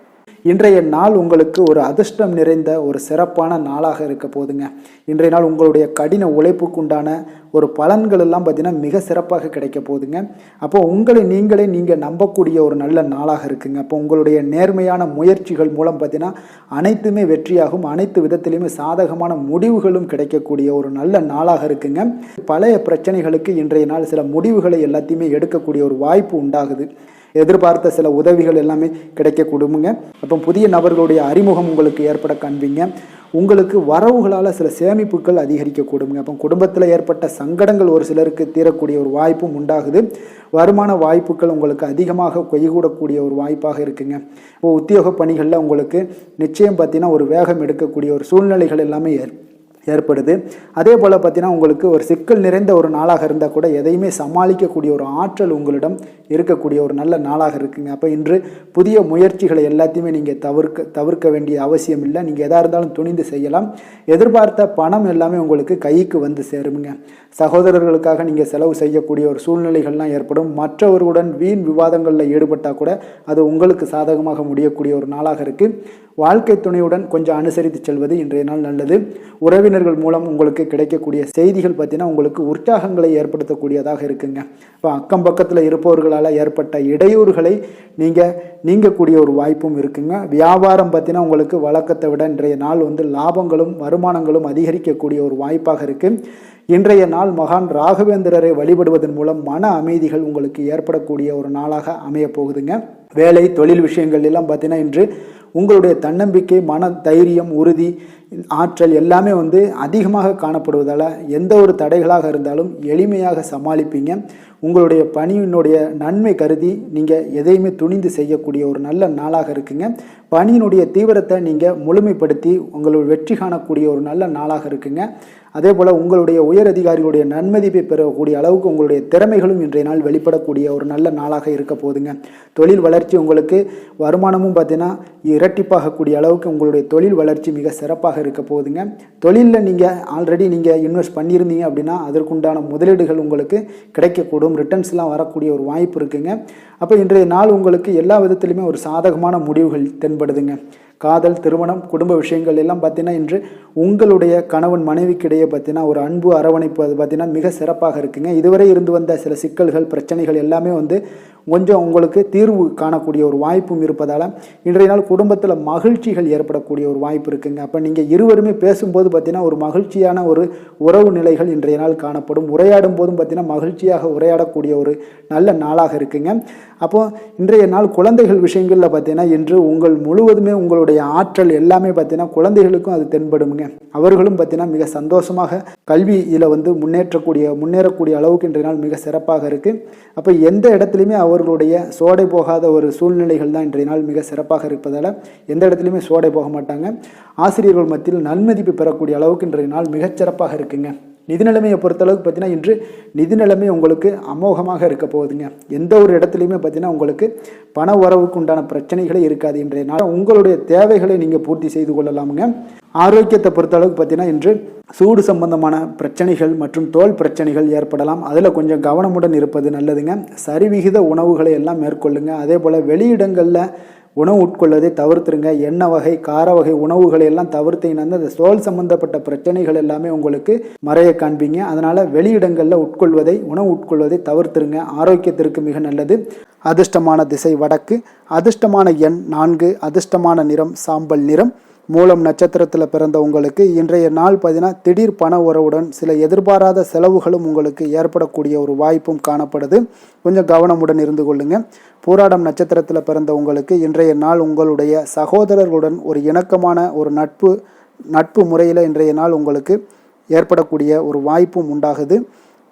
இன்றைய நாள் உங்களுக்கு ஒரு அதிர்ஷ்டம் நிறைந்த ஒரு சிறப்பான நாளாக இருக்க போதுங்க. இன்றைய நாள் உங்களுடைய கடின உழைப்புக்குண்டான ஒரு பலன்கள் எல்லாம் பார்த்தீங்கன்னா மிக சிறப்பாக கிடைக்க போகுதுங்க. அப்போ உங்களை நீங்கள் நம்பக்கூடிய ஒரு நல்ல நாளாக இருக்குங்க. அப்போ உங்களுடைய நேர்மையான முயற்சிகள் மூலம் பார்த்தீங்கன்னா அனைத்துமே வெற்றியாகும். அனைத்து விதத்திலையுமே சாதகமான முடிவுகளும் கிடைக்கக்கூடிய ஒரு நல்ல நாளாக இருக்குங்க. பழைய பிரச்சனைகளுக்கு இன்றைய நாள் சில முடிவுகளை எல்லாத்தையுமே எடுக்கக்கூடிய ஒரு வாய்ப்பு உண்டாகுது. எதிர்பார்த்த சில உதவிகள் எல்லாமே கிடைக்கக்கூடுங்க. அப்போ புதிய நபர்களுடைய அறிமுகம் உங்களுக்கு ஏற்பட காண்பீங்க. உங்களுக்கு வரவுகளால் சில சேமிப்புகள் அதிகரிக்கக்கூடுங்க. அப்போ குடும்பத்தில் ஏற்பட்ட சங்கடங்கள் ஒரு சிலருக்கு தீரக்கூடிய ஒரு வாய்ப்பும் உண்டாகுது. வருமான வாய்ப்புகள் உங்களுக்கு அதிகமாக கைகூடக்கூடிய ஒரு வாய்ப்பாக இருக்குங்க. இப்போ உத்தியோக பணிகளில் உங்களுக்கு நிச்சயம் பார்த்தீங்கன்னா ஒரு வேகம் எடுக்கக்கூடிய ஒரு சூழ்நிலைகள் எல்லாமே ஏற்படுது. அதே போல் பார்த்தீங்கன்னா உங்களுக்கு ஒரு சிக்கல் நிறைந்த ஒரு நாளாக இருந்தால் கூட எதையுமே சமாளிக்கக்கூடிய ஒரு ஆற்றல் உங்களிடம் இருக்கக்கூடிய ஒரு நல்ல நாளாக இருக்குங்க. அப்போ இன்று புதிய முயற்சிகளை எல்லாத்தையுமே நீங்கள் தவிர்க்க வேண்டிய அவசியம் இல்லை. நீங்கள் எதாக இருந்தாலும் துணிந்து செய்யலாம். எதிர்பார்த்த பணம் எல்லாமே உங்களுக்கு கைக்கு வந்து சேருங்க. சகோதரர்களுக்காக நீங்கள் செலவு செய்யக்கூடிய ஒரு சூழ்நிலைகள்லாம் ஏற்படும். மற்றவர்களுடன் வீண் விவாதங்களில் ஈடுபட்டால் கூட அது உங்களுக்கு சாதகமாக முடியக்கூடிய ஒரு நாளாக இருக்குது. வாழ்க்கை துணையுடன் கொஞ்சம் அனுசரித்து செல்வது இன்றைய நாள் நல்லது. உறவினர்கள் மூலம் உங்களுக்கு கிடைக்கக்கூடிய செய்திகள் பார்த்தீங்கன்னா உங்களுக்கு உற்சாகங்களை ஏற்படுத்தக்கூடியதாக இருக்குங்க. இப்போ அக்கம் பக்கத்தில் இருப்பவர்களால் ஏற்பட்ட இடையூறுகளை நீங்கக்கூடிய ஒரு வாய்ப்பும் இருக்குங்க. வியாபாரம் பார்த்தீங்கன்னா உங்களுக்கு வழக்கத்தை விட இன்றைய நாள் லாபங்களும் வருமானங்களும் அதிகரிக்கக்கூடிய ஒரு வாய்ப்பாக இருக்குது. இன்றைய நாள் மகான் ராகவேந்திரரை வழிபடுவதன் மூலம் மன அமைதிகள் உங்களுக்கு ஏற்படக்கூடிய ஒரு நாளாக அமைய போகுதுங்க. வேலை தொழில் விஷயங்கள் எல்லாம் பார்த்தீங்கன்னா இன்று உங்களுடைய தன்னம்பிக்கை, மன தைரியம், உறுதி, ஆற்றல் எல்லாமே அதிகமாக காணப்படுவதால் எந்த ஒரு தடைகளாக இருந்தாலும் எளிமையாக சமாளிப்பீங்க. உங்களுடைய பணியினுடைய நன்மை கருதி நீங்கள் எதையுமே துணிந்து செய்யக்கூடிய ஒரு நல்ல நாளாக இருக்குங்க. பணியினுடைய தீவிரத்தை நீங்கள் முழுமைப்படுத்தி உங்களுடைய வெற்றி காணக்கூடிய ஒரு நல்ல நாளாக இருக்குங்க. அதே போல் உங்களுடைய உயர் அதிகாரிகளுடைய நன்மதிப்பை பெறக்கூடிய அளவுக்கு உங்களுடைய திறமைகளும் இன்றைய நாள் வெளிப்படக்கூடிய ஒரு நல்ல நாளாக இருக்க போகுதுங்க. தொழில் வளர்ச்சி உங்களுக்கு வருமானமும் பார்த்தீங்கன்னா இரட்டிப்பாகக்கூடிய அளவுக்கு உங்களுடைய தொழில் வளர்ச்சி மிக சிறப்பாக இருக்க போகுதுங்க. தொழிலில் நீங்கள் ஆல்ரெடி இன்வெஸ்ட் பண்ணியிருந்தீங்க அப்படின்னா அதற்குண்டான முதலீடுகள் உங்களுக்கு கிடைக்கக்கூடும். ரிட்டர்ன்ஸ்லாம் வரக்கூடிய ஒரு வாய்ப்பு இருக்குங்க. அப்போ இன்றைய நாள் உங்களுக்கு எல்லா விதத்திலுமே ஒரு சாதகமான முடிவுகள் தென்படுதுங்க. காதல், திருமணம், குடும்ப விஷயங்கள் எல்லாம் பார்த்தீங்கன்னா இன்று உங்களுடைய கணவன் மனைவிக்கிடையே பார்த்தீங்கன்னா ஒரு அன்பு அரவணைப்பு அது பார்த்தீங்கன்னா மிக சிறப்பாக இருக்குங்க. இதுவரை இருந்து வந்த சில சிக்கல்கள் பிரச்சனைகள் எல்லாமே கொஞ்சம் உங்களுக்கு தீர்வு காணக்கூடிய ஒரு வாய்ப்பும் இருப்பதால் இன்றைய நாள் குடும்பத்தில் மகிழ்ச்சிகள் ஏற்படக்கூடிய ஒரு வாய்ப்பு இருக்குங்க. அப்போ நீங்கள் இருவருமே பேசும்போது பார்த்தீங்கன்னா ஒரு மகிழ்ச்சியான ஒரு உறவு நிலைகள் இன்றைய நாள் காணப்படும். உரையாடும் போதும் பார்த்தீங்கன்னா மகிழ்ச்சியாக உரையாடக்கூடிய ஒரு நல்ல நாளாக இருக்குங்க. அப்போது இன்றைய நாள் குழந்தைகள் விஷயங்களில் பார்த்தீங்கன்னா இன்று முழுவதுமே உங்களுடைய ஆற்றல் எல்லாமே பார்த்தீங்கன்னா குழந்தைகளுக்கும் அது தென்படுங்க. அவர்களும் பார்த்தீங்கன்னா மிக சந்தோஷமாக கல்வியில் முன்னேறக்கூடிய அளவுக்கு இன்றைய நாள் மிக சிறப்பாக இருக்குது. அப்போ எந்த இடத்துலையுமே அவர்களுடைய சோடை போகாத ஒரு சூழ்நிலைகள் தான் இன்றைய நாள் மிக சிறப்பாக இருப்பதால் எந்த இடத்துலையுமே சோடை போக மாட்டாங்க. ஆசிரியர்கள் மத்தியில் நன்மதிப்பு பெறக்கூடிய அளவுக்கு இன்றைய நாள் மிகச்சிறப்பாக இருக்குங்க. நிதி நிலைமையை பொறுத்தளவுக்கு பார்த்தீங்கன்னா இன்று நிதி நிலைமை உங்களுக்கு அமோகமாக இருக்க போகுதுங்க. எந்த ஒரு இடத்துலையுமே பார்த்தீங்கன்னா உங்களுக்கு பண வரவுக்கு உண்டான பிரச்சனைகளே இருக்காது. இன்றைய நாள் உங்களுடைய தேவைகளை நீங்கள் பூர்த்தி செய்து கொள்ளலாமுங்க. ஆரோக்கியத்தை பொறுத்தளவுக்கு பார்த்தீங்கன்னா இன்று சூடு சம்பந்தமான பிரச்சனைகள் மற்றும் தோல் பிரச்சனைகள் ஏற்படலாம். அதில் கொஞ்சம் கவனமுடன் இருப்பது நல்லதுங்க. சரிவிகித உணவுகளை எல்லாம் மேற்கொள்ளுங்க. அதே போல் வெளியிடங்களில் உணவு உட்கொள்வதை தவிர்த்துருங்க. எண்ணெய் வகை, கார வகை உணவுகளை எல்லாம் தவிர்த்தீங்கன்னா அந்த தோல் சம்பந்தப்பட்ட பிரச்சனைகள் எல்லாமே உங்களுக்கு மறைய காண்பீங்க. அதனால் வெளியிடங்களில் உணவு உட்கொள்வதை தவிர்த்துருங்க. ஆரோக்கியத்திற்கு மிக நல்லது. அதிர்ஷ்டமான திசை வடக்கு, அதிர்ஷ்டமான எண் 4, அதிர்ஷ்டமான நிறம் சாம்பல் நிறம். மூலம் நட்சத்திரத்தில் பிறந்த உங்களுக்கு இன்றைய நாள் பார்த்தீங்கன்னா திடீர் பண உறவுடன் சில எதிர்பாராத செலவுகளும் உங்களுக்கு ஏற்படக்கூடிய ஒரு வாய்ப்பும் காணப்படுது. கொஞ்சம் கவனமுடன் இருந்து கொள்ளுங்க. பூராடம் நட்சத்திரத்தில் பிறந்த உங்களுக்கு இன்றைய நாள் உங்களுடைய சகோதரர்களுடன் ஒரு இணக்கமான ஒரு நட்பு முறையில் இன்றைய நாள் உங்களுக்கு ஏற்படக்கூடிய ஒரு வாய்ப்பும் உண்டாகுது.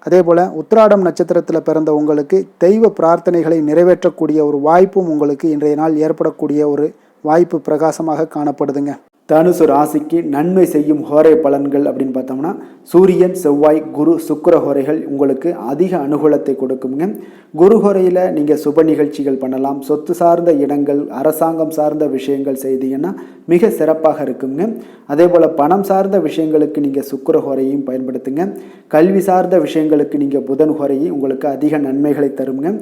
அதே போல் உத்திராடம் நட்சத்திரத்தில் பிறந்த உங்களுக்கு தெய்வ பிரார்த்தனைகளை நிறைவேற்றக்கூடிய ஒரு வாய்ப்பும் உங்களுக்கு இன்றைய நாள் ஏற்படக்கூடிய ஒரு வாய்ப்பு பிரகாசமாக காணப்படுதுங்க. தனுசு ராசிக்கு நன்மை செய்யும் ஹோரை பலன்கள் அப்படின்னு பார்த்தோம்னா சூரியன், செவ்வாய், குரு, சுக்கிர ஹோரைகள் உங்களுக்கு அதிக அனுகூலத்தை கொடுக்குங்க. குரு ஹோரையில் நீங்கள் சுப நிகழ்ச்சிகள் பண்ணலாம். சொத்து சார்ந்த இடங்கள், அரசாங்கம் சார்ந்த விஷயங்கள் செய்தீங்கன்னா மிக சிறப்பாக இருக்குங்க. அதே போல் பணம் சார்ந்த விஷயங்களுக்கு நீங்கள் சுக்கிர ஹோரையும் பயன்படுத்துங்க. கல்வி சார்ந்த விஷயங்களுக்கு நீங்கள் புதன் ஹோரையும் உங்களுக்கு அதிக நன்மைகளை தருங்க.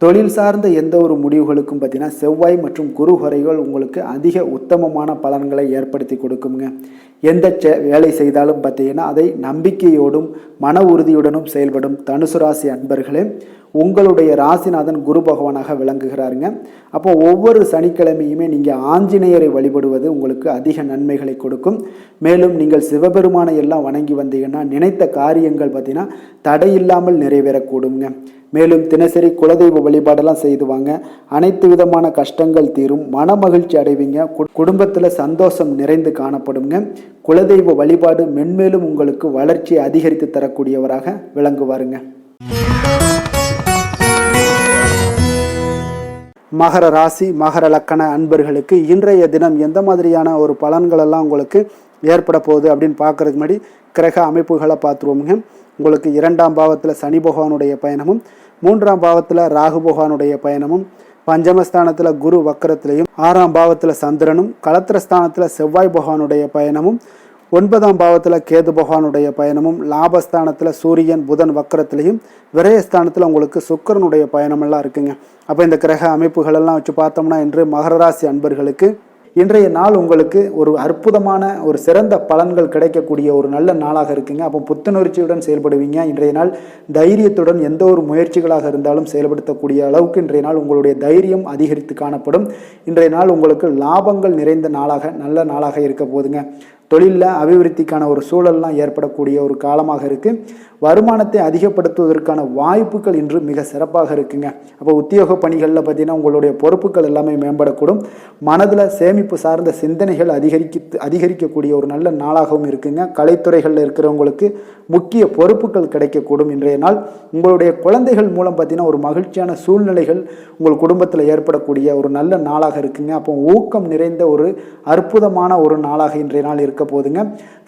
தொழில் சார்ந்த எந்த ஒரு முடிவுகளுக்கும் பார்த்தீங்கன்னா செவ்வாய் மற்றும் குரு ஹோரைகள் உங்களுக்கு அதிக உத்தமமான பலன்களை ஏற்படுத்தி கொடுக்குங்க. எந்த வேலை செய்தாலும் பார்த்தீங்கன்னா அதை நம்பிக்கையோடும் மன உறுதியுடனும் செயல்படும் தனுசு ராசி அன்பர்களே, உங்களுடைய ராசிநாதன் குரு பகவானாக விளங்குகிறாருங்க. அப்போ ஒவ்வொரு சனிக்கிழமையுமே நீங்கள் ஆஞ்சநேயரை வழிபடுவது உங்களுக்கு அதிக நன்மைகளை கொடுக்கும். மேலும் நீங்கள் சிவபெருமானை எல்லாம் வணங்கி வந்தீங்கன்னா நினைத்த காரியங்கள் பார்த்தீங்கன்னா தடையில்லாமல் நிறைவேறக்கூடுங்க. மேலும் தினசரி குலதெய்வ வழிபாடெல்லாம் செய்துவாங்க. அனைத்து விதமான கஷ்டங்கள் தீரும். மன மகிழ்ச்சி அடைவீங்க. குடும்பத்தில் சந்தோஷம் நிறைந்து காணப்படுங்க. குலதெய்வ வழிபாடு மென்மேலும் உங்களுக்கு வளர்ச்சியை அதிகரித்து தரக்கூடியவராக விளங்குவாருங்க. மகர ராசி மகர லக்கண அன்பர்களுக்கு இன்றைய தினம் எந்த மாதிரியான ஒரு பலன்களெல்லாம் உங்களுக்கு ஏற்பட போகுது அப்படின்னு பார்க்குறதுக்கு முன்னாடி கிரக அமைப்புகளை பார்த்துருவோமுங்க. உங்களுக்கு 2ஆம் பாவத்தில் சனி பகவானுடைய பயணமும், 3ஆம் பாவத்தில் ராகு பகவானுடைய பயணமும், பஞ்சமஸ்தானத்தில் குரு வக்கரத்திலையும், 6ஆம் பாவத்தில் சந்திரனும், களத்திரஸ்தானத்தில் செவ்வாய் பகவானுடைய பயணமும், 9ஆம் பாவத்தில் கேது பகவானுடைய பயணமும், லாபஸ்தானத்தில் சூரியன் புதன் வக்கரத்திலையும், விரயஸ்தானத்தில் உங்களுக்கு சுக்கிரனுடைய பயணமெல்லாம் இருக்குங்க. அப்போ இந்த கிரக அமைப்புகளெல்லாம் வச்சு பார்த்தோம்னா இன்று மகர ராசி அன்பர்களுக்கு இன்றைய நாள் உங்களுக்கு ஒரு அற்புதமான ஒரு சிறந்த பலன்கள் கிடைக்கக்கூடிய ஒரு நல்ல நாளாக இருக்குங்க. அப்போ புத்துணர்ச்சியுடன் செயல்படுவீங்க. இன்றைய நாள் தைரியத்துடன் எந்த ஒரு முயற்சிகளாக இருந்தாலும் செயல்படுத்தக்கூடிய அளவுக்கு இன்றைய நாள் உங்களுடைய தைரியம் அதிகரித்து காணப்படும். இன்றைய நாள் உங்களுக்கு லாபங்கள் நிறைந்த நாளாக நல்ல நாளாக இருக்க போதுங்க. தொழிலில் அபிவிருத்திக்கான ஒரு சூழல்லாம் ஏற்படக்கூடிய ஒரு காலமாக இருக்குது. வருமானத்தை அதிகப்படுத்துவதற்கான வாய்ப்புகள் இன்று மிக சிறப்பாக இருக்குங்க. அப்போ உத்தியோக பணிகளில் பார்த்தீங்கன்னா உங்களுடைய பொறுப்புகள் எல்லாமே மேம்படக்கூடும். மனதில் சேமிப்பு சார்ந்த சிந்தனைகள் அதிகரிக்கக்கூடிய ஒரு நல்ல நாளாகவும் இருக்குங்க. கலைத்துறைகளில் இருக்கிறவங்களுக்கு முக்கிய பொறுப்புகள் கிடைக்கக்கூடும். இன்றைய நாள் உங்களுடைய குழந்தைகள் மூலம் பார்த்தீங்கன்னா ஒரு மகிழ்ச்சியான சூழ்நிலைகள் உங்கள் குடும்பத்தில் ஏற்படக்கூடிய ஒரு நல்ல நாளாக இருக்குங்க. அப்போ ஊக்கம் நிறைந்த ஒரு அற்புதமான ஒரு நாளாக இன்றைய நாள் இருக்க போதுங்க.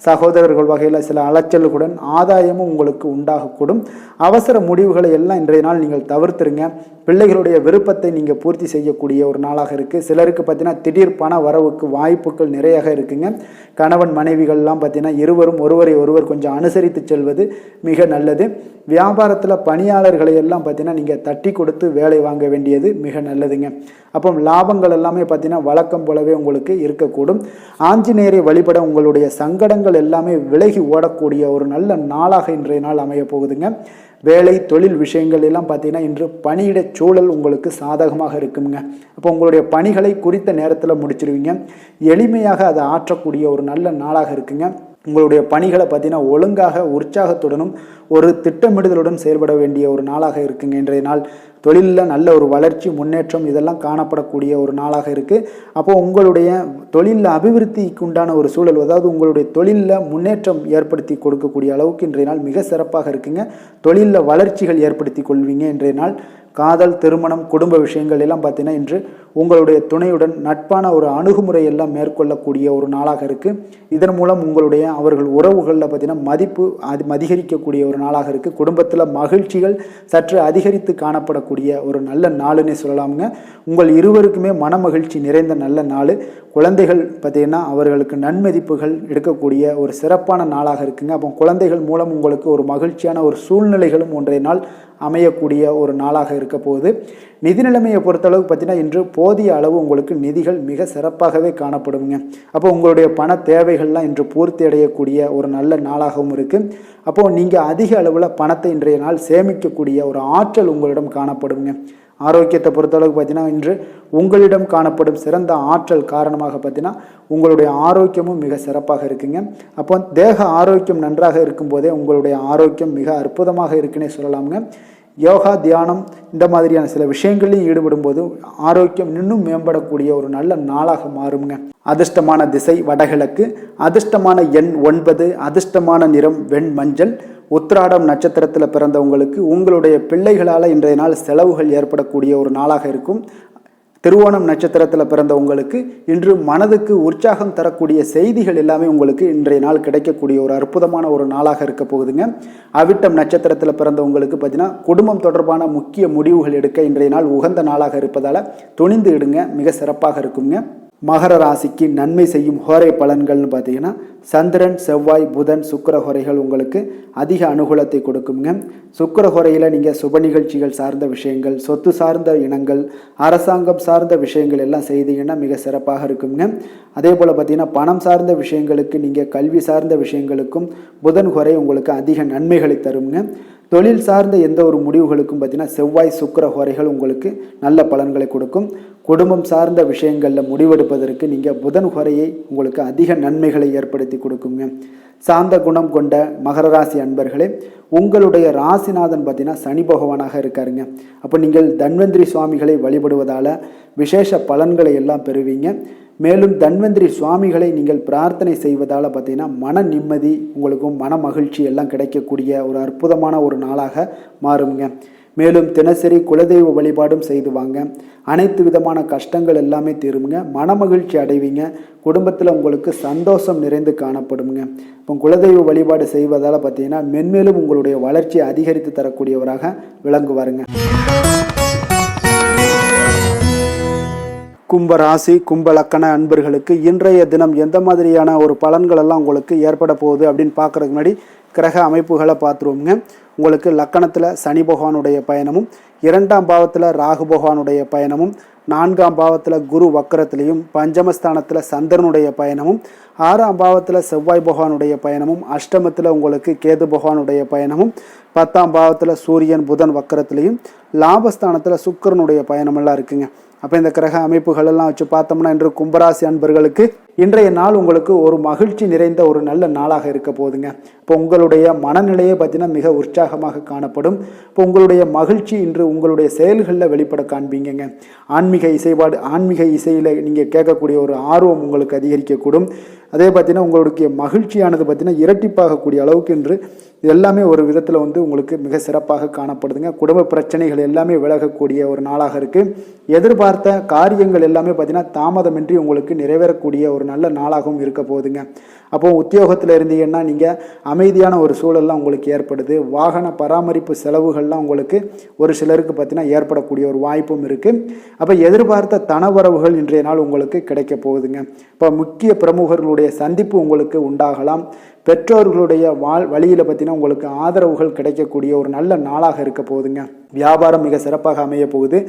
சகோதரர்கள் வகையில் சில அலைச்சல்களுடன் ஆதாயமும் உங்களுக்கு உண்டாகக்கூடும். அவசர முடிவுகளை எல்லாம் இன்றைய நாள் நீங்கள் தவிர்த்துருங்க. பிள்ளைகளுடைய விருப்பத்தை நீங்கள் பூர்த்தி செய்யக்கூடிய ஒரு நாளாக இருக்குது. சிலருக்கு பார்த்தீங்கன்னா திடீர் பண வரவுக்கு வாய்ப்புகள் நிறையாக இருக்குங்க. கணவன் மனைவிகள்லாம் பார்த்தீங்கன்னா இருவரும் ஒருவரை ஒருவர் கொஞ்சம் அனுசரித்து செல்வது மிக நல்லது. வியாபாரத்தில் பணியாளர்களை எல்லாம் பார்த்தீங்கன்னா நீங்கள் தட்டி கொடுத்து வேலை வாங்க வேண்டியது மிக நல்லதுங்க. அப்போ லாபங்கள் எல்லாமே பார்த்தீங்கன்னா வழக்கம் போலவே உங்களுக்கு இருக்கக்கூடும். ஆஞ்சநேயரை வழிபட உங்களுடைய சங்கடங்கள் எல்லாமே விலகி ஓடக்கூடிய ஒரு நல்ல நாளாக இன்றைய நாள் அமைய போகுதுங்க. வேலை தொழில் விஷயங்கள் எல்லாம் பார்த்தீங்கன்னா இன்று பணியிட சூழல் உங்களுக்கு சாதகமாக இருக்குங்க. அப்போ உங்களுடைய பணிகளை குறித்த நேரத்தில் முடிச்சிருவீங்க. எளிமையாக அதை ஆற்றக்கூடிய ஒரு நல்ல நாளாக இருக்குங்க. உங்களுடைய பணிகளை பார்த்தீங்கன்னா ஒழுங்காக உற்சாகத்துடனும் ஒரு திட்டமிடுதலுடன் செயல்பட வேண்டிய ஒரு நாளாக இருக்குங்க. இன்றைய நாள் தொழிலில் நல்ல ஒரு வளர்ச்சி முன்னேற்றம் இதெல்லாம் காணப்படக்கூடிய ஒரு நாளாக இருக்குது. அப்போது உங்களுடைய தொழிலில் அபிவிருத்திக்கு உண்டான ஒரு சூழல், அதாவது உங்களுடைய தொழிலில் முன்னேற்றம் ஏற்படுத்தி கொடுக்கக்கூடிய அளவுக்கு இன்றைய நாள் மிக சிறப்பாக இருக்குங்க. தொழிலில் வளர்ச்சிகள் ஏற்படுத்தி கொள்வீங்க. இன்றைய நாள் காதல், திருமணம், குடும்ப விஷயங்கள் எல்லாம் பார்த்தீங்கன்னா இன்று உங்களுடைய துணையுடன் நட்பான ஒரு அணுகுமுறை எல்லாம் மேற்கொள்ளக்கூடிய ஒரு நாளாக இருக்குது. இதன் மூலம் உங்களுடைய அவர்கள் உறவுகளில் பார்த்தீங்கன்னா மதிப்பு அதிகரிக்கக்கூடிய ஒரு நாளாக இருக்குது. குடும்பத்தில் மகிழ்ச்சிகள் சற்று அதிகரித்து காணப்படக்கூடிய ஒரு நல்ல நாளுன்னே சொல்லலாமுங்க. உங்கள் இருவருக்குமே மன மகிழ்ச்சி நிறைந்த நல்ல நாள். குழந்தைகள் பார்த்தீங்கன்னா அவர்களுக்கு நன்மதிப்புகள் எடுக்கக்கூடிய ஒரு சிறப்பான நாளாக இருக்குங்க. அப்போ குழந்தைகள் மூலம் உங்களுக்கு ஒரு மகிழ்ச்சியான ஒரு சூழ்நிலைகளும் ஒன்றைய நாள் அமையக்கூடிய ஒரு நாளாக இருக்க போகுது. நிதி நிலைமையை பொறுத்தளவு பார்த்தீங்கன்னா இன்று போதிய அளவு உங்களுக்கு நிதிகள் மிக சிறப்பாகவே காணப்படுங்க. அப்போ உங்களுடைய பண தேவைகள்லாம் இன்று பூர்த்தி அடையக்கூடிய ஒரு நல்ல நாளாகவும் இருக்குது. அப்போது நீங்கள் அதிக அளவில் பணத்தை இன்றைய நாள் சேமிக்கக்கூடிய ஒரு ஆற்றல் உங்களிடம் காணப்படுங்க. ஆரோக்கியத்தை பொறுத்தளவுக்கு பார்த்தீங்கன்னா இன்று உங்களிடம் காணப்படும் சிறந்த ஆற்றல் காரணமாக பார்த்தீங்கன்னா உங்களுடைய ஆரோக்கியமும் மிக சிறப்பாக இருக்குங்க. அப்போ தேக ஆரோக்கியம் நன்றாக இருக்கும்போதே உங்களுடைய ஆரோக்கியம் மிக அற்புதமாக இருக்குன்னே சொல்லலாமுங்க. யோகா, தியானம் இந்த மாதிரியான சில விஷயங்களையும் ஈடுபடும் போது ஆரோக்கியம் இன்னும் மேம்படக்கூடிய ஒரு நல்ல நாளாக மாறுங்க. அதிர்ஷ்டமான திசை வடகிழக்கு, அதிர்ஷ்டமான எண் 9, அதிர்ஷ்டமான நிறம் வெண் மஞ்சள். உத்திராடம் நட்சத்திரத்தில் பிறந்தவங்களுக்கு உங்களுடைய பிள்ளைகளால் இன்றைய நாள் செலவுகள் ஏற்படக்கூடிய ஒரு நாளாக இருக்கும். திருவோணம் நட்சத்திரத்தில் பிறந்தவங்களுக்கு இன்று மனதுக்கு உற்சாகம் தரக்கூடிய செய்திகள் எல்லாமே உங்களுக்கு இன்றைய நாள் கிடைக்கக்கூடிய ஒரு அற்புதமான ஒரு நாளாக இருக்க போகுதுங்க. அவிட்டம் நட்சத்திரத்தில் பிறந்தவங்களுக்கு பார்த்தீங்கன்னா குடும்பம் தொடர்பான முக்கிய முடிவுகள் எடுக்க இன்றைய நாள் உகந்த நாளாக இருப்பதால் துணிந்து இடுங்க, மிக சிறப்பாக இருக்குங்க. மகர ராசிக்கு நன்மை செய்யும் ஹோரை பலன்கள்னு பார்த்தீங்கன்னா சந்திரன், செவ்வாய், புதன், சுக்கிர ஹோரைகள் உங்களுக்கு அதிக அனுகூலத்தை கொடுக்குங்க. சுக்கிர ஹோரையில் நீங்கள் சுப நிகழ்ச்சிகள் சார்ந்த விஷயங்கள், சொத்து சார்ந்த இனங்கள், அரசாங்கம் சார்ந்த விஷயங்கள் எல்லாம் செய்தீங்கன்னா மிக சிறப்பாக இருக்குங்க. அதே போல் பார்த்தீங்கன்னா பணம் சார்ந்த விஷயங்களுக்கு, நீங்கள் கல்வி சார்ந்த விஷயங்களுக்கும் புதன் ஹோரை உங்களுக்கு அதிக நன்மைகளை தருங்க. தொழில் சார்ந்த எந்த ஒரு முடிவுகளுக்கும் பார்த்தீங்கன்னா செவ்வாய், சுக்கிர ஹோரைகள் உங்களுக்கு நல்ல பலன்களை கொடுக்கும். குடும்பம் சார்ந்த விஷயங்களில் முடிவெடுப்பதற்கு நீங்கள் புதன் ஹோரையை உங்களுக்கு அதிக நன்மைகளை ஏற்படுத்தி கொடுக்குங்க. சாந்த குணம் கொண்ட மகர ராசி அன்பர்களே, உங்களுடைய ராசிநாதன் பார்த்தீங்கன்னா சனி பகவானாக இருக்காருங்க. அப்போ நீங்கள் தன்வந்திரி சுவாமிகளை வழிபடுவதால் விசேஷ பலன்களை எல்லாம் பெறுவீங்க. மேலும் தன்வந்திரி சுவாமிகளை நீங்கள் பிரார்த்தனை செய்வதால் பார்த்தீங்கன்னா மன நிம்மதி உங்களுக்கும் மன மகிழ்ச்சி எல்லாம் கிடைக்கக்கூடிய ஒரு அற்புதமான ஒரு நாளாக மாறுங்க. மேலும் தினசரி குலதெய்வ வழிபாடும் செய்து வாங்க. அனைத்து விதமான கஷ்டங்கள் எல்லாமே தீருங்க. மனமகிழ்ச்சி அடைவீங்க. குடும்பத்தில் உங்களுக்கு சந்தோஷம் நிறைந்து காணப்படுங்க. இப்போ குலதெய்வ வழிபாடு செய்வதால் பார்த்தீங்கன்னா மென்மேலும் உங்களுடைய வளர்ச்சியை அதிகரித்து தரக்கூடியவராக விளங்குவாருங்க. கும்ப ராசி கும்ப லக்கண அன்பர்களுக்கு இன்றைய தினம் எந்த மாதிரியான ஒரு பலன்கள் எல்லாம் உங்களுக்கு ஏற்பட போகுது அப்படின்னு பார்க்கறதுக்கு முன்னாடி கிரக அமைப்புகளை பார்த்துருவோங்க. உங்களுக்கு லக்கணத்தில் சனி பகவானுடைய பயணமும், 2ஆம் பாவத்தில் ராகு பகவானுடைய பயணமும், 4ஆம் பாவத்தில் குரு வக்கரத்திலையும், பஞ்சமஸ்தானத்தில் சந்திரனுடைய பயணமும், 6ஆம் பாவத்தில் செவ்வாய் பகவானுடைய பயணமும், அஷ்டமத்தில் உங்களுக்கு கேது பகவானுடைய பயணமும், 10ஆம் பாவத்தில் சூரியன் புதன் வக்கரத்திலையும், லாபஸ்தானத்தில் சுக்கிரனுடைய பயணமெல்லாம் இருக்குங்க. அப்போ இந்த கிரக அமைப்புகள் எல்லாம் வச்சு பார்த்தோம்னா இன்று கும்பராசி அன்பர்களுக்கு இன்றைய நாள் உங்களுக்கு ஒரு மகிழ்ச்சி நிறைந்த ஒரு நல்ல நாளாக இருக்க போகுதுங்க. இப்போ உங்களுடைய மனநிலையை பார்த்தீங்கன்னா மிக உற்சாகமாக காணப்படும். இப்போ உங்களுடைய மகிழ்ச்சி இன்று உங்களுடைய செயல்களில் வெளிப்பட காண்பீங்கங்க. ஆன்மீக இசையில் நீங்கள் கேட்கக்கூடிய ஒரு ஆர்வம் உங்களுக்கு அதிகரிக்கக்கூடும். அதே பார்த்தீங்கன்னா உங்களுடைய மகிழ்ச்சியானது பார்த்தீங்கன்னா இரட்டிப்பாகக்கூடிய அளவுக்கு இன்று எல்லாமே ஒரு விதத்தில் உங்களுக்கு மிக சிறப்பாக காணப்படுதுங்க. குடும்ப பிரச்சனைகள் எல்லாமே விலகக்கூடிய ஒரு நாளாக இருக்குது. எதிர்பார்த்த காரியங்கள் எல்லாமே பார்த்தீங்கன்னா தாமதமின்றி உங்களுக்கு நிறைவேறக்கூடிய ஒரு நல்ல நாளாகவும் இருக்க போகுதுங்க. அப்போ உத்தியோகத்தில் இருந்தீங்கன்னா நீங்கள் அமைதியான ஒரு சூழல்லாம் உங்களுக்கு ஏற்படுது. வாகன பராமரிப்பு செலவுகள்லாம் உங்களுக்கு ஒரு சிலருக்கு பார்த்தீங்கன்னா ஏற்படக்கூடிய ஒரு வாய்ப்பும் இருக்குது. அப்போ எதிர்பார்த்த தனவரவுகள் இன்றைய நாள் உங்களுக்கு கிடைக்க போகுதுங்க. இப்போ முக்கிய பிரமுகர்களுடைய சந்திப்பு உங்களுக்கு உண்டாகலாம். பெற்றோர்களுடைய வழியில் பார்த்தீங்கன்னா உங்களுக்கு ஆதரவுகள் கிடைக்கக்கூடிய ஒரு நல்ல நாளாக இருக்க போகுதுங்க. வியாபாரம் மிக சிறப்பாக அமைய போகுது.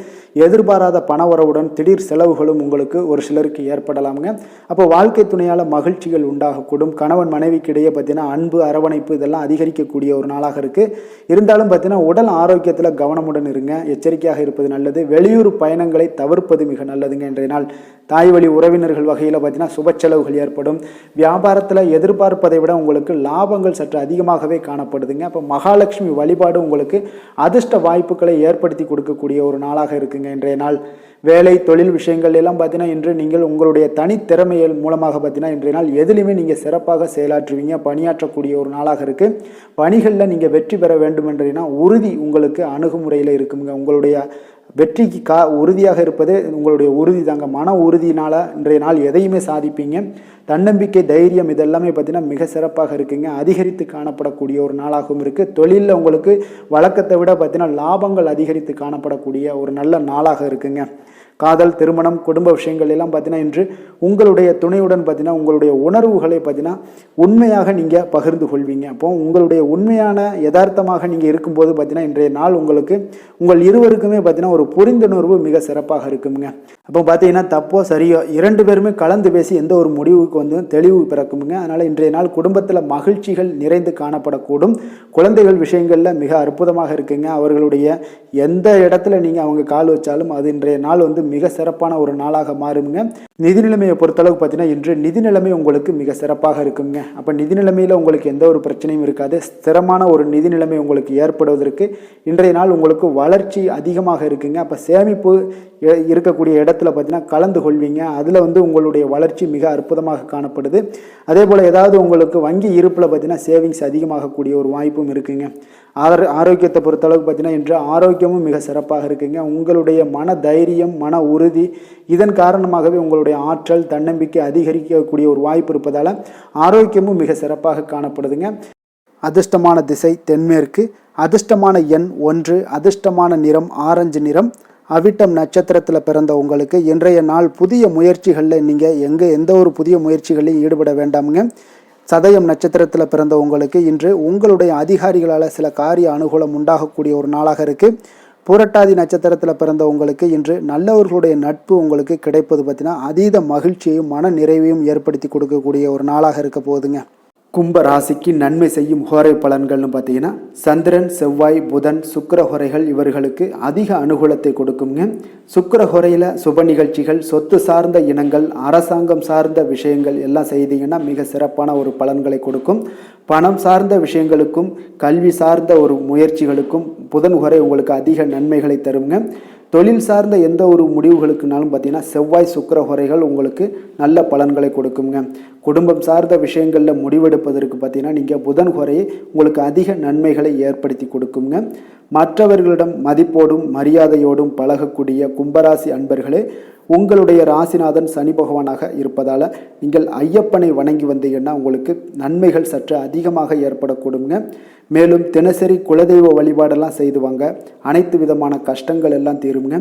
எதிர்பாராத பணவரவுடன் திடீர் செலவுகளும் உங்களுக்கு ஒரு சிலருக்கு ஏற்படலாமுங்க. அப்போ வாழ்க்கை துணையால் மகிழ்ச்சிகள் உண்டாகக்கூடும். கணவன் மனைவிக்கு இடையே பார்த்தீங்கன்னா அன்பு அரவணைப்பு இதெல்லாம் அதிகரிக்கக்கூடிய ஒரு நாளாக இருக்குது. இருந்தாலும் பார்த்தீங்கன்னா உடல் ஆரோக்கியத்தில் கவனமுடன் இருங்க. எச்சரிக்கையாக இருப்பது நல்லது. வெளியூர் பயணங்களை தவிர்ப்பது மிக நல்லதுங்க. இன்றைய நாள் தாய் வழி உறவினர்கள் வகையில் பார்த்தீங்கன்னா சுப செலவுகள் ஏற்படும். வியாபாரத்தில் எதிர்பார்ப்பதை விட உங்களுக்கு லாபங்கள் சற்று அதிகமாகவே காணப்படுதுங்க. அப்போ மகாலட்சுமி வழிபாடு உங்களுக்கு அதிர்ஷ்ட வாய்ப்புகளை ஏற்படுத்தி கொடுக்கக்கூடிய ஒரு நாளாக இருக்குங்க இன்றைய நாள். வேலை தொழில் விஷயங்கள் எல்லாம் பார்த்தீங்கன்னா இன்று நீங்கள் உங்களுடைய தனித்திறமைகள் மூலமாக பார்த்தீங்கன்னா இன்றைய நாள் எதிலுமே நீங்கள் சிறப்பாக செயலாற்றுவீங்க. பணியாற்றக்கூடிய ஒரு நாளாக இருக்குது. பணிகளில் நீங்கள் வெற்றி பெற வேண்டும் என்றீங்கன்னா உறுதி உங்களுக்கு அணுகுமுறையில் இருக்குங்க. உங்களுடைய வெற்றிக்கு உறுதியாக இருப்பது உங்களுடைய உறுதி தாங்க. மன உறுதியினால் இன்றைய நாள் எதையுமே சாதிப்பீங்க. தன்னம்பிக்கை, தைரியம் இதெல்லாமே பார்த்தீங்கன்னா மிக சிறப்பாக இருக்குங்க. அதிகரித்து காணப்படக்கூடிய ஒரு நாளாகவும் இருக்குது. தொழிலில் உங்களுக்கு வழக்கத்தை விட பார்த்தீங்கன்னா லாபங்கள் அதிகரித்து காணப்படக்கூடிய ஒரு நல்ல நாளாக இருக்குங்க. காதல், திருமணம், குடும்ப விஷயங்கள் எல்லாம் பார்த்தீங்கன்னா இன்று உங்களுடைய துணையுடன் பார்த்தீங்கன்னா உங்களுடைய உணர்வுகளை பார்த்தீங்கன்னா உண்மையாக நீங்கள் பகிர்ந்து கொள்வீங்க. அப்போ உங்களுடைய உண்மையான யதார்த்தமாக நீங்கள் இருக்கும்போது பார்த்தீங்கன்னா இன்றைய நாள் உங்களுக்கு உங்கள் இருவருக்குமே பார்த்தீங்கன்னா ஒரு புரிந்துணர்வு மிக சிறப்பாக இருக்குங்க. அப்போ பார்த்தீங்கன்னா தப்போ சரியோ 2 பேருமே கலந்து பேசி எந்த ஒரு முடிவுக்கு தெளிவு பிறக்குங்க. அதனால் இன்றைய நாள் குடும்பத்தில் மகிழ்ச்சிகள் நிறைந்து காணப்படக்கூடும். குழந்தைகள் விஷயங்களில் மிக அற்புதமாக இருக்குங்க. அவர்களுடைய எந்த இடத்துல நீங்கள் அவங்க கால் வச்சாலும் அது இன்றைய நாள் மிக சிறப்பான ஒரு நாளாக மாறுங்க. நிதி நிலைமையை பொறுத்தளவுக்கு பார்த்தீங்கன்னா இன்று நிதி நிலைமை உங்களுக்கு மிக சிறப்பாக இருக்குங்க. அப்போ நிதி நிலைமையில் உங்களுக்கு எந்த ஒரு பிரச்சனையும் இருக்காது. ஸ்திரமான ஒரு நிதி நிலைமை உங்களுக்கு ஏற்படுவதற்கு இன்றைய நாள் உங்களுக்கு வளர்ச்சி அதிகமாக இருக்குங்க. அப்போ சேமிப்பு இருக்கக்கூடிய இடத்துல பார்த்தீங்கன்னா கலந்து கொள்வீங்க. அதில் உங்களுடைய வளர்ச்சி மிக அற்புதமாக காணப்படுது. அதே போல் ஏதாவது உங்களுக்கு வங்கி இருப்பில் பார்த்தீங்கன்னா சேவிங்ஸ் அதிகமாகக்கூடிய ஒரு வாய்ப்பும் இருக்குங்க. ஆரோக்கியத்தை பொறுத்தளவுக்கு பார்த்தீங்கன்னா இன்று ஆரோக்கியமும் மிக சிறப்பாக இருக்குங்க. உங்களுடைய மன தைரியம், மன உறுதி இதன் காரணமாகவே உங்களுடைய ஆற்றல், தன்னம்பிக்கை அதிகரிக்கக்கூடிய ஒரு வாய்ப்பு இருப்பதால் ஆரோக்கியமும் மிக சிறப்பாக காணப்படுதுங்க. அதிர்ஷ்டமான திசை தென்மேற்கு. அதிர்ஷ்டமான எண் 1. அதிர்ஷ்டமான நிறம் ஆரஞ்சு நிறம். அவிட்டம் நட்சத்திரத்தில் பிறந்த உங்களுக்கு இன்றைய நாள் புதிய முயற்சிகளில் நீங்கள் எந்த ஒரு புதிய முயற்சிகளையும் ஈடுபட வேண்டாமுங்க. சதயம் நட்சத்திரத்தில் பிறந்த உங்களுக்கு இன்று உங்களுடைய அதிகாரிகளால் சில காரிய அனுகூலம் உண்டாகக்கூடிய ஒரு நாளாக இருக்குது. பூரட்டாதி நட்சத்திரத்தில் பிறந்த உங்களுக்கு இன்று நல்லவர்களுடைய நட்பு உங்களுக்கு கிடைப்பது பார்த்தீங்கன்னா அதீத மகிழ்ச்சியையும் மன நிறைவையும் ஏற்படுத்தி கொடுக்கக்கூடிய ஒரு நாளாக இருக்க போகுதுங்க. கும்ப ராசிக்கு நன்மை செய்யும் ஹோரை பலன்கள்னு பார்த்தீங்கன்னா சந்திரன், செவ்வாய், புதன், சுக்கிர ஹோரைகள் இவர்களுக்கு அதிக அனுகூலத்தை கொடுக்குங்க. சுக்கிர ஹோரையில் சுப நிகழ்ச்சிகள், சொத்து சார்ந்த இனங்கள், அரசாங்கம் சார்ந்த விஷயங்கள் எல்லாம் செய்தீங்கன்னா மிக சிறப்பான ஒரு பலன்களை கொடுக்கும். பணம் சார்ந்த விஷயங்களுக்கும் கல்வி சார்ந்த ஒரு முயற்சிகளுக்கும் புதன் ஹோரை உங்களுக்கு அதிக நன்மைகளை தருங்க. தொழில் சார்ந்த எந்த ஒரு முடிவுகளுக்குனாலும் பார்த்தீங்கன்னா செவ்வாய் சுக்கிர ஹோரைகள் உங்களுக்கு நல்ல பலன்களை கொடுக்குங்க. குடும்பம் சார்ந்த விஷயங்களில் முடிவெடுப்பதற்கு பார்த்தீங்கன்னா நீங்கள் புதன் ஹோரையை உங்களுக்கு அதிக நன்மைகளை ஏற்படுத்தி கொடுக்குங்க. மற்றவர்களிடம் மதிப்போடும் மரியாதையோடும் பழகக்கூடிய கும்பராசி அன்பர்களே, உங்களுடைய ராசிநாதன் சனி பகவானாக இருப்பதால் நீங்கள் ஐயப்பனை வணங்கி வந்தீங்கன்னா உங்களுக்கு நன்மைகள் சற்று அதிகமாக ஏற்படக்கூடுங்க. மேலும் தினசரி குலதெய்வ வழிபாடெல்லாம் செய்து வாங்க, அனைத்து விதமான கஷ்டங்கள் எல்லாம் தீருங்க,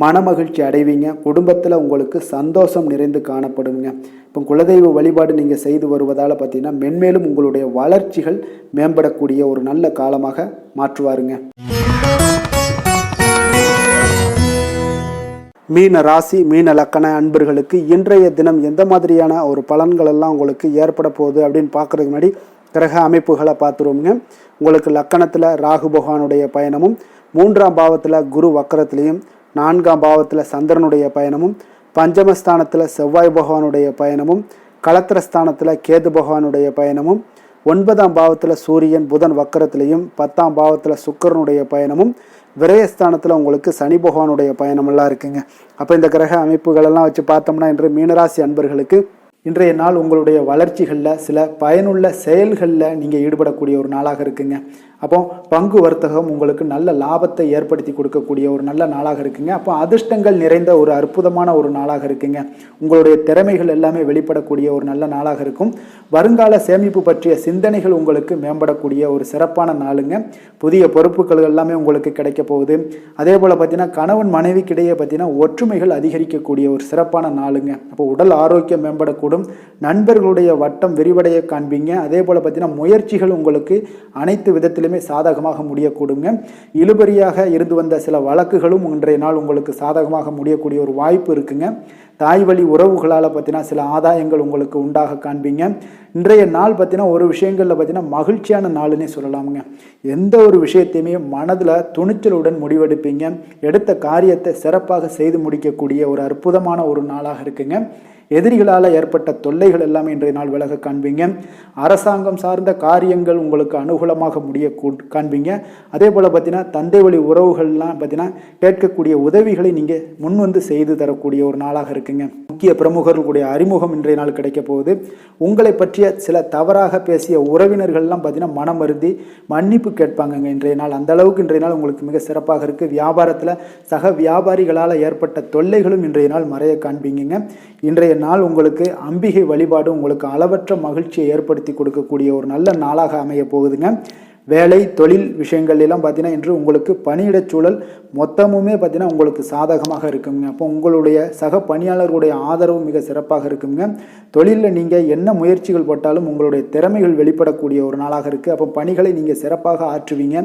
மனமகிழ்ச்சி அடைவீங்க, குடும்பத்தில் உங்களுக்கு சந்தோஷம் நிறைந்து காணப்படுங்க. இப்போ குலதெய்வ வழிபாடு நீங்கள் செய்து வருவதால் பார்த்தீங்கன்னா மென்மேலும் உங்களுடைய வளர்ச்சிகள் மேம்படக்கூடிய ஒரு நல்ல காலமாக மாற்றுவாருங்க. மீன ராசி மீன லக்கண அன்பர்களுக்கு இன்றைய தினம் எந்த மாதிரியான ஒரு பலன்கள் எல்லாம் உங்களுக்கு ஏற்பட போகுது அப்படின்னு பார்க்குறதுக்கு முன்னாடி கிரக அமைப்புகளை பார்த்துருவோங்க. உங்களுக்கு லக்கணத்தில் ராகு பகவானுடைய பயணமும், 3ஆம் பாவத்தில் குரு வக்கரத்திலையும், 4ஆம் பாவத்தில் சந்திரனுடைய பயணமும், பஞ்சமஸ்தானத்தில் செவ்வாய் பகவானுடைய பயணமும், களத்திரஸ்தானத்தில் கேது பகவானுடைய பயணமும், 9ஆம் பாவத்தில் சூரியன் புதன் வக்கரத்திலையும், 10ஆம் பாவத்தில் சுக்கிரனுடைய பயணமும், விரயஸ்தானத்தில் உங்களுக்கு சனி பகவானுடைய பயணமெல்லாம் இருக்குங்க. அப்போ இந்த கிரக அமைப்புகளெல்லாம் வச்சு பார்த்தோம்னா இன்று மீனராசி அன்பர்களுக்கு இன்றைய நாள் உங்களுடைய வளர்ச்சிகளில் சில பயனுள்ள செயல்களில் நீங்கள் ஈடுபடக்கூடிய ஒரு நாளாக இருக்குங்க. அப்போ பங்கு வர்த்தகம் உங்களுக்கு நல்ல லாபத்தை ஏற்படுத்தி கொடுக்கக்கூடிய ஒரு நல்ல நாளாக இருக்குங்க. அப்போ அதிர்ஷ்டங்கள் நிறைந்த ஒரு அற்புதமான ஒரு நாளாக இருக்குங்க. உங்களுடைய திறமைகள் எல்லாமே வெளிப்படக்கூடிய ஒரு நல்ல நாளாக இருக்கும். வருங்கால சேமிப்பு பற்றிய சிந்தனைகள் உங்களுக்கு மேம்படக்கூடிய ஒரு சிறப்பான நாளுங்க. புதிய பொறுப்புகள் எல்லாமே உங்களுக்கு கிடைக்க போகுது. அதே போல் பார்த்தீங்கன்னா கணவன் மனைவிக்கிடையே பார்த்தீங்கன்னா ஒற்றுமைகள் அதிகரிக்கக்கூடிய ஒரு சிறப்பான நாளுங்க. அப்போ உடல் ஆரோக்கியம் மேம்படக்கூடும், நண்பர்களுடைய வட்டம் விரிவடைய காண்பீங்க. அதே போல் பார்த்தீங்கன்னா முயற்சிகள் உங்களுக்கு அனைத்து விதத்திலுமே சாதகமாக முடியக்கூடுங்க. இழுபறியாக இருந்து வந்த சில வழக்குகளும் இன்றைய நாள் உங்களுக்கு சாதகமாக முடியக்கூடிய ஒரு வாய்ப்பு இருக்குங்க. தாய் வழி உறவுகளால் பார்த்தீங்கன்னா சில ஆதாயங்கள் உங்களுக்கு உண்டாக காண்பீங்க. இன்றைய நாள் பார்த்தீங்கன்னா ஒரு விஷயங்களில் பார்த்தீங்கன்னா மகிழ்ச்சியான நாளுன்னே சொல்லலாமுங்க. எந்த ஒரு விஷயத்தையுமே மனதில் துணிச்சலுடன் முடிவெடுப்பீங்க. எடுத்த காரியத்தை சிறப்பாக செய்து முடிக்கக்கூடிய ஒரு அற்புதமான ஒரு நாளாக இருக்குங்க. எதிரிகளால் ஏற்பட்ட தொல்லைகள் எல்லாமே இன்றைய நாள் விலக காண்பீங்க. அரசாங்கம் சார்ந்த காரியங்கள் உங்களுக்கு அனுகூலமாக முடிய காண்பீங்க. அதே போல் பார்த்தீங்கன்னா தந்தை வழி உறவுகள்லாம் பார்த்தீங்கன்னா கேட்கக்கூடிய உதவிகளை நீங்கள் முன் வந்து செய்து தரக்கூடிய ஒரு நாளாக இருக்குங்க. முக்கிய பிரமுகர்களுடைய அறிமுகம் இன்றைய நாள் கிடைக்க போகுது. உங்களை பற்றிய சில தவறாக பேசிய உறவினர்கள்லாம் பார்த்தீங்கன்னா மனம் வருந்தி மன்னிப்பு கேட்பாங்கங்க இன்றைய நாள். அந்த அளவுக்கு இன்றைய நாள் உங்களுக்கு மிக சிறப்பாக இருக்குது. வியாபாரத்தில் சக வியாபாரிகளால் ஏற்பட்ட தொல்லைகளும் இன்றைய நாள் மறைய காண்பீங்க. இன்றைய நாள் உங்களுக்கு அம்பிகை வழிபாடு உங்களுக்கு அளவற்ற மகிழ்ச்சியை ஏற்படுத்தி கொடுக்கக்கூடிய ஒரு நல்ல நாளாக அமைய போகுதுங்க. வேலை தொழில் விஷயங்கள் எல்லாம் பார்த்தீங்கன்னா இன்று உங்களுக்கு பணியிடச் சூழல் மொத்தமுமே பார்த்தீங்கன்னா உங்களுக்கு சாதகமாக இருக்குங்க. அப்போ உங்களுடைய சக பணியாளர்களுடைய ஆதரவு மிக சிறப்பாக இருக்குங்க. தொழிலில் நீங்கள் என்ன முயற்சிகள் போட்டாலும் உங்களுடைய திறமைகள் வெளிப்படக்கூடிய ஒரு நாளாக இருக்குது. அப்போ பணிகளை நீங்கள் சிறப்பாக ஆற்றுவீங்க.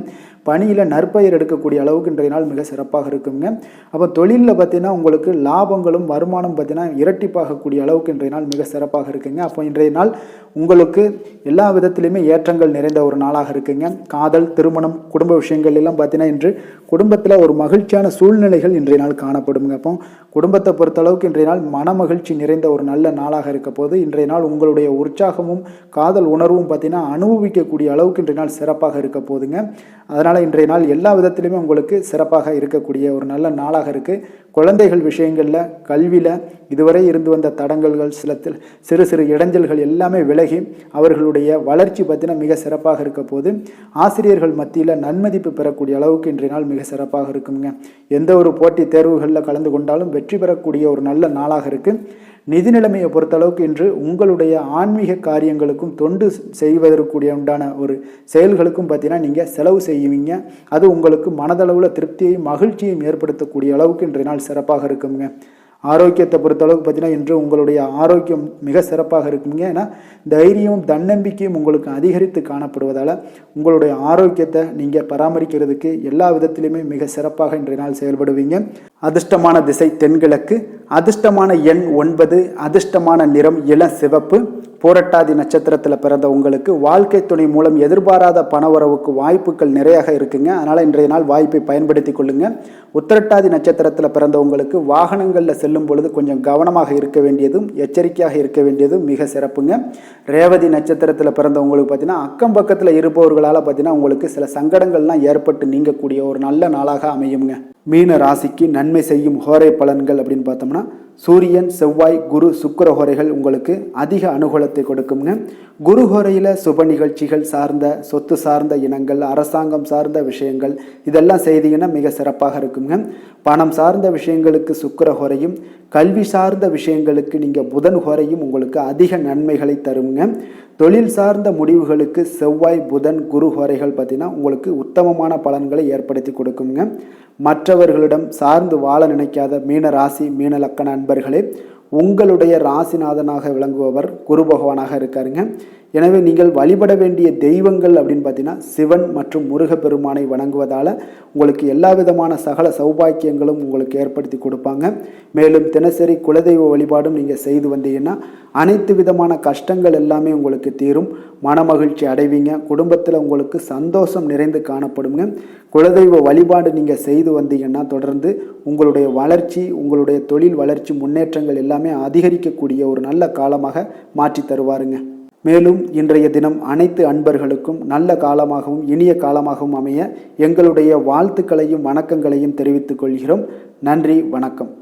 பணியில் நற்பெயர் எடுக்கக்கூடிய அளவுக்கு இன்றைய நாள் மிக சிறப்பாக இருக்குங்க. அப்போ தொழிலில் பார்த்தீங்கன்னா உங்களுக்கு லாபங்களும் வருமானம் பார்த்தீங்கன்னா இரட்டிப்பாகக்கூடிய அளவுக்கு இன்றைய நாள் மிக சிறப்பாக இருக்குங்க. அப்போ இன்றைய நாள் உங்களுக்கு எல்லா விதத்திலுமே ஏற்றங்கள் நிறைந்த ஒரு நாளாக இருக்குங்க. காதல், திருமணம், குடும்ப விஷயங்கள் எல்லாம் பார்த்தீங்கன்னா இன்று குடும்பத்தில் ஒரு மகிழ்ச்சியான சூழ்நிலைகள் இன்றைய நாள் காணப்படுங்க. அப்போ குடும்பத்தை பொறுத்தளவுக்கு இன்றைய நாள் மன மகிழ்ச்சி நிறைந்த ஒரு நல்ல நாளாக இருக்க போது இன்றைய நாள் உங்களுடைய உற்சாகமும் காதல் உணர்வும் பார்த்தீங்கன்னா அனுபவிக்கக்கூடிய அளவுக்கு இன்றைய நாள் சிறப்பாக இருக்க போதுங்க. அதனால் இன்றைய நாள் எல்லா விதத்திலுமே உங்களுக்கு சிறப்பாக இருக்கக்கூடிய ஒரு நல்ல நாளாக இருக்குது. குழந்தைகள் விஷயங்களில் கல்வியில் இதுவரை இருந்து வந்த தடங்கல்கள் சிறு சிறு இடைஞ்சல்கள் எல்லாமே விலகி அவர்களுடைய வளர்ச்சி பார்த்தீங்கன்னா மிக சிறப்பாக இருக்க போது ஆசிரியர்கள் மத்தியில் நன்மதிப்பு பெறக்கூடிய அளவுக்கு இன்றைய நாள் மிக சிறப்பாக இருக்குங்க. எந்த ஒரு போட்டி தேர்வுகளில் கலந்து கொண்டாலும் வெற்றி பெறக்கூடிய ஒரு நல்ல நாளாக இருக்குது. நிதி நிலைமையை பொறுத்தளவுக்கு இன்று உங்களுடைய ஆன்மீக காரியங்களுக்கும் தொண்டு செய்வதற்குரிய உண்டான ஒரு செயல்களுக்கும் பார்த்தீங்கன்னா நீங்கள் செலவு செய்வீங்க. அது உங்களுக்கு மனதளவில் திருப்தியையும் மகிழ்ச்சியையும் ஏற்படுத்தக்கூடிய அளவுக்கு இன்றைய நாள் சிறப்பாக இருக்குங்க. ஆரோக்கியத்தை பொறுத்தளவுக்கு பார்த்தீங்கன்னா இன்று உங்களுடைய ஆரோக்கியம் மிக சிறப்பாக இருக்குங்க. ஏன்னா தைரியமும் தன்னம்பிக்கையும் உங்களுக்கு அதிகரித்து காணப்படுவதால் உங்களுடைய ஆரோக்கியத்தை நீங்கள் பராமரிக்கிறதுக்கு எல்லா விதத்திலுமே மிக சிறப்பாக இன்றைய நாள் செயல்படுவீங்க. அதிர்ஷ்டமான திசை தென்கிழக்கு, அதிர்ஷ்டமான எண் 9, அதிர்ஷ்டமான நிறம் இளம் சிவப்பு. பூரட்டாதி நட்சத்திரத்தில் பிறந்த உங்களுக்கு வாழ்க்கை துணை மூலம் எதிர்பாராத பணவரவுக்கு வாய்ப்புகள் நிறையாக இருக்குங்க. அதனால் இன்றைய நாள் வாய்ப்பை பயன்படுத்தி கொள்ளுங்க. உத்திரட்டாதி நட்சத்திரத்தில் பிறந்த உங்களுக்கு வாகனங்களில் செல்லும் பொழுது கொஞ்சம் கவனமாக இருக்க வேண்டியதும் எச்சரிக்கையாக இருக்க வேண்டியதும் மிக சிறப்புங்க. ரேவதி நட்சத்திரத்தில் பிறந்த உங்களுக்கு பார்த்தீங்கன்னா அக்கம் பக்கத்தில் இருப்பவர்களால் பார்த்தீங்கன்னா உங்களுக்கு சில சங்கடங்கள்லாம் ஏற்பட்டு நீங்கக்கூடிய ஒரு நல்ல நாளாக அமையுங்க. மீன ராசிக்கு நன்மை செய்யும் ஹோரை பலன்கள் அப்படின்னு பார்த்தோம்னா சூரியன், செவ்வாய், குரு, சுக்கிர ஹோரைகள் உங்களுக்கு அதிக அனுகூலத்தை கொடுக்குங்க. குரு ஹோரையில் சுப நிகழ்ச்சிகள் சார்ந்த, சொத்து சார்ந்த இனங்கள், அரசாங்கம் சார்ந்த விஷயங்கள் இதெல்லாம் செய்தீங்கன்னா மிக சிறப்பாக இருக்குங்க. பணம் சார்ந்த விஷயங்களுக்கு சுக்கிர ஹோரையும், கல்வி சார்ந்த விஷயங்களுக்கு நீங்கள் புதன் ஹோரையும் உங்களுக்கு அதிக நன்மைகளை தருங்க. தொழில் சார்ந்த முடிவுகளுக்கு செவ்வாய், புதன், குரு ஹோரைகள் பார்த்தீங்கன்னா உங்களுக்கு உத்தமமான பலன்களை ஏற்படுத்தி கொடுக்குங்க. மற்றவர்களிடம் சார்ந்து வாழ நினைக்காத மீன ராசி, மீன லக்கண அன்பர்களே, உங்களுடைய ராசிநாதனாக விளங்குபவர் குரு பகவானாக இருக்காருங்க. எனவே நீங்கள் வழிபட வேண்டிய தெய்வங்கள் அப்படின்னு பார்த்தீங்கன்னா சிவன் மற்றும் முருகப்பெருமானை வணங்குவதால் உங்களுக்கு எல்லா விதமான சகல சௌபாக்கியங்களும் உங்களுக்கு ஏற்படுத்தி கொடுப்பாங்க. மேலும் தினசரி குலதெய்வ வழிபாடும் நீங்கள் செய்து வந்தீங்கன்னா அனைத்து விதமான கஷ்டங்கள் எல்லாமே உங்களுக்கு தீரும், மனமகிழ்ச்சி அடைவீங்க, குடும்பத்தில் உங்களுக்கு சந்தோஷம் நிறைந்து காணப்படுங்க. குலதெய்வ வழிபாடு நீங்கள் செய்து வந்தீங்கன்னா தொடர்ந்து உங்களுடைய வளர்ச்சி, உங்களுடைய தொழில் வளர்ச்சி, முன்னேற்றங்கள் எல்லாமே அதிகரிக்கக்கூடிய ஒரு நல்ல காலமாக மாற்றி தருவாருங்க. மேலும் இன்றைய தினம் அனைத்து அன்பர்களுக்கும் நல்ல காலமாகவும் இனிய காலமாகவும் அமைய எங்களுடைய வாழ்த்துக்களையும் வணக்கங்களையும் தெரிவித்துக் கொள்கிறோம். நன்றி, வணக்கம்.